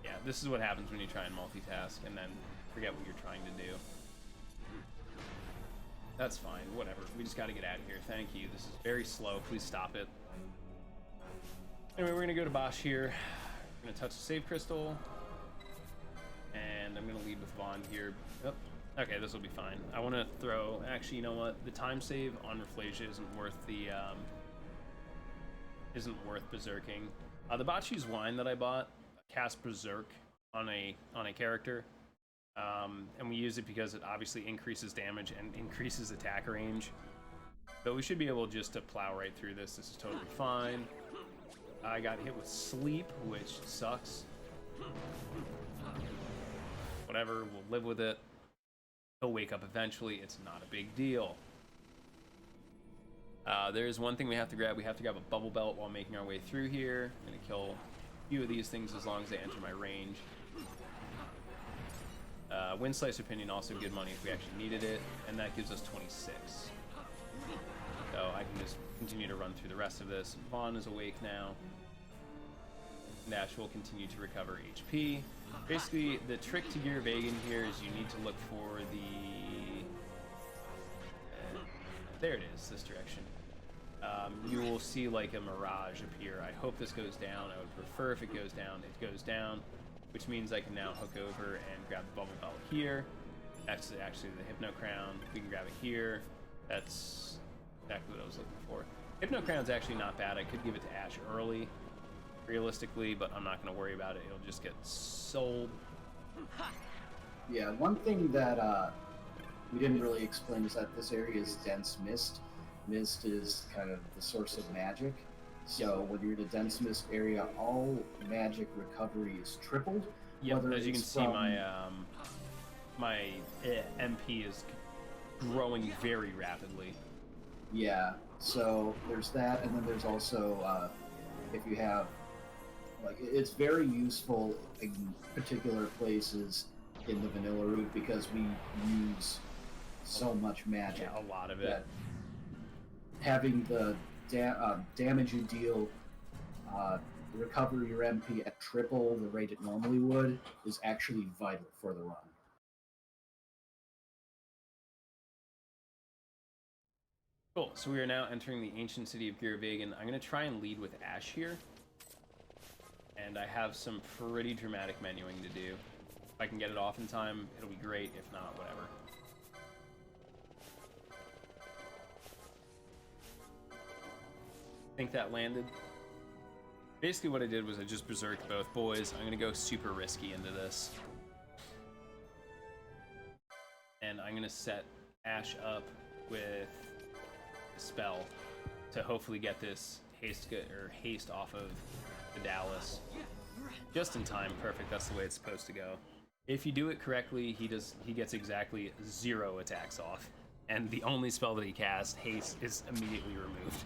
Yeah, this is what happens when you try and multitask and then forget what you're trying to do. That's fine, whatever. We just gotta get out of here. Thank you. This is very slow. Please stop it. Anyway, we're gonna go to Bosch here. I'm gonna touch the save crystal. And I'm gonna lead with Vaughn here. Oh, okay, this will be fine. I wanna throw, actually, you know what? The time save on Rafflesia isn't worth the, isn't worth berserking. The Bachi's wine that I bought cast berserk on a character. And we use it because it obviously increases damage and increases attack range. But we should be able just to plow right through this. This is totally fine. I got hit with sleep, which sucks. Whatever, we'll live with it. He'll wake up eventually. It's not a big deal. There's one thing we have to grab. We have to grab a bubble belt while making our way through here. I'm gonna kill a few of these things as long as they enter my range. Wind Slicer Pinion, also good money if we actually needed it, and that gives us 26. So I can just continue to run through the rest of this. Vaughn is awake now. Nash will continue to recover HP. Basically, the trick to Giravegan here is you need to look for the... there it is, this direction. You will see like a mirage appear. I hope this goes down. I would prefer if it goes down. It goes down, which means I can now hook over and grab the bubble belt here. That's actually the Hypno Crown. We can grab it here. That's exactly what I was looking for. Hypno Crown's actually not bad. I could give it to Ash early, realistically, but I'm not going to worry about it. It'll just get sold. Yeah, one thing that we didn't really explain is that this area is dense mist. Mist is kind of the source of magic. So when you're in a dense mist area, all magic recovery is tripled. Yep, as you can see, my MP is growing very rapidly. Yeah, so there's that, and then there's also if you have, like, it's very useful in particular places in the vanilla route because we use so much magic. Yeah, a lot of it. Having the damage you deal, recover your MP at triple the rate it normally would is actually vital for the run. Cool, so we are now entering the ancient city of Giravegan. I'm going to try and lead with Ash here. And I have some pretty dramatic menuing to do. If I can get it off in time, it'll be great. If not, whatever. I think that landed. Basically what I did was I just berserked both boys. I'm going to go super risky into this. And I'm going to set Ash up with a spell to hopefully get this haste off of the Dallas. Just in time, perfect. That's the way it's supposed to go. If you do it correctly, he gets exactly 0 attacks off, and the only spell that he casts, Haste, is immediately removed.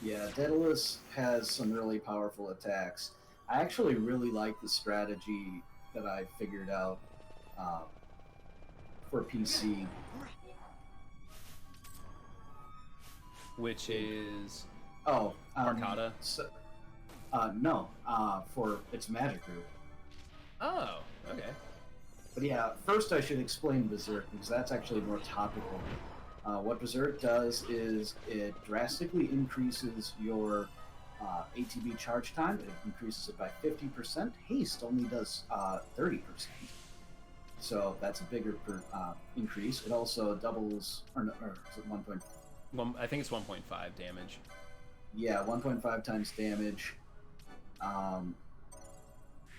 Yeah, Daedalus has some really powerful attacks. I actually really like the strategy that I figured out for PC. Which is Oh, Arcata? No, for its magic group. Oh, okay. But yeah, first I should explain Berserk, because that's actually more topical. What Berserk does is it drastically increases your ATB charge time. It increases it by 50%. Haste only does 30%. So that's a bigger increase. It also doubles, or is it 1. I think it's 1.5 damage. Yeah, 1.5 times damage.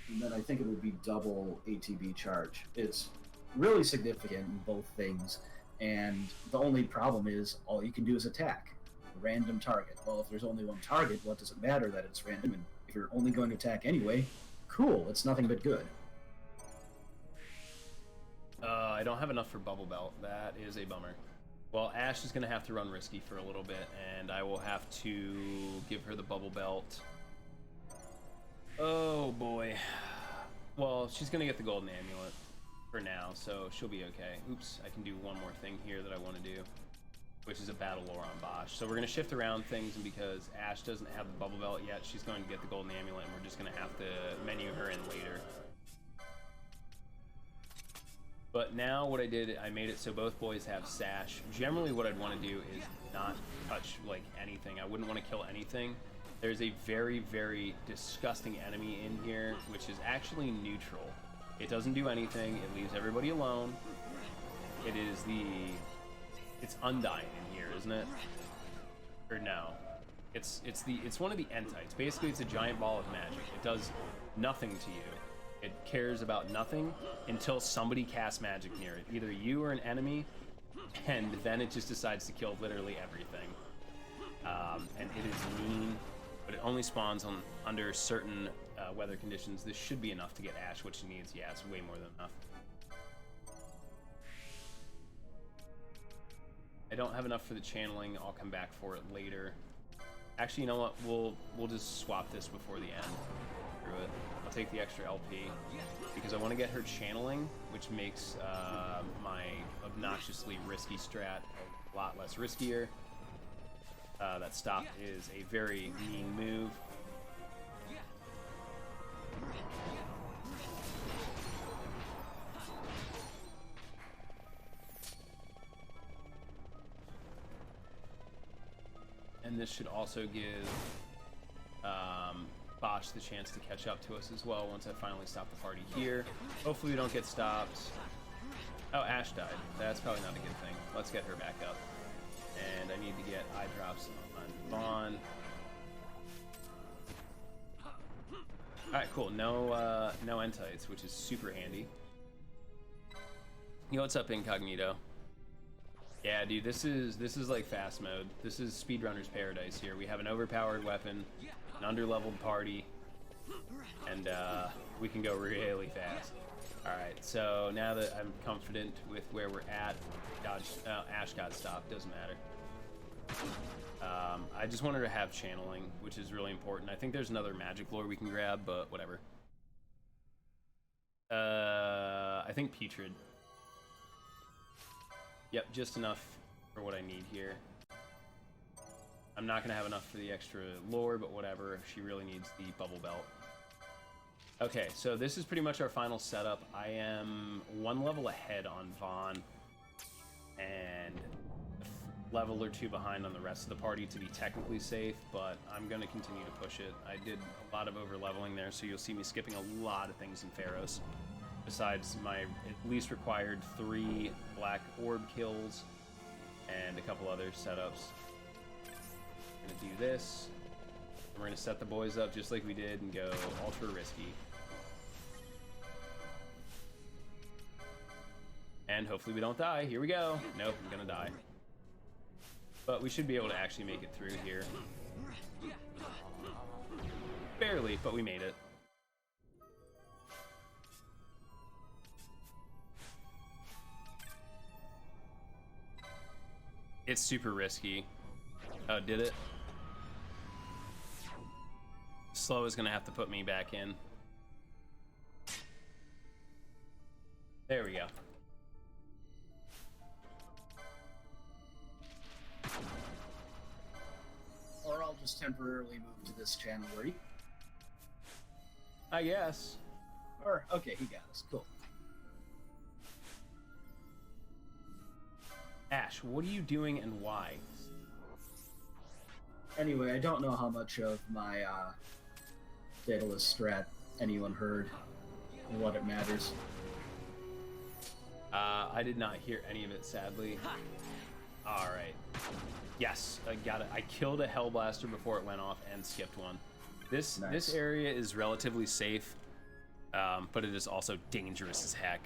And then I think it would be double ATB charge. It's really significant in both things, and the only problem is all you can do is attack. A random target. Well, if there's only one target, what does it matter that it's random? And if you're only going to attack anyway, cool, it's nothing but good. I don't have enough for Bubble Belt. That is a bummer. Well, Ash is going to have to run risky for a little bit, and I will have to give her the Bubble Belt. Oh, boy. Well, she's going to get the Golden Amulet for now, so she'll be okay. Oops, I can do one more thing here that I want to do, which is a Battle Lore on Bosch. So we're going to shift around things, and because Ash doesn't have the Bubble Belt yet, she's going to get the Golden Amulet, and we're just going to have to menu her in later. But now what I did, I made it so both boys have Sash. Generally what I'd want to do is not touch like anything. I wouldn't want to kill anything. There's a very, very disgusting enemy in here, which is actually neutral. It doesn't do anything. It leaves everybody alone. It's Undying in here, isn't it? Or no? It's one of the entities. Basically, it's a giant ball of magic. It does nothing to you. It cares about nothing until somebody casts magic near it, either you or an enemy, and then it just decides to kill literally everything. And it is mean, but it only spawns under certain weather conditions. This should be enough to get Ash what she needs. Yeah, it's way more than enough. I don't have enough for the channeling. I'll come back for it later. Actually, you know what? We'll just swap this before the end. Screw it. I'll take the extra LP because I want to get her channeling, which makes my obnoxiously risky strat a lot less riskier. That stop is a very mean move. And this should also give Bosch the chance to catch up to us as well once I finally stop the party here. Hopefully we don't get stopped. Oh, Ash died. That's probably not a good thing. Let's get her back up. And I need to get eye drops on Vaughn. Alright, cool. No entites, which is super handy. Yo, what's up, Incognito? Yeah, dude, this is like fast mode. This is speedrunner's paradise here. We have an overpowered weapon, an underleveled party, and we can go really fast. Alright, so now that I'm confident with where we're at, Ash got stopped, doesn't matter. I just wanted to have channeling, which is really important. I think there's another magic lore we can grab, but whatever. I think Putrid. Yep, just enough for what I need here. I'm not going to have enough for the extra lore, but whatever. She really needs the bubble belt. Okay, so this is pretty much our final setup. I am one level ahead on Vaughn and a level or two behind on the rest of the party to be technically safe, but I'm going to continue to push it. I did a lot of over leveling there, so you'll see me skipping a lot of things in Pharos. Besides my at least required 3 black orb kills and a couple other setups. I'm gonna do this. And we're gonna set the boys up just like we did and go ultra risky. And hopefully we don't die. Here we go. Nope, I'm gonna die. But we should be able to actually make it through here. Barely, but we made it. It's super risky. Oh, did it? Slow is gonna have to put me back in. There we go. Or I'll just temporarily move to this channel where he... I guess. Or, okay, he got us. Cool. Ash, what are you doing and why? Anyway, I don't know how much of my Daedalus strat anyone heard and what it matters. I did not hear any of it, sadly. All right. Yes, I got it. I killed a Hellblaster before it went off and skipped one. This area is relatively safe, but it is also dangerous as heck.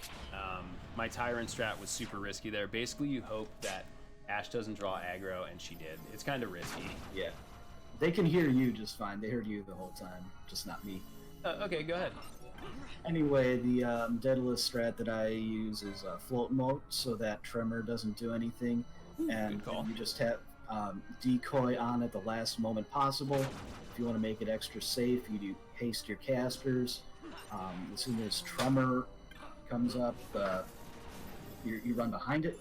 My Tyrant strat was super risky there. Basically, you hope that Ash doesn't draw aggro, and she did. It's kind of risky. Yeah. They can hear you just fine. They heard you the whole time, just not me. Okay, go ahead. Anyway, the Daedalus strat that I use is float mode, so that Tremor doesn't do anything. And you just have decoy on at the last moment possible. If you want to make it extra safe, you do haste your casters. As soon as Tremor comes up, you run behind it.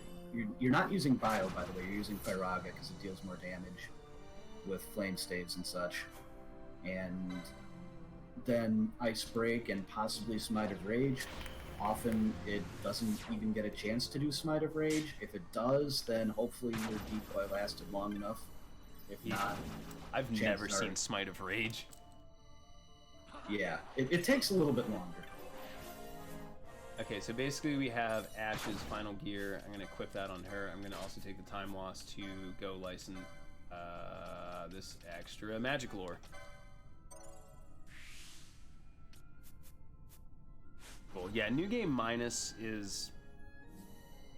You're not using Bio, by the way. You're using Firaga because it deals more damage with Flame Staves and such. And then Ice Break and possibly Smite of Rage. Often it doesn't even get a chance to do Smite of Rage. If it does, then hopefully your decoy lasted long enough. If not, I've never seen Smite of Rage. Yeah, it takes a little bit longer. Okay, so basically we have Ash's final gear. I'm going to equip that on her. I'm going to also take the time loss to go license this extra magic lore. Cool. Yeah, new game minus is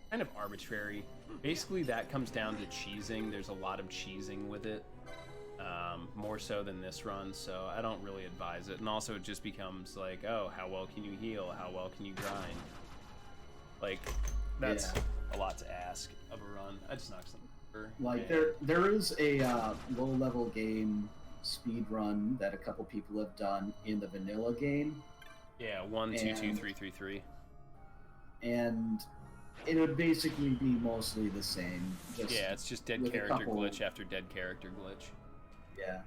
kind of arbitrary. Basically, that comes down to cheesing. There's a lot of cheesing with it, more so than this run, so I don't really advise it. And also, it just becomes like, oh, how well can you heal? How well can you grind? Like, that's a lot to ask of a run. I just knocked something over. Like, there is a low-level game speed run that a couple people have done in the vanilla game. Yeah, 1, 2, 2, 3, 3, 3. And it would basically be mostly the same. Yeah, it's just dead character glitch after dead character glitch. Yeah,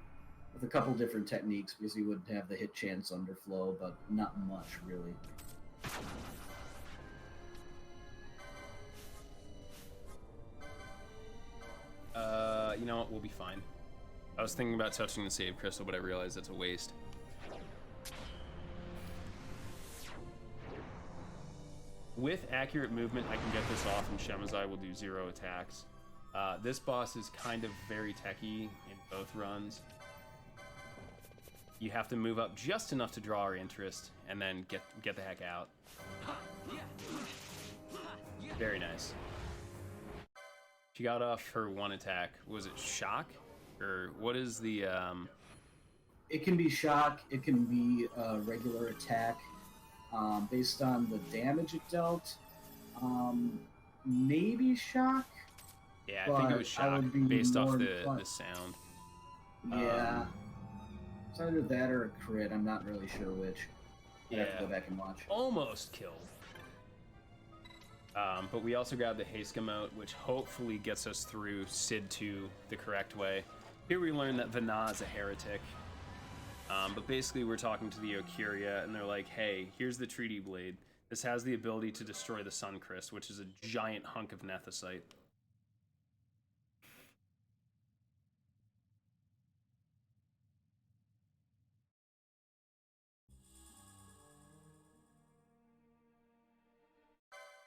with a couple different techniques because you wouldn't have the hit chance underflow, but not much really. You know what? We'll be fine. I was thinking about touching the save crystal, but I realized that's a waste. With accurate movement, I can get this off, and Shemazai will do 0 attacks. This boss is kind of very techy in both runs. You have to move up just enough to draw our interest, and then get the heck out. Very nice. She got off her 1 attack. Was it shock? Or what is the... It can be shock, it can be regular attack. Based on the damage it dealt, maybe shock. Yeah, I think it was shock based off the sound. Yeah, it's either that or a crit. I'm not really sure which. I have to go back and watch. Almost killed. But we also got the haste emote, which hopefully gets us through Sid 2 the correct way. Here we learn that Vana is a heretic. But basically we're talking to the Ocuria, and they're like, hey, here's the Treaty Blade. This has the ability to destroy the Sun Crest, which is a giant hunk of Nethicite.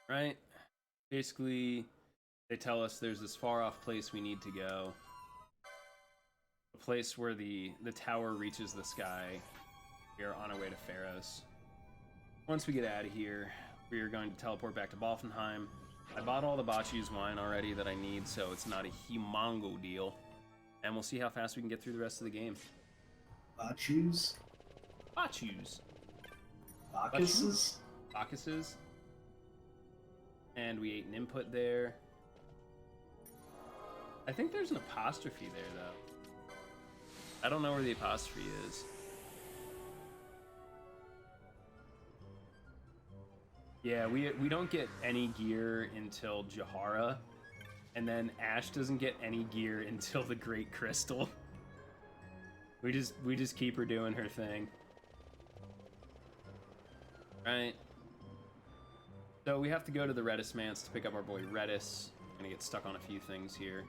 Right? Basically, they tell us there's this far-off place we need to go. A place where the tower reaches the sky. We are on our way to Pharos. Once we get out of here, we are going to teleport back to Balfenheim. I bought all the Bachu's wine already that I need, so it's not a humongo deal. And we'll see how fast we can get through the rest of the game. Bachu's? Bachu's. Bacchus's? I think there's an apostrophe there, though. I don't know where the apostrophe is. Yeah, we don't get any gear until Jahara, and then Ash doesn't get any gear until the Great Crystal. We just keep her doing her thing. Right. So we have to go to the Redis Manse to pick up our boy Redis. I'm gonna get stuck on a few things here.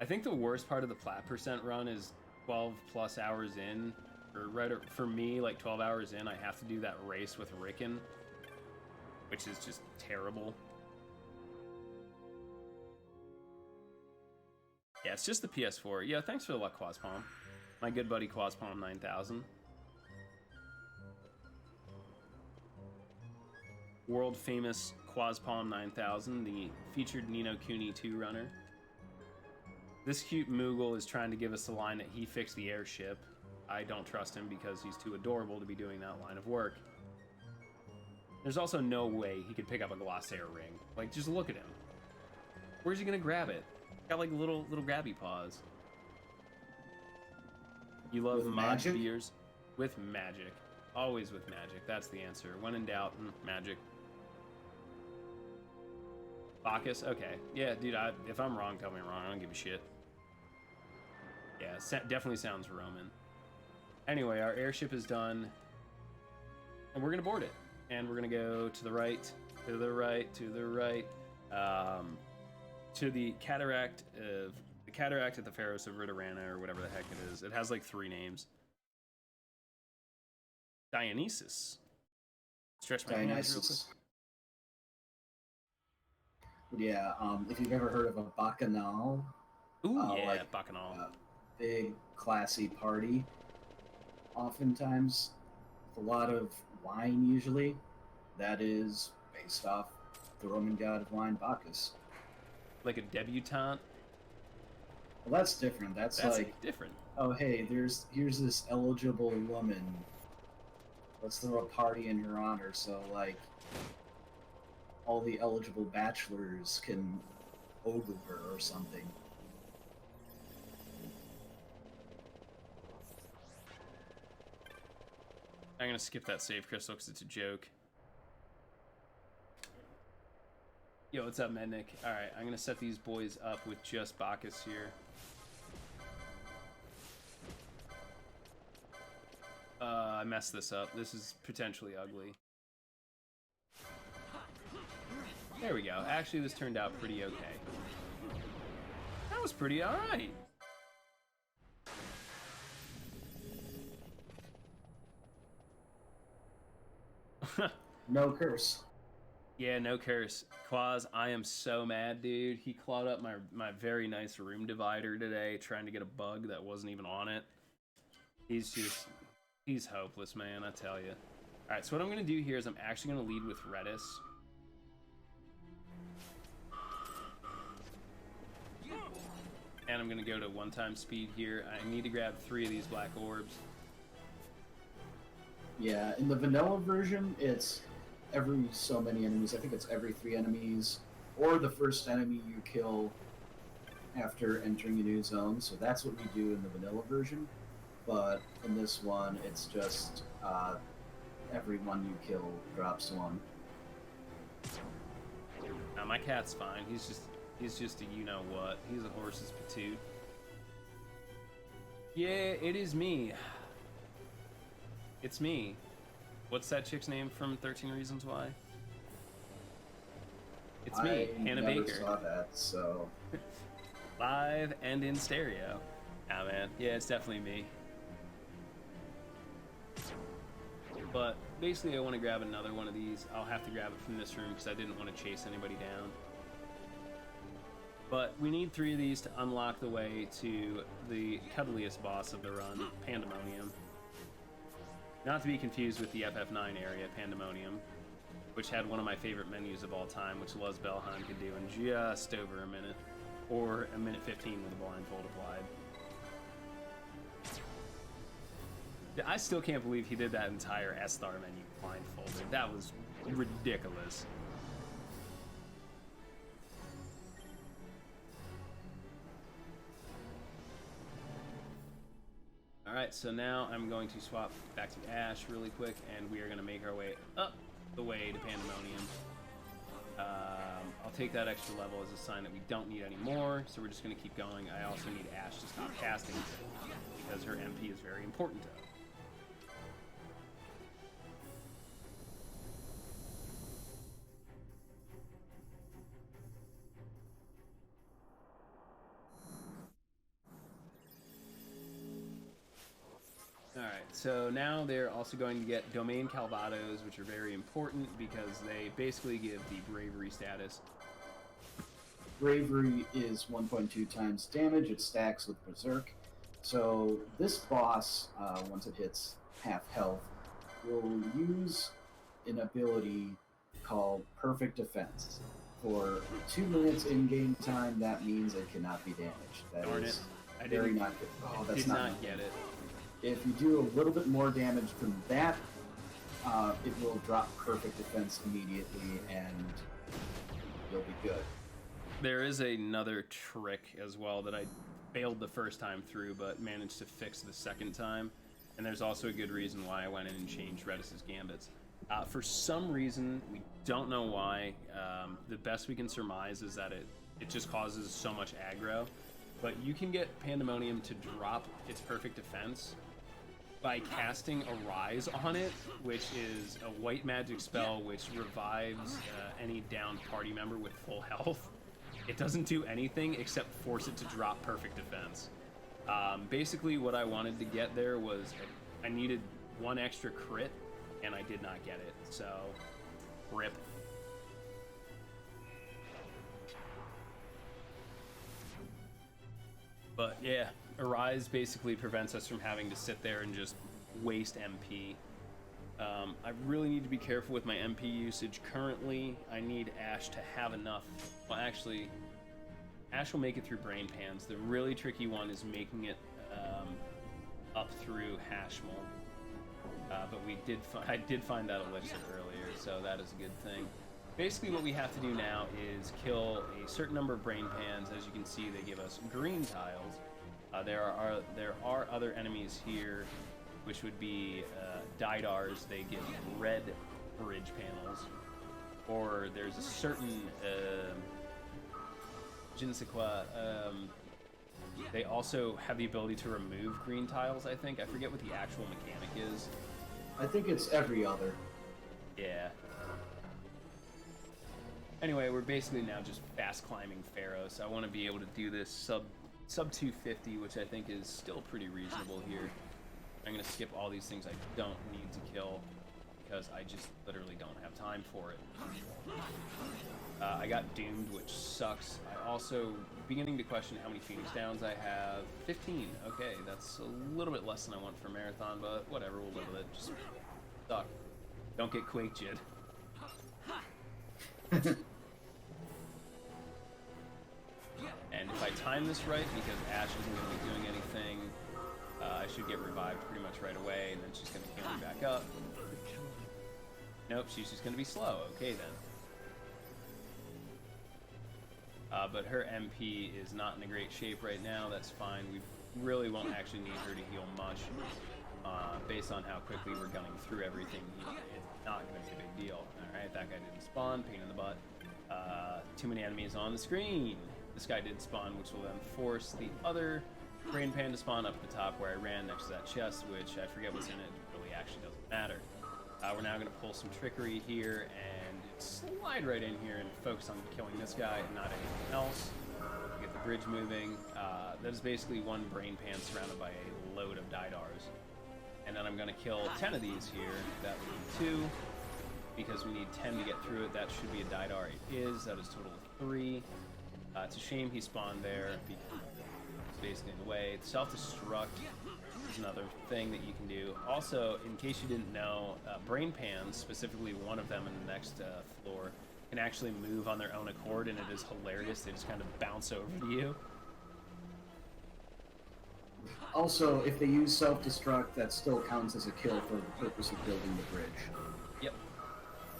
I think the worst part of the plat percent run is 12 plus hours in, or right for me, like 12 hours in, I have to do that race with Rickon, which is just terrible. Yeah, it's just the PS4. Yeah, thanks for the luck, Quazpalm. My good buddy Quazpalm 9000. World famous Quazpalm 9000, the featured Ni no Kuni 2 runner. This cute Moogle is trying to give us the line that he fixed the airship. I don't trust him because he's too adorable to be doing that line of work. There's also no way he could pick up a Glossair ring. Like, just look at him. Where's he gonna grab it? Got like little grabby paws. You love With mod magic? beers? With magic. Always with magic. That's the answer. When in doubt, magic. Bacchus? Okay. Yeah, dude, if I'm wrong, tell me I'm wrong. I don't give a shit. Yeah, definitely sounds Roman. Anyway, our airship is done. And we're going to board it. And we're going to go to the right, to the right, to the right. To the cataract at the Pharos of Ritorana, or whatever the heck it is. It has like 3 names. Dionysus. Stretch my hands real quick. Dionysus. Yeah, if you've ever heard of a bacchanal, Ooh, yeah, like, Bacchanal. big, classy party, oftentimes, with a lot of wine usually, that is based off the Roman god of wine, Bacchus. Like a debutante? Well, that's different. That's like, different. oh hey, here's this eligible woman. Let's throw a party in her honor, so like all the eligible bachelors can ogle her or something. I'm gonna skip that save crystal because it's a joke. Yo, what's up, Mednick? Alright, I'm gonna set these boys up with just Bacchus here. I messed this up. This is potentially ugly. There we go. Actually, this turned out pretty okay. That was pretty alright. No curse. Yeah, no curse. Quaz, I am so mad, dude. He clawed up my very nice room divider today, trying to get a bug that wasn't even on it. He's hopeless, man, I tell you. Alright, so what I'm going to do here is I'm actually going to lead with Redis. And I'm going to go to 1x speed here. I need to grab 3 of these black orbs. Yeah, in the vanilla version, it's every so many enemies. I think it's every 3 enemies, or the first enemy you kill after entering a new zone. So that's what we do in the vanilla version. But in this one, it's just every one you kill drops 1. Now my cat's fine. He's just a you know what. He's a horse's patoot. Yeah, it is me. It's me. What's that chick's name from 13 Reasons Why? It's me, Hannah Baker. I Baker. saw that, so Live and in stereo. Ah, man. Yeah, it's definitely me. But basically, I want to grab another one of these. I'll have to grab it from this room because I didn't want to chase anybody down. But we need 3 of these to unlock the way to the cuddliest boss of the run, Pandemonium. Not to be confused with the FF9 area, Pandemonium, which had one of my favorite menus of all time, which Luz Belhan could do in just over a minute, or a minute 15 with a blindfold applied. I still can't believe he did that entire S-Star menu blindfolded. That was ridiculous. Alright, so now I'm going to swap back to Ash really quick, and we are going to make our way up the way to Pandemonium. I'll take that extra level as a sign that we don't need any more, so we're just going to keep going. I also need Ash to stop casting, because her MP is very important to us. Alright, so now they're also going to get Domain Calvados, which are very important because they basically give the Bravery status. Bravery is 1.2 times damage. It stacks with Berserk. So this boss, once it hits half health, will use an ability called Perfect Defense. For 2 minutes in-game time, that means it cannot be damaged. That Darn is it. very not good. Oh, that's Did not get it. If you do a little bit more damage than that, it will drop Perfect Defense immediately, and you'll be good. There is another trick as well that I failed the first time through, but managed to fix the second time. And there's also a good reason why I went in and changed Redis's Gambits. For some reason, we don't know why, the best we can surmise is that it just causes so much aggro. But you can get Pandemonium to drop its Perfect Defense by casting Arise on it, which is a white magic spell which revives any downed party member with full health. It doesn't do anything except force it to drop Perfect Defense. Basically what I wanted to get there was I needed 1 extra crit, and I did not get it, so rip. But yeah, Arise basically prevents us from having to sit there and just waste MP. I really need to be careful with my MP usage. Currently, I need Ash to have enough. Well, actually, Ash will make it through Brain Pans. The really tricky one is making it up through Hashmal. But I did find that elixir earlier, so that is a good thing. Basically what we have to do now is kill a certain number of Brain Pans. As you can see, they give us green tiles. There are other enemies here, which would be Didars. They give red bridge panels. Or there's a certain je ne sais quoi. They also have the ability to remove green tiles, I think. I forget what the actual mechanic is. I think it's every other. Yeah. Anyway, we're basically now just fast climbing Pharos. I want to be able to do this sub 250, which I think is still pretty reasonable here. I'm going to skip all these things I don't need to kill because I just literally don't have time for it. I got doomed, which sucks. I also beginning to question how many Phoenix Downs I have. 15. Okay, that's a little bit less than I want for Marathon, but whatever, we'll live with it. Just suck. Don't get Quake Jid. And if I time this right, because Ash isn't going to be doing anything, I should get revived pretty much right away, and then she's going to heal me back up. Nope, she's just going to be slow. Okay, then. But her MP is not in a great shape right now. That's fine. We really won't actually need her to heal much. Based on how quickly we're gunning through everything, it's not going to be a big deal. Alright, that guy didn't spawn. Pain in the butt. Too many enemies on the screen. This guy did spawn, which will then force the other Brain Pan to spawn up at the top where I ran next to that chest, which I forget what's in it. It really actually doesn't matter. We're now going to pull some trickery here and slide right in here and focus on killing this guy and not anything else. Get the bridge moving. That is basically 1 Brain Pan surrounded by a load of Didars. And then I'm going to kill 10 of these here. That would be 2. Because we need 10 to get through it. That should be a Didar. It is. That is a total of 3. It's a shame he spawned there because it's basically in the way. Self-destruct is another thing that you can do. Also, in case you didn't know, Brain Pans, specifically one of them in the next floor, can actually move on their own accord, and it is hilarious. They just kind of bounce over to you. Also, if they use self-destruct, that still counts as a kill for the purpose of building the bridge. Yep.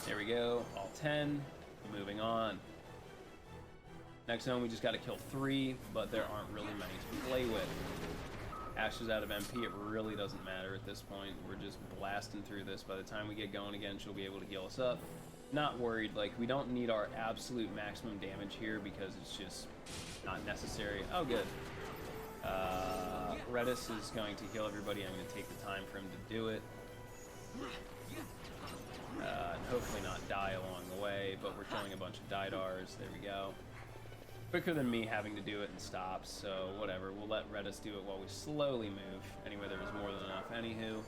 There we go. All 10. Moving on. Next zone, we just got to kill 3, but there aren't really many to play with. Ashes out of MP, it really doesn't matter at this point. We're just blasting through this. By the time we get going again, she'll be able to heal us up. Not worried, like, we don't need our absolute maximum damage here because it's just not necessary. Oh, good. Redis is going to heal everybody. I'm going to take the time for him to do it. And hopefully not die along the way, but we're killing a bunch of Didars. There we go. Quicker than me having to do it and stop, so whatever. We'll let Redis do it while we slowly move. Anyway, there was more than enough. Anywho.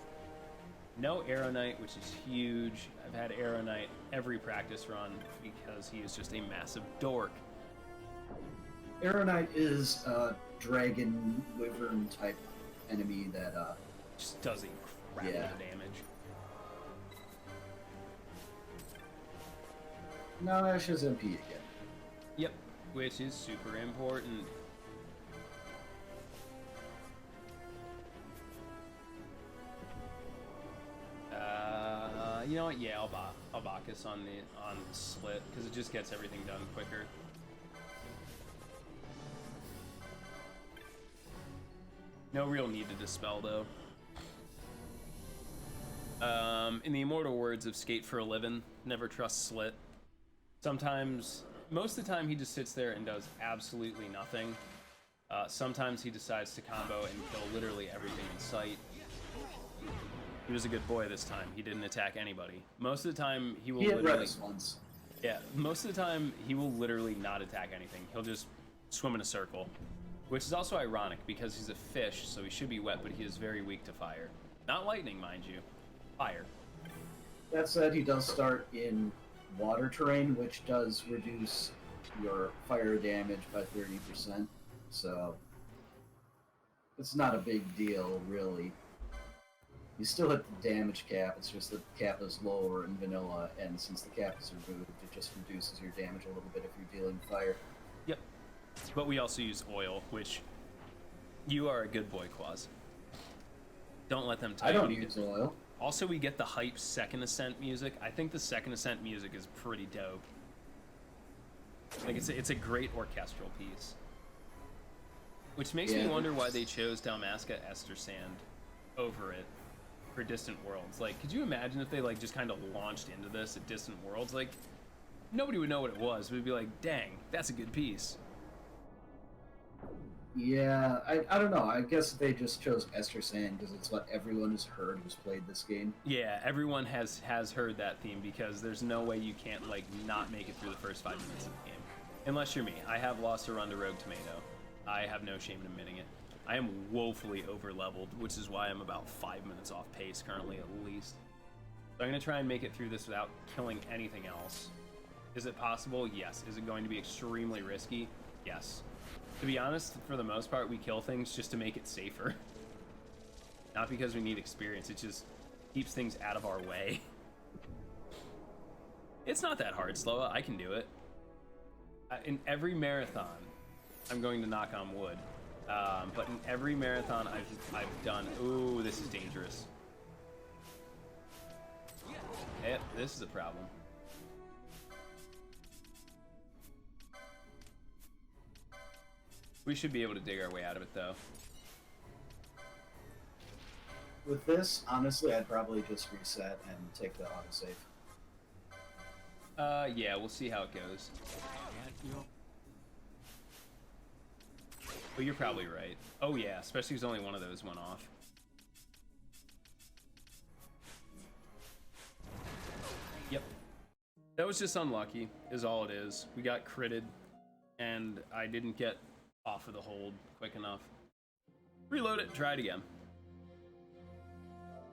No Arrow Knight, which is huge. I've had Arrow Knight every practice run because he is just a massive dork. Arrow Knight is a dragon wyvern type enemy that Just does a crap Yeah. of damage. now Ashes MP again. Yep, which is super important. You know what? Yeah, I'll Bacchus on the slit because it just gets everything done quicker. No real need to dispel though. In the immortal words of Skate for a Living, never trust Slit. Sometimes, most of the time, he just sits there and does absolutely nothing. Sometimes he decides to combo and kill literally everything in sight. He was a good boy this time. He didn't attack anybody. Most of the time, he will He hit literally... Redis once. Yeah, most of the time, he will literally not attack anything. He'll just swim in a circle. Which is also ironic, because he's a fish, so he should be wet, but he is very weak to fire. Not lightning, mind you. Fire. That said, he does start in water terrain, which does reduce your fire damage by 30%. So it's not a big deal, really. You still hit the damage cap, it's just that the cap is lower in vanilla, and since the cap is removed, it just reduces your damage a little bit if you're dealing fire. Yep. But we also use oil, which you are a good boy, Quaz. Don't let them tell I you don't what you use get. oil. Also, we get the hype Second Ascent music. I think the Second Ascent music is pretty dope. Like, it's a great orchestral piece. Which makes me Yeah. wonder why they chose Dalmasca Esther Sand over it for Distant Worlds. Like, could you imagine if they, like, just kind of launched into this at Distant Worlds? Like, nobody would know what it was. We'd be like, dang, that's a good piece. Yeah, I don't know. I guess they just chose Esther Sand because it's what everyone has heard who's played this game. Yeah, everyone has heard that theme because there's no way you can't, like, not make it through the first 5 minutes of the game. Unless you're me. I have lost a run to Rogue Tomato. I have no shame in admitting it. I am woefully over-leveled, which is why I'm about 5 minutes off pace currently, at least. So I'm going to try and make it through this without killing anything else. Is it possible? Yes. Is it going to be extremely risky? Yes. To be honest, for the most part, we kill things just to make it safer. Not because we need experience, it just keeps things out of our way. It's not that hard, Sloa. I can do it. In every marathon, I'm going to knock on wood, but in every marathon I've done... Ooh, this is dangerous. Yep, this is a problem. We should be able to dig our way out of it, though. With this, honestly, I'd probably just reset and take the autosave. Yeah, we'll see how it goes. But you're probably right. Oh yeah, especially because only one of those went off. Yep. That was just unlucky, is all it is. We got critted, and I didn't get off of the hold quick enough. Reload it, try it again.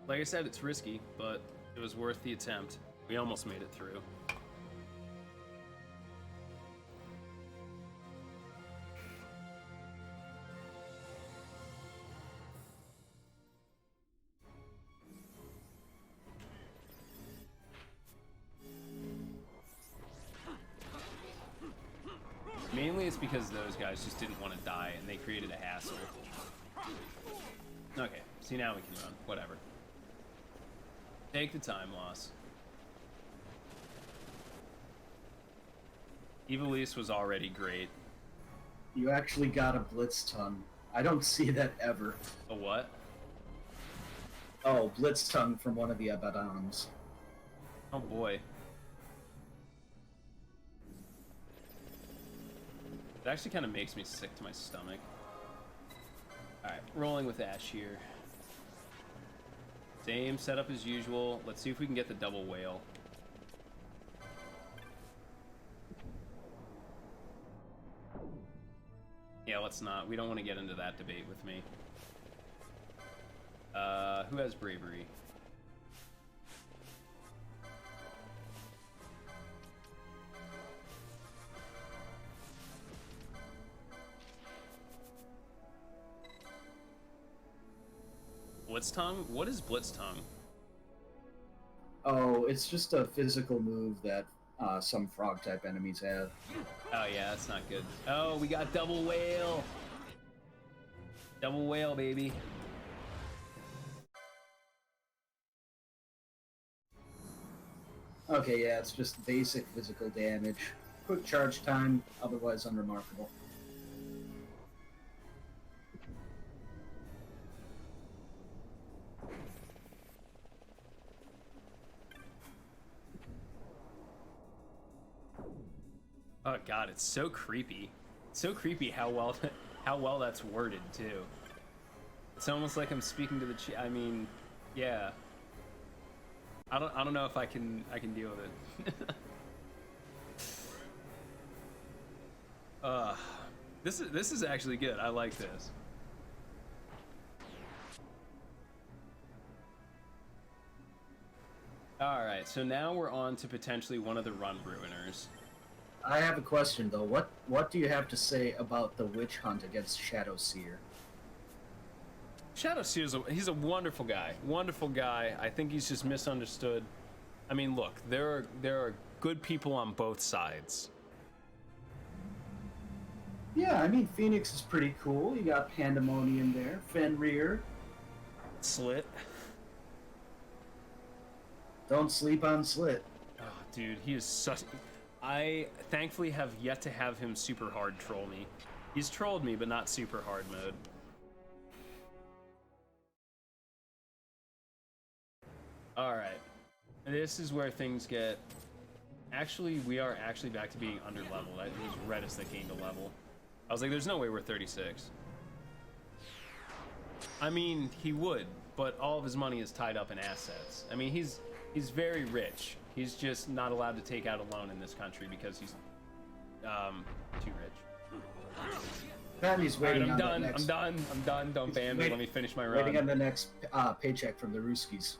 Like I said, it's risky, but it was worth the attempt. We almost made it through. Mainly it's because those guys just didn't want to die and they created a hassle. Okay, see now we can run. Whatever. Take the time loss. Evilise was already great. You actually got a blitz ton. I don't see that ever. A what? Oh, Blitz Tongue from one of the Abaddons. Oh boy. It actually kind of makes me sick to my stomach. Alright, rolling with Ash here. Same setup as usual. Let's see if we can get the double whale. Yeah, let's not. We don't want to get into that debate with me. Who has bravery? Blitztongue? What is Blitztongue? Oh, it's just a physical move that some frog-type enemies have. Oh yeah, that's not good. Oh, we got double whale! Double whale, baby. Okay, yeah, it's just basic physical damage. Quick charge time, otherwise unremarkable. Oh god, it's so creepy. It's so creepy how well that's worded too. It's almost like I'm speaking to the I mean, yeah. I don't know if I can deal with it. This is actually good. I like this. All right, so now we're on to potentially one of the run ruiners. I have a question though. What do you have to say about the witch hunt against Shadow Seer? Shadow Seer's he's a wonderful guy. Wonderful guy. I think he's just misunderstood. I mean, look, there are good people on both sides. Yeah, I mean Phoenix is pretty cool. You got Pandemonium there, Fenrir. Slit. Don't sleep on Slit. Oh, dude, he is such. I thankfully have yet to have him super hard troll me. He's trolled me, but not super hard mode. Alright. This is where things get... Actually, we are actually back to being under level. It was Redis that gained a level. I was like, there's no way we're 36. I mean, he would, but all of his money is tied up in assets. I mean, he's very rich. He's just not allowed to take out a loan in this country because he's too rich. Patty's waiting Alright, on the next. I'm done. Don't ban me. Let me finish my run. Waiting on the next paycheck from the Ruskies.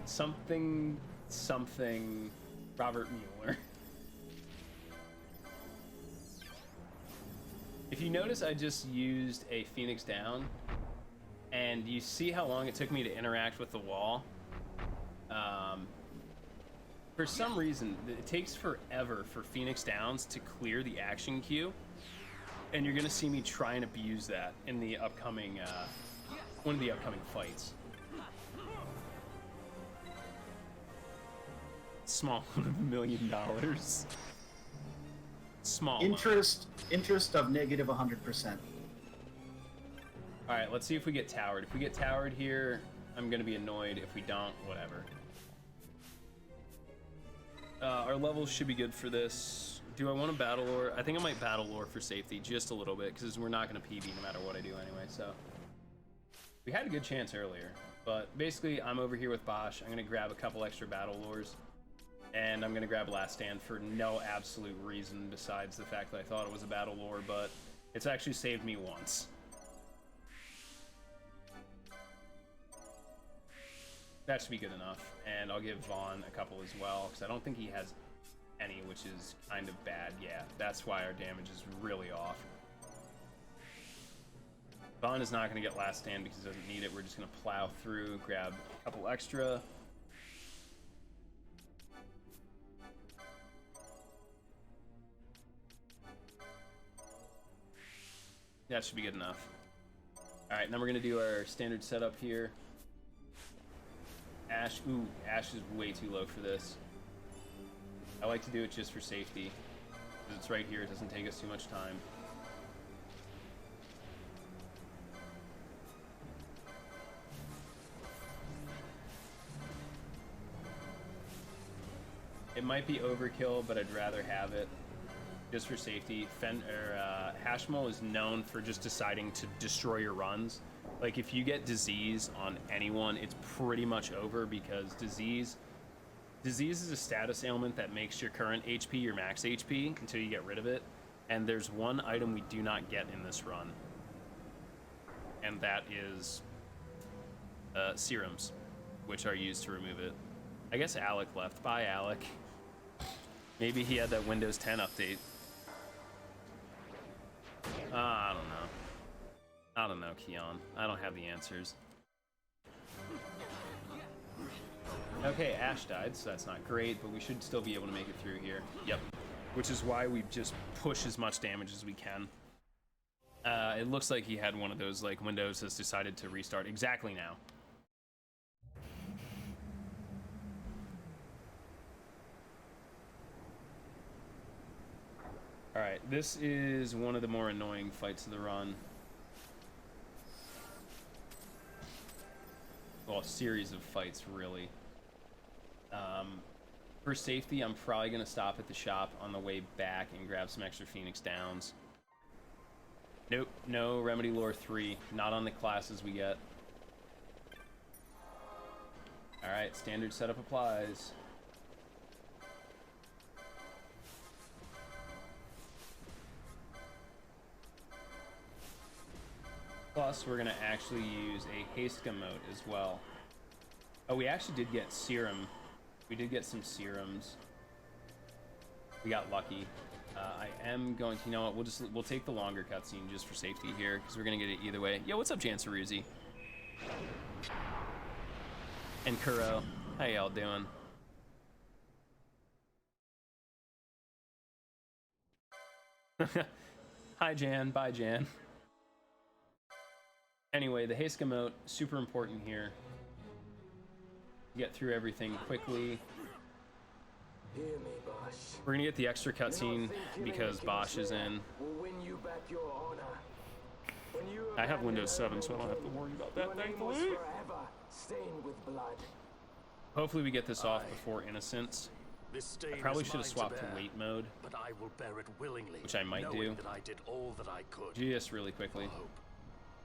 Something Robert Mueller. If you notice, I just used a Phoenix down, and you see how long it took me to interact with the wall. For some reason, it takes forever for Phoenix Downs to clear the action queue, and you're gonna see me try and abuse that in the upcoming, one of the upcoming fights. Small $1 million. Small. Interest of negative 100%. All right, let's see if we get towered. If we get towered here, I'm gonna be annoyed. If we don't, whatever. Our levels should be good for this. Do I want to battle lore? I think I might battle lore for safety just a little bit because we're not gonna PB no matter what I do anyway. So we had a good chance earlier, but basically I'm over here with Bosch. I'm gonna grab a couple extra battle lores. And I'm gonna grab Last Stand for no absolute reason besides the fact that I thought it was a battle lore, but it's actually saved me once. That should be good enough. And I'll give Vaughn a couple as well, because I don't think he has any, which is kind of bad. Yeah, that's why our damage is really off. Vaughn is not gonna get Last Stand because he doesn't need it. We're just gonna plow through, grab a couple extra. That should be good enough. Alright, then we're gonna do our standard setup here. Ash, ooh, Ash is way too low for this. I like to do it just for safety. Because it's right here, it doesn't take us too much time. It might be overkill, but I'd rather have it just for safety. Hashmole is known for just deciding to destroy your runs. Like, if you get disease on anyone, it's pretty much over, because disease is a status ailment that makes your current HP your max HP until you get rid of it. And there's one item we do not get in this run, and that is serums, which are used to remove it. I guess Alec left. Bye, Alec. Maybe he had that Windows 10 update. I don't know. I don't know, Keon. I don't have the answers. Okay, Ash died, so that's not great, but we should still be able to make it through here. Yep. Which is why we just push as much damage as we can. It looks like he had one of those, like, Windows has decided to restart exactly now. Alright, this is one of the more annoying fights of the run. Well, a series of fights, really. For safety, I'm probably going to stop at the shop on the way back and grab some extra Phoenix Downs. Nope, no Remedy Lore 3. Not on the classes we get. Alright, standard setup applies. Plus, we're going to actually use a haste emote as well. Oh, we actually did get serum. We did get some serums. We got lucky. I am going to, you know what, we'll take the longer cutscene just for safety here, because we're going to get it either way. Yo, what's up, Jansaruzi? And Kuro. How y'all doing? Hi, Jan. Bye, Jan. Anyway, the haste emote, super important here. Get through everything quickly. Hear me, Bosch. We're gonna get the extra cutscene because Bosch is in. Will win you back your honor. When you I have Windows 7, so I don't have to worry about that, your name was thankfully. forever stained with blood. Hopefully we get this off before Innocence. This stain I probably is should have mine swapped to to bear, late mode, but I will bear it willingly, which I might knowing do. that I did all that I could. Just really quickly. for hope.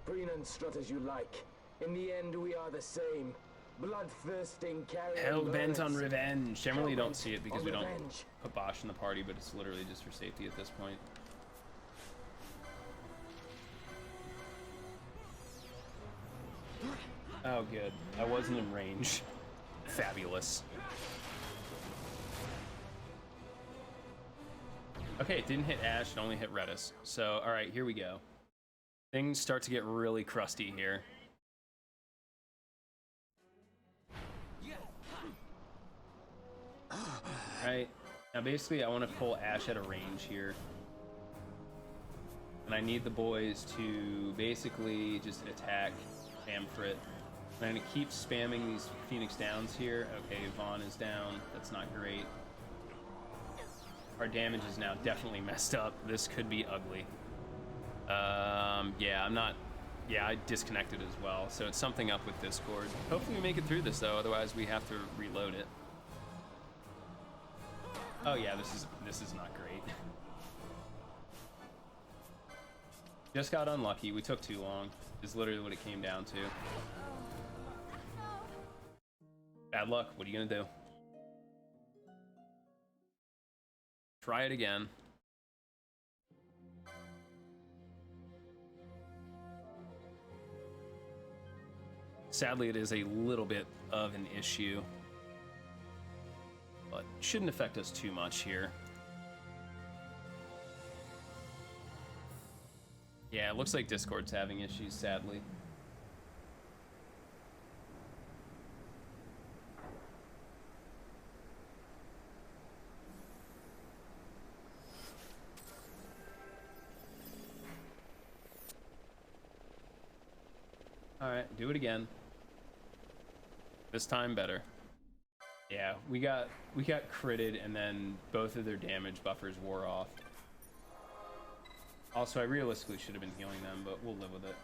Preen and strut as you like. In the end, we are the same. Bloodthirsting carrion Hell bent on birds. revenge. Generally you don't see it because On we don't revenge. put Bosch in the party, but it's literally just for safety at this point. Oh, good. I wasn't in range. Fabulous. Okay, it didn't hit Ash, it only hit Redis. So, alright, here we go. Things start to get really crusty here. Alright, now basically I want to pull Ash at a range here. And I need the boys to basically just attack Amphrit. I'm going to keep spamming these Phoenix Downs here. Okay, Vaughn is down. That's not great. Our damage is now definitely messed up. This could be ugly. Yeah, I disconnected as well. So it's something up with Discord. Hopefully we make it through this though, otherwise we have to reload it. Oh yeah, this is not great. Just got unlucky. We took too long. Is literally what it came down to. Bad luck. What are you gonna do? Try it again. Sadly, it is a little bit of an issue, but shouldn't affect us too much here. Yeah, it looks like Discord's having issues, sadly. Alright, do it again. This time better. Yeah, we got critted, and then both of their damage buffers wore off. Also, I realistically should have been healing them, but we'll live with it.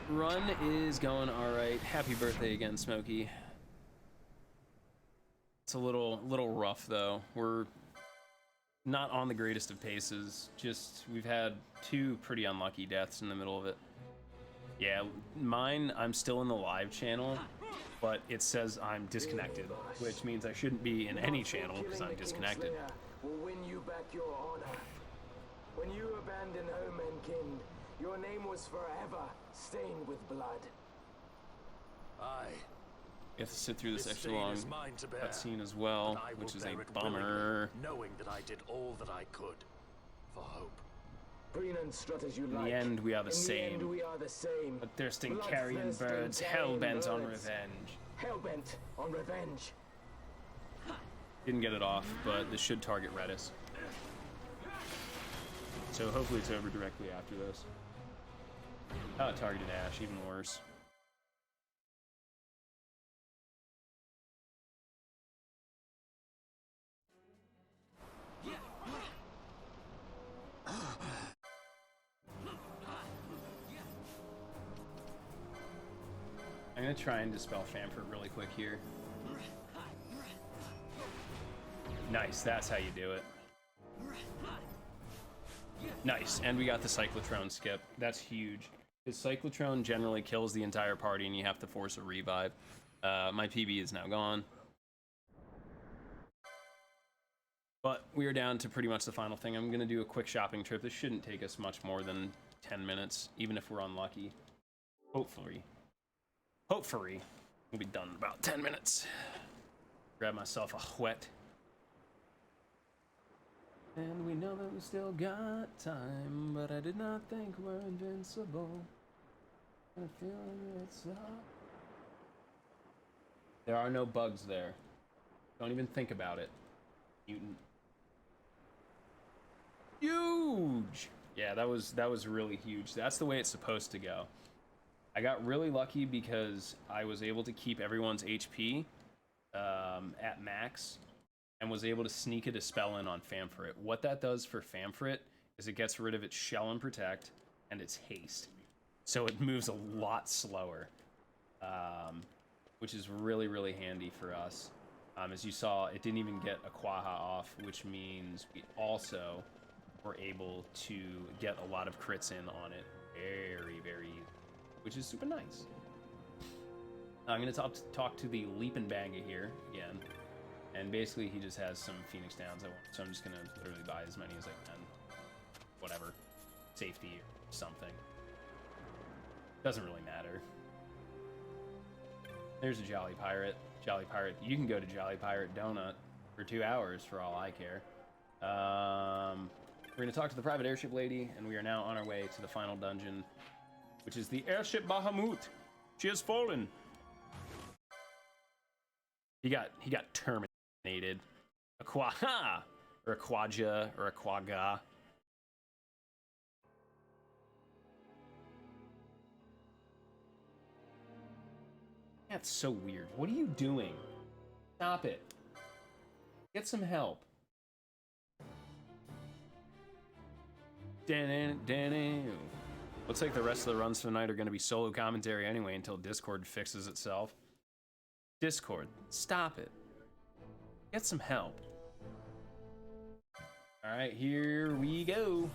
Run is going all right. Happy birthday again, Smokey. It's a little rough though. We're not on the greatest of paces. Just we've had 2 pretty unlucky deaths in the middle of it. Yeah, mine, I'm still in the live channel, but it says I'm disconnected, which means I shouldn't be in any channel because I'm disconnected. Will win you back your honor. When you abandoned home and kin, your name was forever stained with blood. Aye. You have to sit through this extra stain long is mine to bear, cutscene as well, and I will which is a bear it bummer. willingly, knowing that I did all that I could for hope. Green and strut as you In like. the end, we are the In the end, same. we are the same. A thirsting Bloodthirsty carrion birds, carrion hell-bent on birds. revenge. Hell-bent on revenge. Didn't get it off, but this should target Redis. So hopefully it's over directly after this. Oh, it targeted Ash, even worse. I'm gonna try and dispel Famfort really quick here. Nice, that's how you do it. Nice, and we got the Cyclotron skip. That's huge. His Cyclotron generally kills the entire party and you have to force a revive. My PB is now gone. But we are down to pretty much the final thing. I'm gonna do a quick shopping trip. This shouldn't take us much more than 10 minutes, even if we're unlucky. Hopefully. Hopefully, we'll be done in about 10 minutes. Grab myself a whet. And we know that we still got time, but I did not think we're invincible. I feel like it's up. There are no bugs there. Don't even think about it. Mutant. Huge! Yeah, that was really huge. That's the way it's supposed to go. I got really lucky because I was able to keep everyone's HP at max and was able to sneak a Dispel in on Famfrit. What that does for Famfrit is it gets rid of its Shell and Protect and its Haste. So it moves a lot slower, which is really, really handy for us. As you saw, it didn't even get a Quaha off, which means we also were able to get a lot of crits in on it very, very easy, which is super nice. I'm going to talk to the Leapin' Banga here again. And basically, he just has some Phoenix Downs I want, so I'm just going to literally buy as many as I can. Whatever. Safety or something. Doesn't really matter. There's a Jolly Pirate. Jolly Pirate. You can go to Jolly Pirate Donut for 2 hours for all I care. We're going to talk to the private airship lady, and we are now on our way to the final dungeon, which is the airship Bahamut. She has fallen. He got terminated. A Quaha, or a Quaja, or a Quagga. That's so weird. What are you doing? Stop it. Get some help. Looks like the rest of the runs tonight are going to be solo commentary anyway until Discord fixes itself. Discord, stop it. Get some help. Alright, here we go.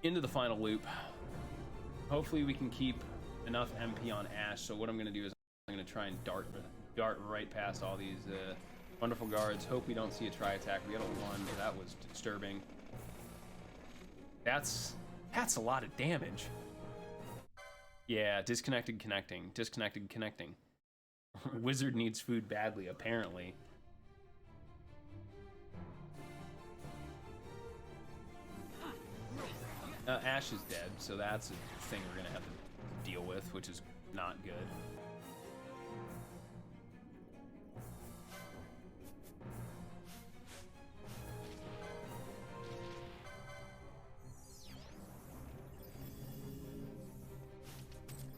Into the final loop. Hopefully we can keep enough MP on Ash, so what I'm going to do is I'm going to try and dart right past all these wonderful guards. Hope we don't see a tri-attack. We got a 1, that was disturbing. That's a lot of damage. Yeah, disconnected connecting. Disconnected connecting. Wizard needs food badly, apparently. Ash is dead, so that's a thing we're gonna have to deal with, which is not good.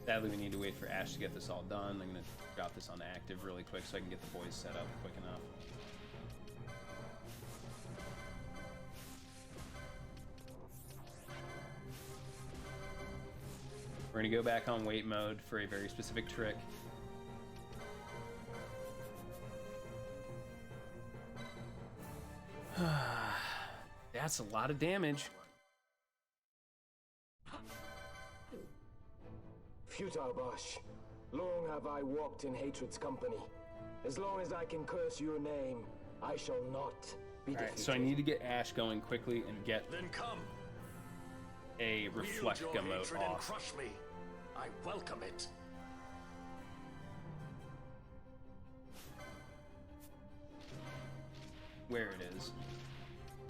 Sadly, we need to wait for Ash to get this all done. I'm gonna drop this on active really quick so I can get the boys set up quick enough. We're gonna go back on wait mode for a very specific trick. That's a lot of damage. Futile Bosh, long have I walked in hatred's company. As long as I can curse your name, I shall not be defeated. So I need to get Ash going quickly and get Then come. a reflect Wield your emote hatred and off. crush me. I welcome it. Where it is.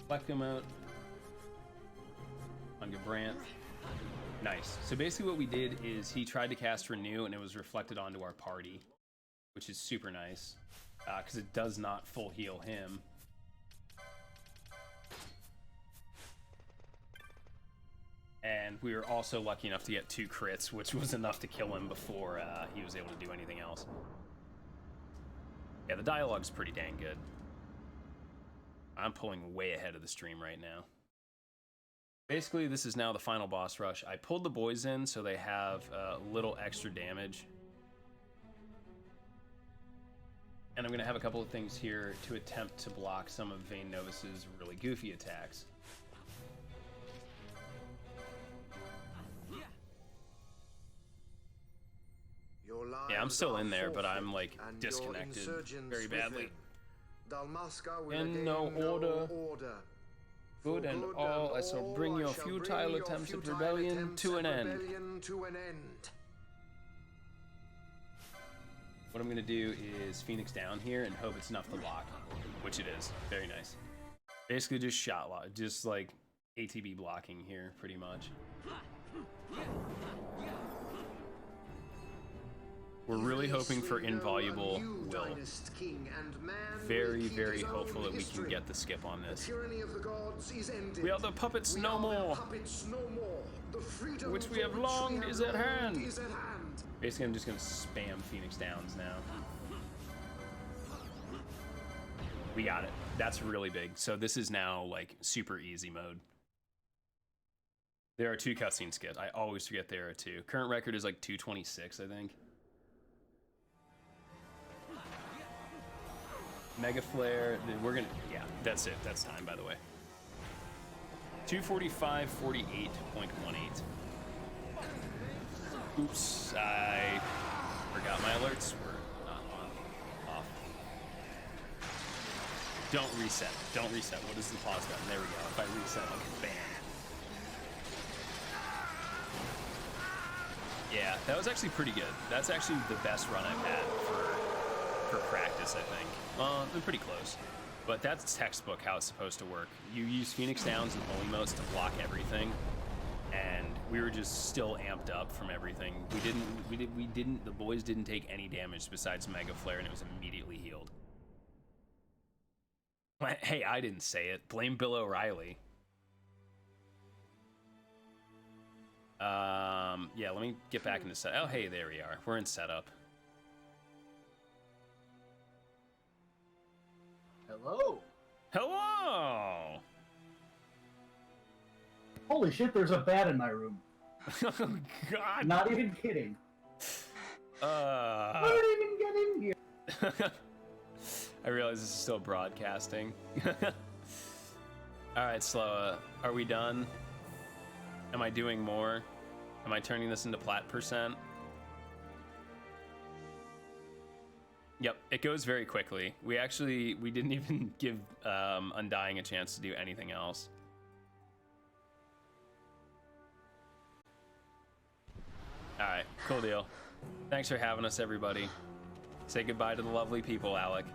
Reflect emote. On Gabrant. Nice. So basically what we did is he tried to cast Renew and it was reflected onto our party, which is super nice because it does not full heal him. And we were also lucky enough to get 2 crits, which was enough to kill him before he was able to do anything else. Yeah, the dialogue's pretty dang good. I'm pulling way ahead of the stream right now. Basically, this is now the final boss rush. I pulled the boys in so they have a little extra damage. And I'm going to have a couple of things here to attempt to block some of Vayne Novus's really goofy attacks. Yeah, I'm still in there, but I'm like disconnected very badly. In no order. Good and all, I shall bring your futile attempts at rebellion to an end. What I'm gonna do is Phoenix down here and hope it's enough to block, which it is. Very nice. Basically just shot lock, just like ATB blocking here, pretty much. We're really hoping for invaluable will. Very, very hopeful that we can get the skip on this. We are the puppets no more. Which we have longed is at hand. Basically, I'm just gonna spam Phoenix Downs now. We got it. That's really big. So this is now like super easy mode. There are 2 cutscene skips. I always forget there are 2. Current record is like 226, I think. Mega Flare, we're gonna, yeah, that's it. That's time, by the way. 245.48.18. Oops, I forgot my alerts were not off. Don't reset. Don't reset. What is the pause button? There we go. If I reset, I'll get banned. Yeah, that was actually pretty good. That's actually the best run I've had for practice, I think. They're pretty close. But that's textbook how it's supposed to work. You use Phoenix Downs and Holy Motes to block everything, and we were just still amped up from everything. The boys didn't take any damage besides Mega Flare, and it was immediately healed. Hey, I didn't say it. Blame Bill O'Reilly. Yeah, let me get back into set. Oh, hey, there we are. We're in setup. Hello. Hello! Holy shit, there's a bat in my room. Oh, God. Not even kidding. I didn't even get in here. I realize this is still broadcasting. Alright, Sloa, are we done? Am I doing more? Am I turning this into plat %? Yep, it goes very quickly. We didn't even give Undying a chance to do anything else. Alright, cool deal. Thanks for having us, everybody. Say goodbye to the lovely people, Alec.